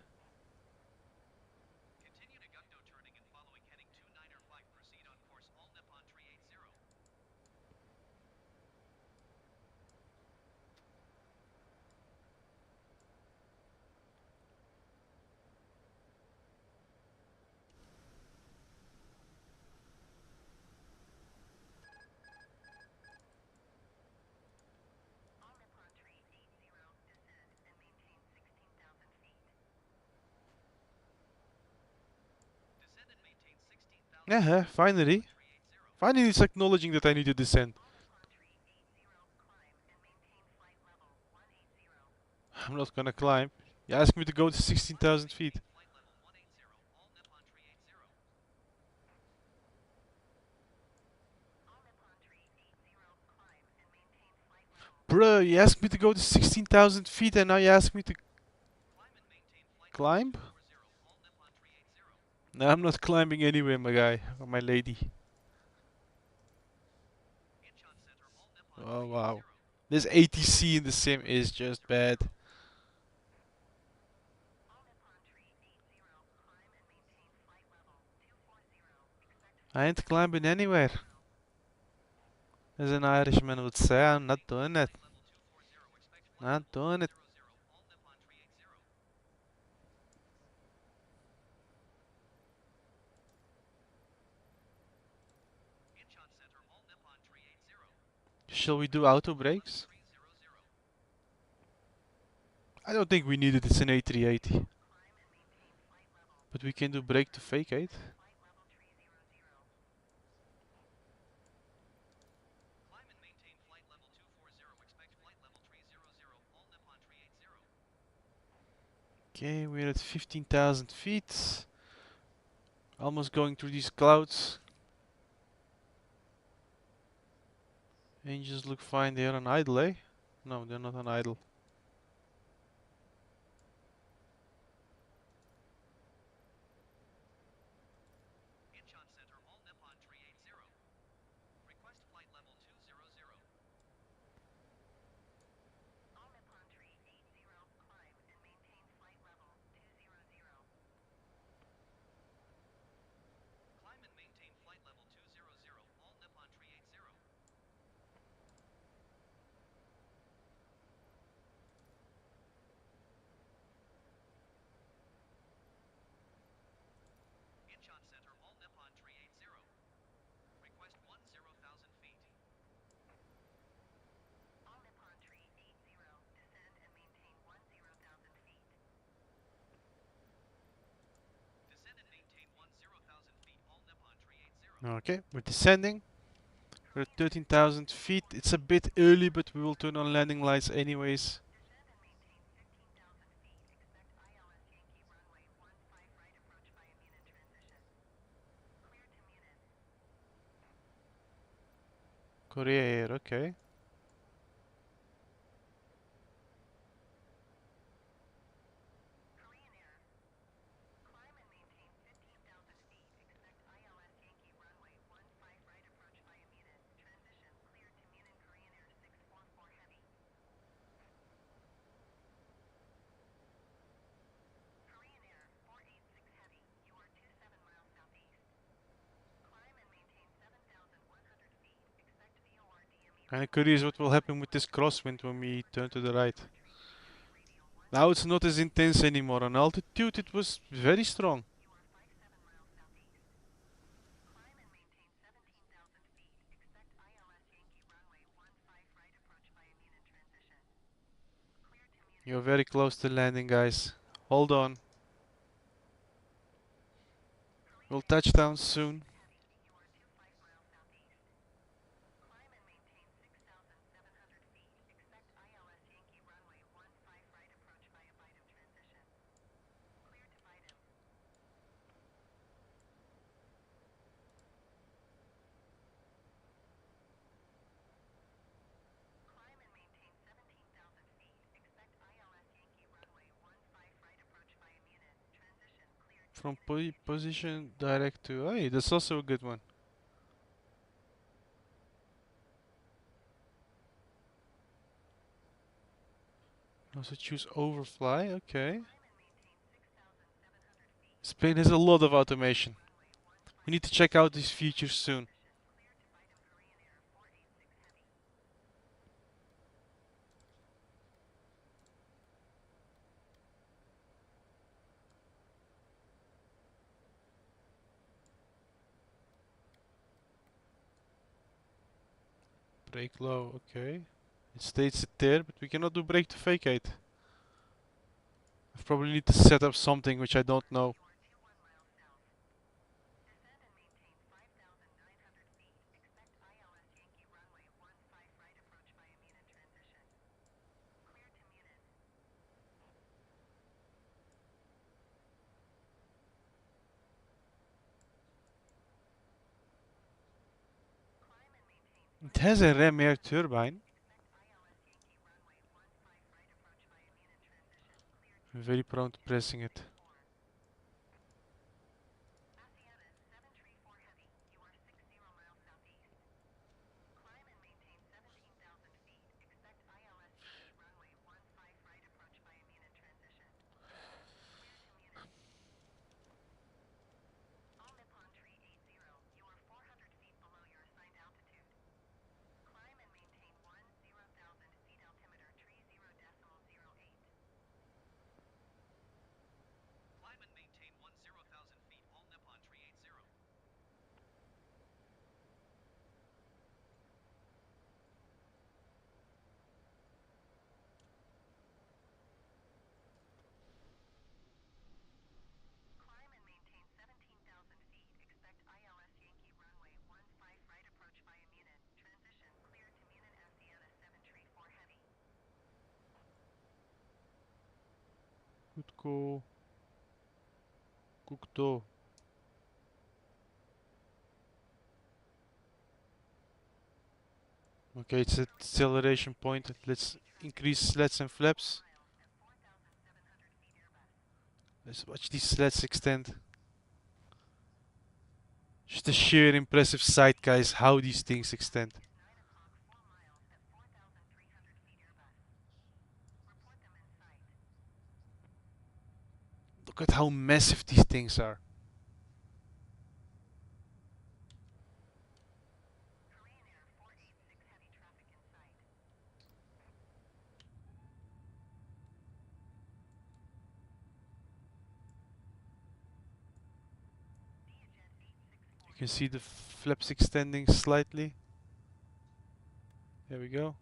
Continue to Gukdo turning and following heading 2905, proceed on course, all Nippon tree 80. All Nippon Tree 80, descend and maintain 16,000 feet. Descend and maintain 16,000 Yeah, finally. tree 80. Finally it's acknowledging that I need to descend. All Nippon Tree 80, climb and maintain flight level 180. I'm not gonna climb. You asked me to go to 16,000 feet. Flight level 180, all Nippon tree 80. All Nippon Tree 80, climb and maintain flight level. Bruh, you asked me to go to 16,000 feet and now you ask me to Climb and maintain flight climb? level 240, all Nippon tree 80. No, I'm not climbing anywhere, my guy or my lady. Incheon Center, all Nippon Oh tree wow. 80. This ATC in the sim is just bad. All Nippon Tree 80, climb and maintain flight level 240. Expect I ain't climbing anywhere. As an Irishman would say, I'm not doing it. Flight level 240, expect flight Not level doing it. 100, all Nippon tree 80. Incheon Center, all Nippon tree 80. Shall we do auto brakes? 300. I don't think we need it, it's an A380. climb and maintain flight level. But we can do brake to fake 8. Flight level 300. Climb and maintain flight level 240, expect flight level 300, all Nippon tree 80. Okay, we're at 15,000 feet. Almost going through these clouds. Engines look fine, they're on idle, eh? No, they're not on idle. Incheon Center, all Nippon tree 80. Request flight level 200. All Nippon Tree 80, climb and maintain flight level 200. Climb and maintain flight level 200, all Nippon tree 80. Okay, we're descending. We're at 13,000 feet. It's a bit early, but we will turn on landing lights anyways. Korea Air, okay. Kinda curious what will happen with this crosswind when we turn to the right. Now it's not as intense anymore. On altitude it was very strong. You're very close to landing, guys. Hold on. We'll touch down soon. From position direct to... Hey, that's also a good one. Also choose overfly, okay. This plane has a lot of automation. We need to check out these features soon. Brake low, okay. It states it there, but we cannot do brake to vacate. I probably need to set up something which I don't know. It has a ram air turbine. I'm very prone to pressing it. Climb and maintain 10,000 feet, all Nippon 380. Good call. Kukto. Okay, it's at acceleration point. Let's increase slats and flaps. Let's watch these slats extend. Just a sheer impressive sight, guys, how these things extend. Look at how massive these things are. You can see the flaps extending slightly. There we go.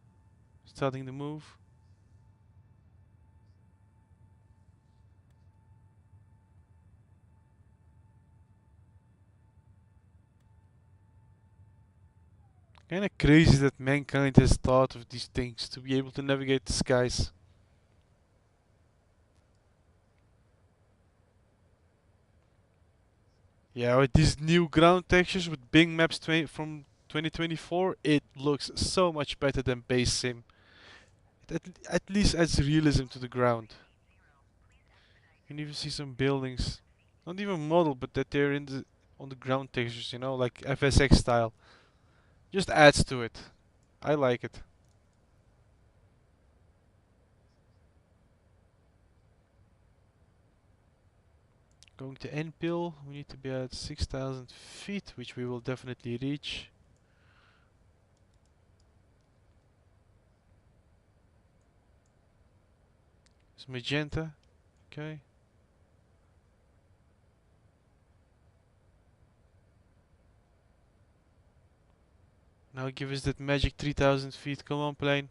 Starting to move. Kinda crazy that mankind has thought of these things to be able to navigate the skies. Yeah, with these new ground textures with Bing Maps from 2024, it looks so much better than base sim. It at least adds realism to the ground. You can even see some buildings, not even model, but that they're in the on the ground textures, you know, like FSX style. Just adds to it. I like it. Going to Enpil, we need to be at 6,000 feet, which we will definitely reach. It's magenta, okay. Now give us that magic 3,000 feet, come on plane.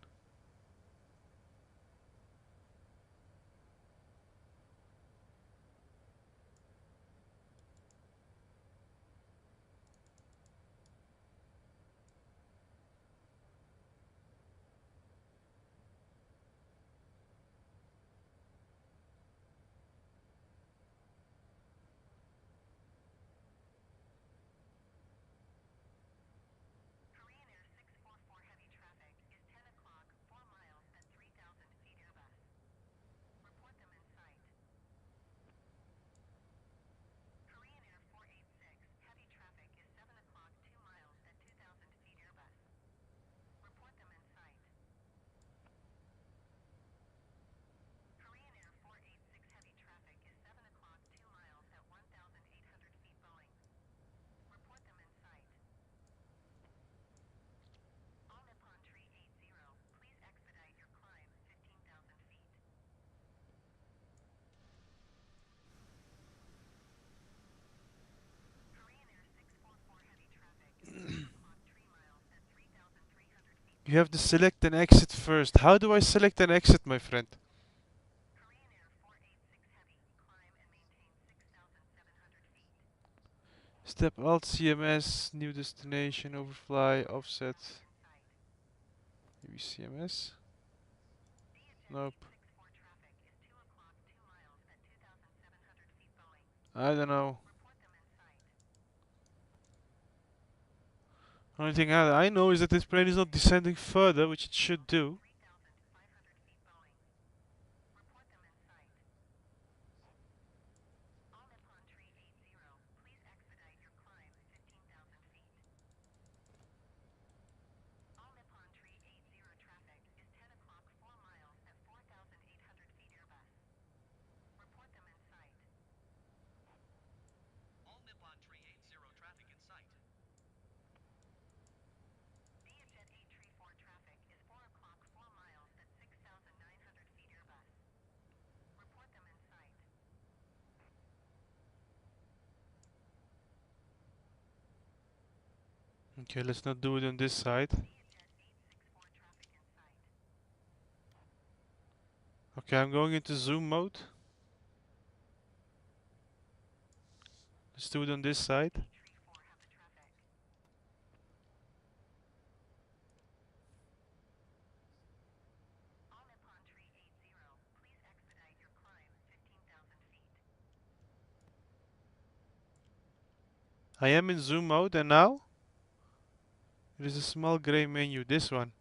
Korean Air 644 heavy traffic is 10 o'clock, 4 miles at 3,000 feet Airbus. Report them in sight. Korean Air 486 heavy traffic is 7 o'clock, 2 miles at 2,000 feet Airbus. Report them in sight. Korean Air 486 heavy traffic is 7 o'clock, 2 miles at 1,800 feet Boeing. Report them in sight. All Nippon 380, please expedite your climb 15,000 feet. Korean Air 644 heavy traffic is 12 o'clock, 3 miles at 3,300 feet You have Boeing. to select an exit first. How do I select an exit, my friend? Korean Air 486 heavy, climb and maintain 6,700 feet. Step Alt CMS, new destination, overfly, offset. Traffic in sight. Maybe CMS? Vietjet Nope. 864 traffic is 2 o'clock, 2 miles at 2,700 feet Boeing. I don't know. Report them in sight. Only thing I know is that this plane is not descending further, which it should do. 3,500 feet Boeing. Report them in sight. All Nippon 380, please expedite your climb 15,000 feet. All Nippon 380 traffic is 10 o'clock, 4 miles at 4,800 feet Airbus. Report them in sight. All Nippon 380 traffic in sight. Vietjet 834 traffic is 4 o'clock, 4 miles at 6,900 feet Airbus. Report them in sight. Okay, let's not do it on this side. Vietjet 864 traffic in sight. Okay, I'm going into zoom mode. Let's do it on this side. 834 have the traffic. All Nippon 380, please expedite your climb 15,000 feet. I am in zoom mode, and now? There is a small gray menu, this one.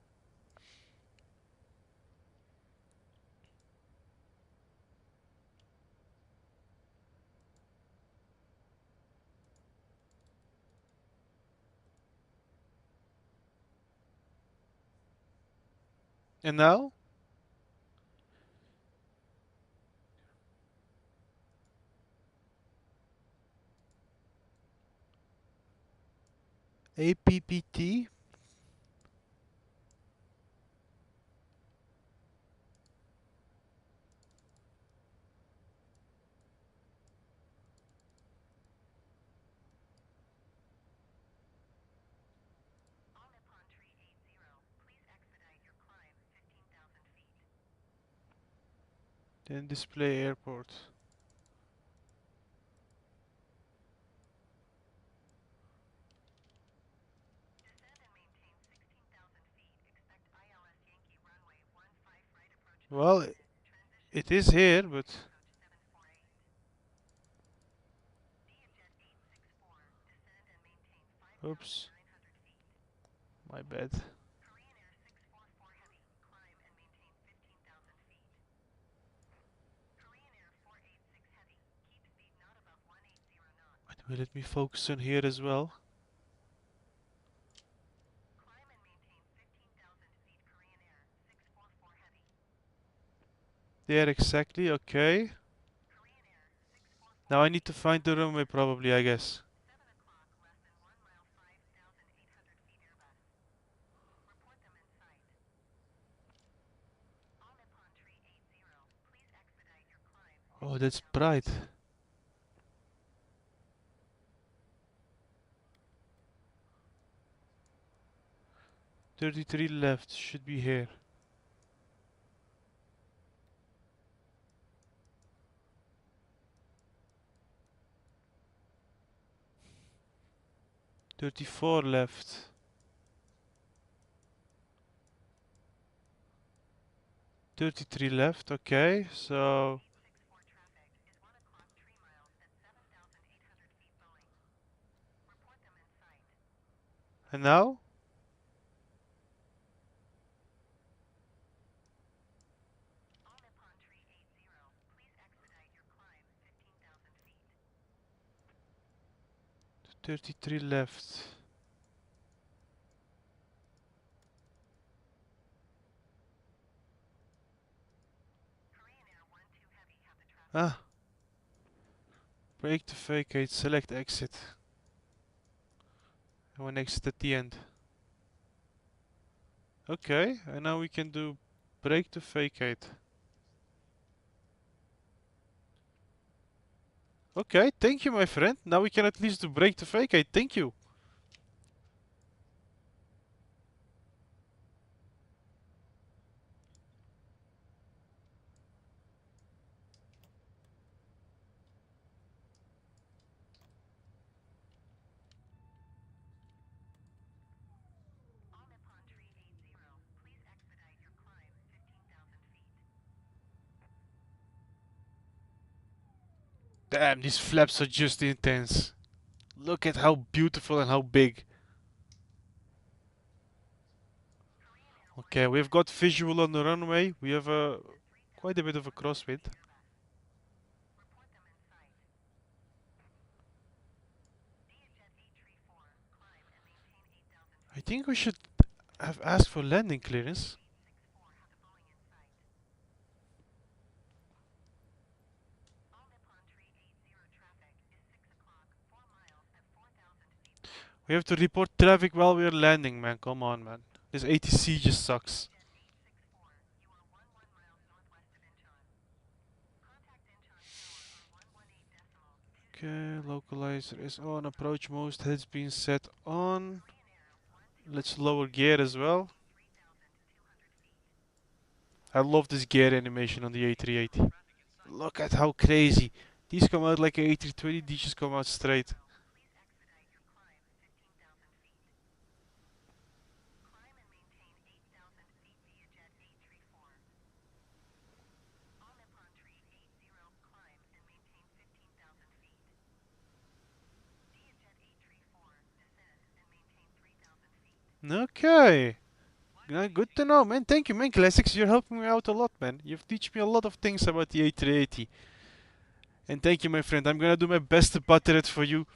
And now? APPT? All Nippon 380, please expedite your climb 15,000 feet. Then display airport. Descend and maintain Well, it is here, but oops, my bad. But will let me focus on here as well. There exactly, okay. Now I need to find the runway probably, I guess. Oh, that's bright. 33 left, should be here. "34 left. "33 left, okay, so... And now? "33 left. Ah. Brake to vacate, select exit. And one exit at the end. Okay, and now we can do brake to vacate. Okay, thank you, my friend. Now we can at least do brake to vacate. Thank you. Damn, these flaps are just intense. Look at how beautiful and how big. Okay, we've got visual on the runway. We have quite a bit of a crosswind. I think we should have asked for landing clearance. We have to report traffic while we are landing, man. Come on, man. This ATC just sucks. Okay, localizer is on. Approach most has been set on. Let's lower gear as well. I love this gear animation on the A380. Look at how crazy. These come out like a A320, these just come out straight. Okay. Good to know, man. Thank you, man. Classics, you're helping me out a lot, man. You've teach me a lot of things about the A380. And thank you, my friend. I'm gonna do my best to butter it for you.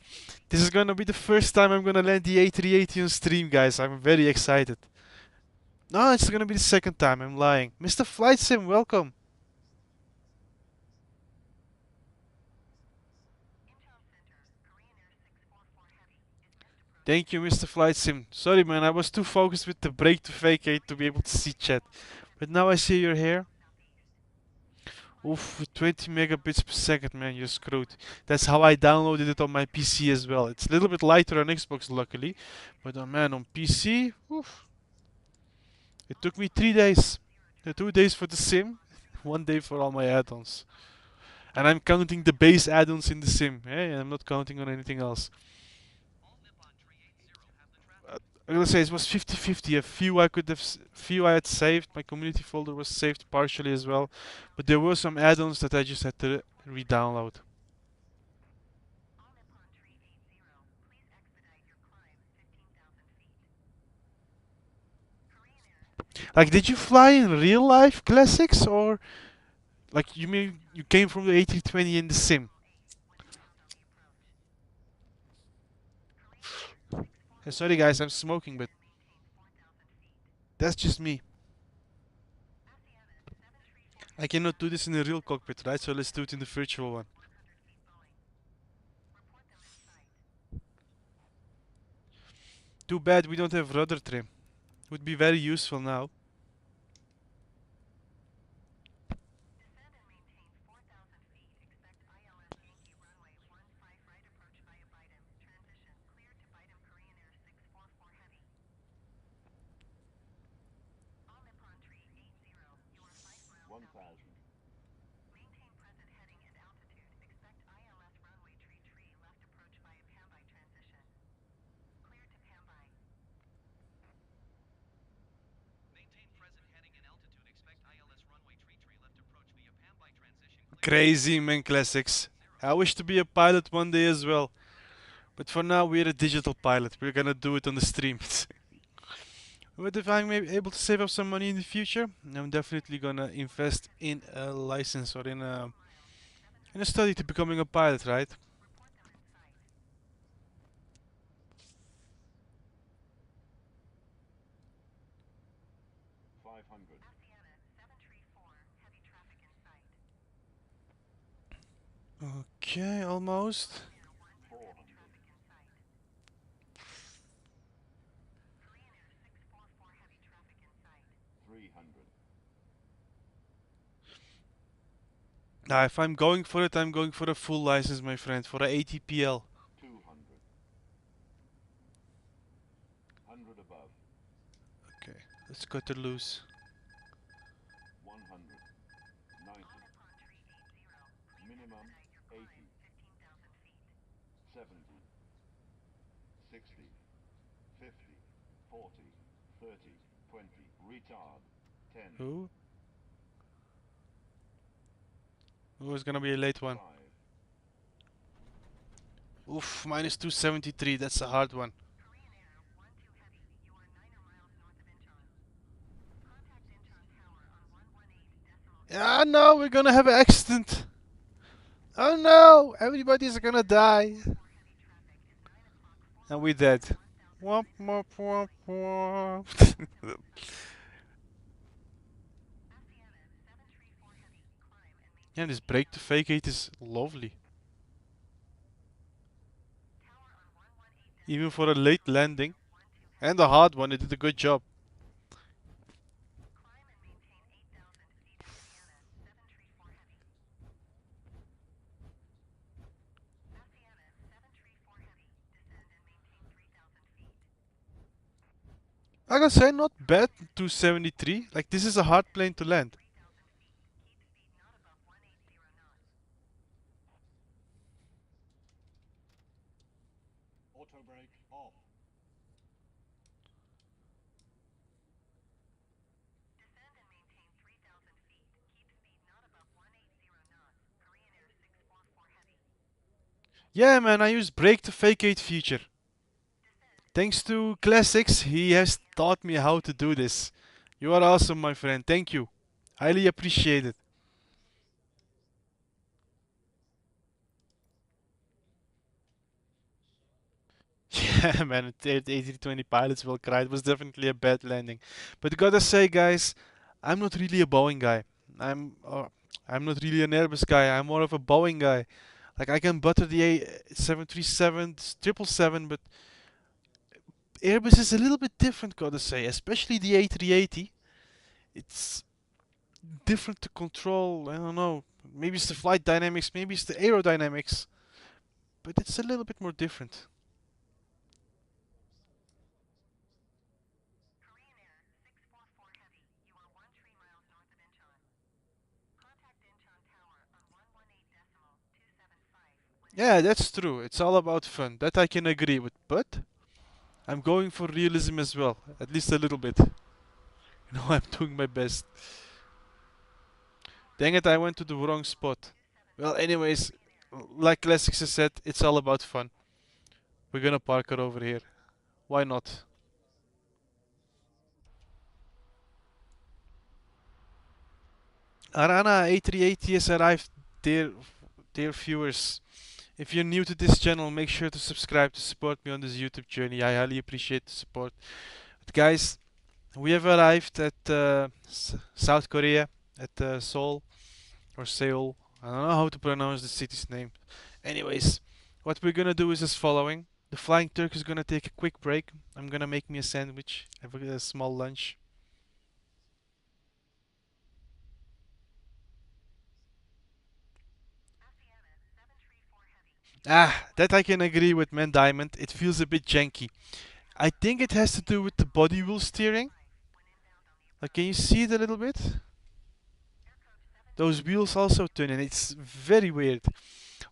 This is gonna be the first time I'm gonna land the A380 on stream, guys. I'm very excited. No, it's gonna be the second time. I'm lying. Mr. Flight Sim, welcome. Thank you, Mr. Flight Sim. Sorry, man. I was too focused with the brake to vacate to be able to see chat. But now I see you're here. Oof, with 20 megabits per second, man, you're screwed. That's how I downloaded it on my PC as well. It's a little bit lighter on Xbox, luckily. But man, on PC, oof. It took me 3 days. 2 days for the sim, 1 day for all my add-ons. And I'm counting the base add-ons in the sim. I'm not counting on anything else. I'm gonna say it was 50-50. A few I could have, few I had saved. My community folder was saved partially as well, but there were some add-ons that I just had to re-download. All Nippon 380, please expedite your climb 15,000 feet. Korean Air Like, did you fly in real life classics, or like you mean you came from the A320 in the sim? 640 Sorry guys, I'm smoking, but maintain 4,000 feet. that's just me. Asiana 734 I cannot do this in a real cockpit, right? So let's do it in the virtual one. 100 feet Boeing. Report them in sight. Too bad we don't have rudder trim. Would be very useful now. Descend and maintain 4,000 feet. Expect ILS Yankee runway 15 right approach via Bidem. Transition clear to Bidem Korean Air 644 Heavy. All Nippon 380, you are 5 miles southeast. Maintain present heading and altitude. Expect ILS runway tree left approach via Pambai transition. Clear to Pambai. Maintain present heading and altitude. Expect ILS runway tree left approach via Pambai transition. Crazy man, classics. I wish to be a pilot one day as well. But for now, we're a digital pilot. We're gonna do it on the streams. But if I'm able to save up some money in the future, I'm definitely gonna invest in a license or in a study to becoming a pilot, right? Report them in sight. Asiana 734 heavy traffic in sight. Okay, almost. Air 12 heavy traffic in sight. Korean Air 644 heavy traffic in sight. Now, if I'm going for it, I'm going for a full license, my friend, for a ATPL. Okay, let's cut her loose. All Nippon 380, please expedite your climb 15,000 feet. Who? Who is gonna be a late one? Oof, minus 273, that's a hard one. Korean Air 12 heavy, you are 9 miles north of Incheon. Contact Incheon Tower on 118.0. Ah no, we're gonna have an accident. Oh no, everybody's gonna die. Heavy traffic is 9 o'clock. And we're dead. Womp womp womp womp. Asiana 734 heavy, climb and maintain. Yeah, this brake to vacate is lovely. Tower on 118.0. Even for a late landing. And a hard one, it did a good job. Climb and maintain 8,000 feet. Asiana 734 heavy. Asiana 734 heavy, descend and maintain 3,000 feet. I gotta say, not bad, 273. Like, this is a hard plane to land. 3,000 feet. Keep speed not above 180 knots. Auto brake off. Descend and maintain 3,000 feet. Keep speed not above 180 knots. Korean Air 644 heavy. Yeah, man, I use brake to vacate feature. Thanks to Classics, he has taught me how to do this. You are awesome, my friend. Thank you. Highly appreciate it. Yeah, man, the A320 pilots will cry. It was definitely a bad landing. But gotta say, guys, I'm not really a Boeing guy. I'm not really an Airbus guy. I'm more of a Boeing guy. Like, I can butter the A737, 777, but Airbus is a little bit different, gotta say. Especially the A380. It's different to control. I don't know. Maybe it's the flight dynamics, maybe it's the aerodynamics, but it's a little bit more different. Korean Air 644 heavy. You are 13 miles north of Incheon. Contact Incheon Tower on 118.275. Yeah, that's true. It's all about fun. That I can agree with. But I'm going for realism as well, at least a little bit. You know, I'm doing my best. Dang it, I went to the wrong spot. Well, anyways, like Classics has said, it's all about fun. We're gonna park it over here. Why not? ANA A380 has arrived, dear viewers. If you're new to this channel, make sure to subscribe to support me on this YouTube journey. I highly appreciate the support. But guys, we have arrived at South Korea, at Seoul or Seoul. I don't know how to pronounce the city's name. Anyways, what we're gonna do is as following. The Flying Turk is gonna take a quick break. I'm gonna make me a sandwich, have a small lunch. Ah, that I can agree with Man Diamond. It feels a bit janky. I think it has to do with the body wheel steering. Like, can you see it a little bit? Those wheels also turn in. It's very weird.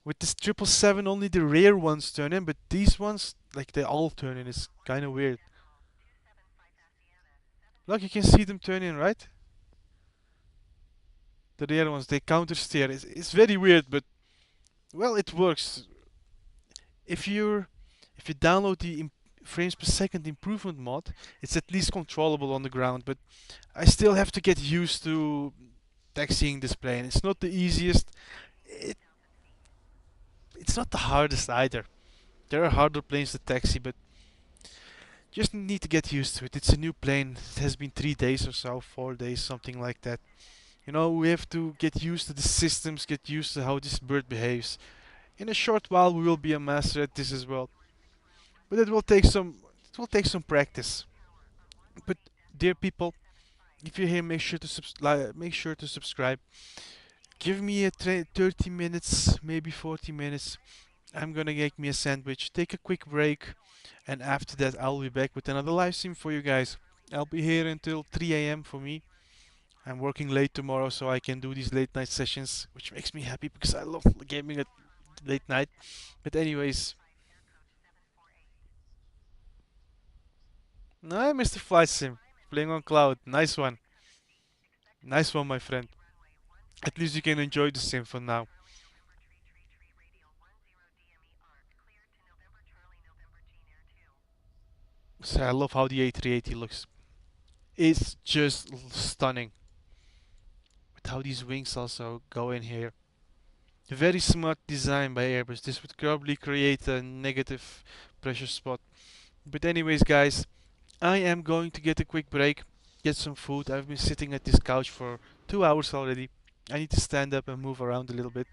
With this 777, only the rear ones turn in, but these ones, like, they all turn in. It's kind of weird. Look, you can see them turn in, right? The rear ones, they counter steer. It's very weird, but well, it works. If you download the frames per second improvement mod, it's at least controllable on the ground. But I still have to get used to taxiing this plane. It's not the easiest. It's not the hardest either. There are harder planes to taxi, but just need to get used to it. It's a new plane. It has been 3 days or so, 4 days, something like that. You know, we have to get used to the systems, get used to how this bird behaves. In a short while, we will be a master at this as well. But it will take some practice. But dear people, if you're here, make sure to subscribe. Give me a 30 minutes, maybe 40 minutes. I'm gonna make me a sandwich, take a quick break, and after that I'll be back with another live stream for you guys. I'll be here until 3 a.m. for me. I'm working late tomorrow so I can do these late night sessions, which makes me happy because I love gaming at late night. But anyways, no, Mr. Flight Sim, playing on cloud. Nice one. Nice one, my friend. At least you can enjoy the sim for now. So I love how the A380 looks. It's just stunning. With how these wings also go in here. Very smart design by Airbus. This would probably create a negative pressure spot. But anyways, guys, I am going to get a quick break, get some food. I've been sitting at this couch for 2 hours already. I need to stand up and move around a little bit.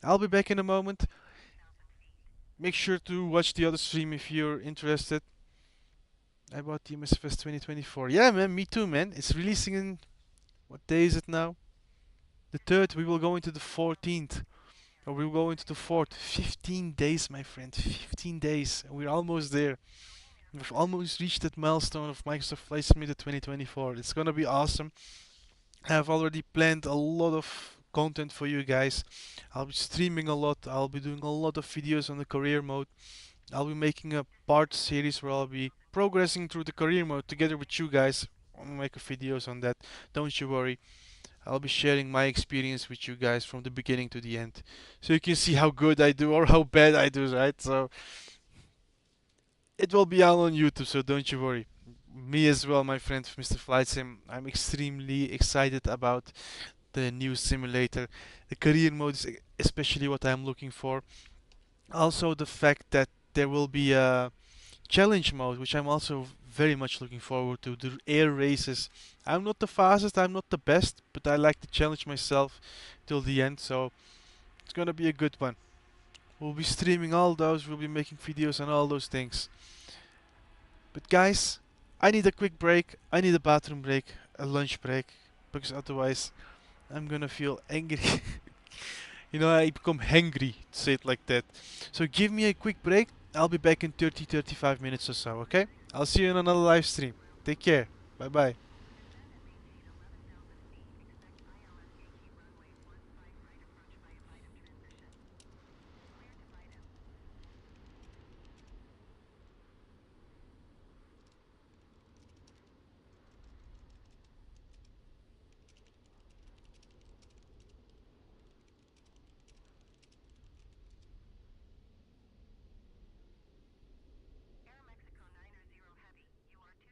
I'll be back in a moment. Make sure to watch the other stream if you're interested. I bought the MSFest 2024. Yeah, man, me too, man. It's releasing in... What day is it now? The 3rd. We will go into the 14th. Or we'll go into the 4th. 15 days, my friend. 15 days. And we're almost there. We've almost reached that milestone of Microsoft Flight Simulator 2024. It's gonna be awesome. I've already planned a lot of content for you guys. I'll be streaming a lot. I'll be doing a lot of videos on the career mode. I'll be making a part series where I'll be progressing through the career mode together with you guys. I'll make videos on that. Don't you worry. I'll be sharing my experience with you guys from the beginning to the end. So you can see how good I do or how bad I do, right? So it will be all on YouTube, so don't you worry. Me as well, my friend Mr. Flight Sim. I'm extremely excited about the new simulator. The career mode is especially what I'm looking for. Also the fact that there will be a challenge mode, which I'm also very much looking forward to. The air races. I'm not the fastest, I'm not the best, but I like to challenge myself till the end, so it's gonna be a good one. We'll be streaming all those, we'll be making videos on all those things. But guys, I need a quick break, I need a bathroom break, a lunch break, because otherwise I'm gonna feel angry. You know, I become hangry, to say it like that. So give me a quick break. I'll be back in 30-35 minutes or so, okay? I'll see you in another live stream. Take care. Bye bye.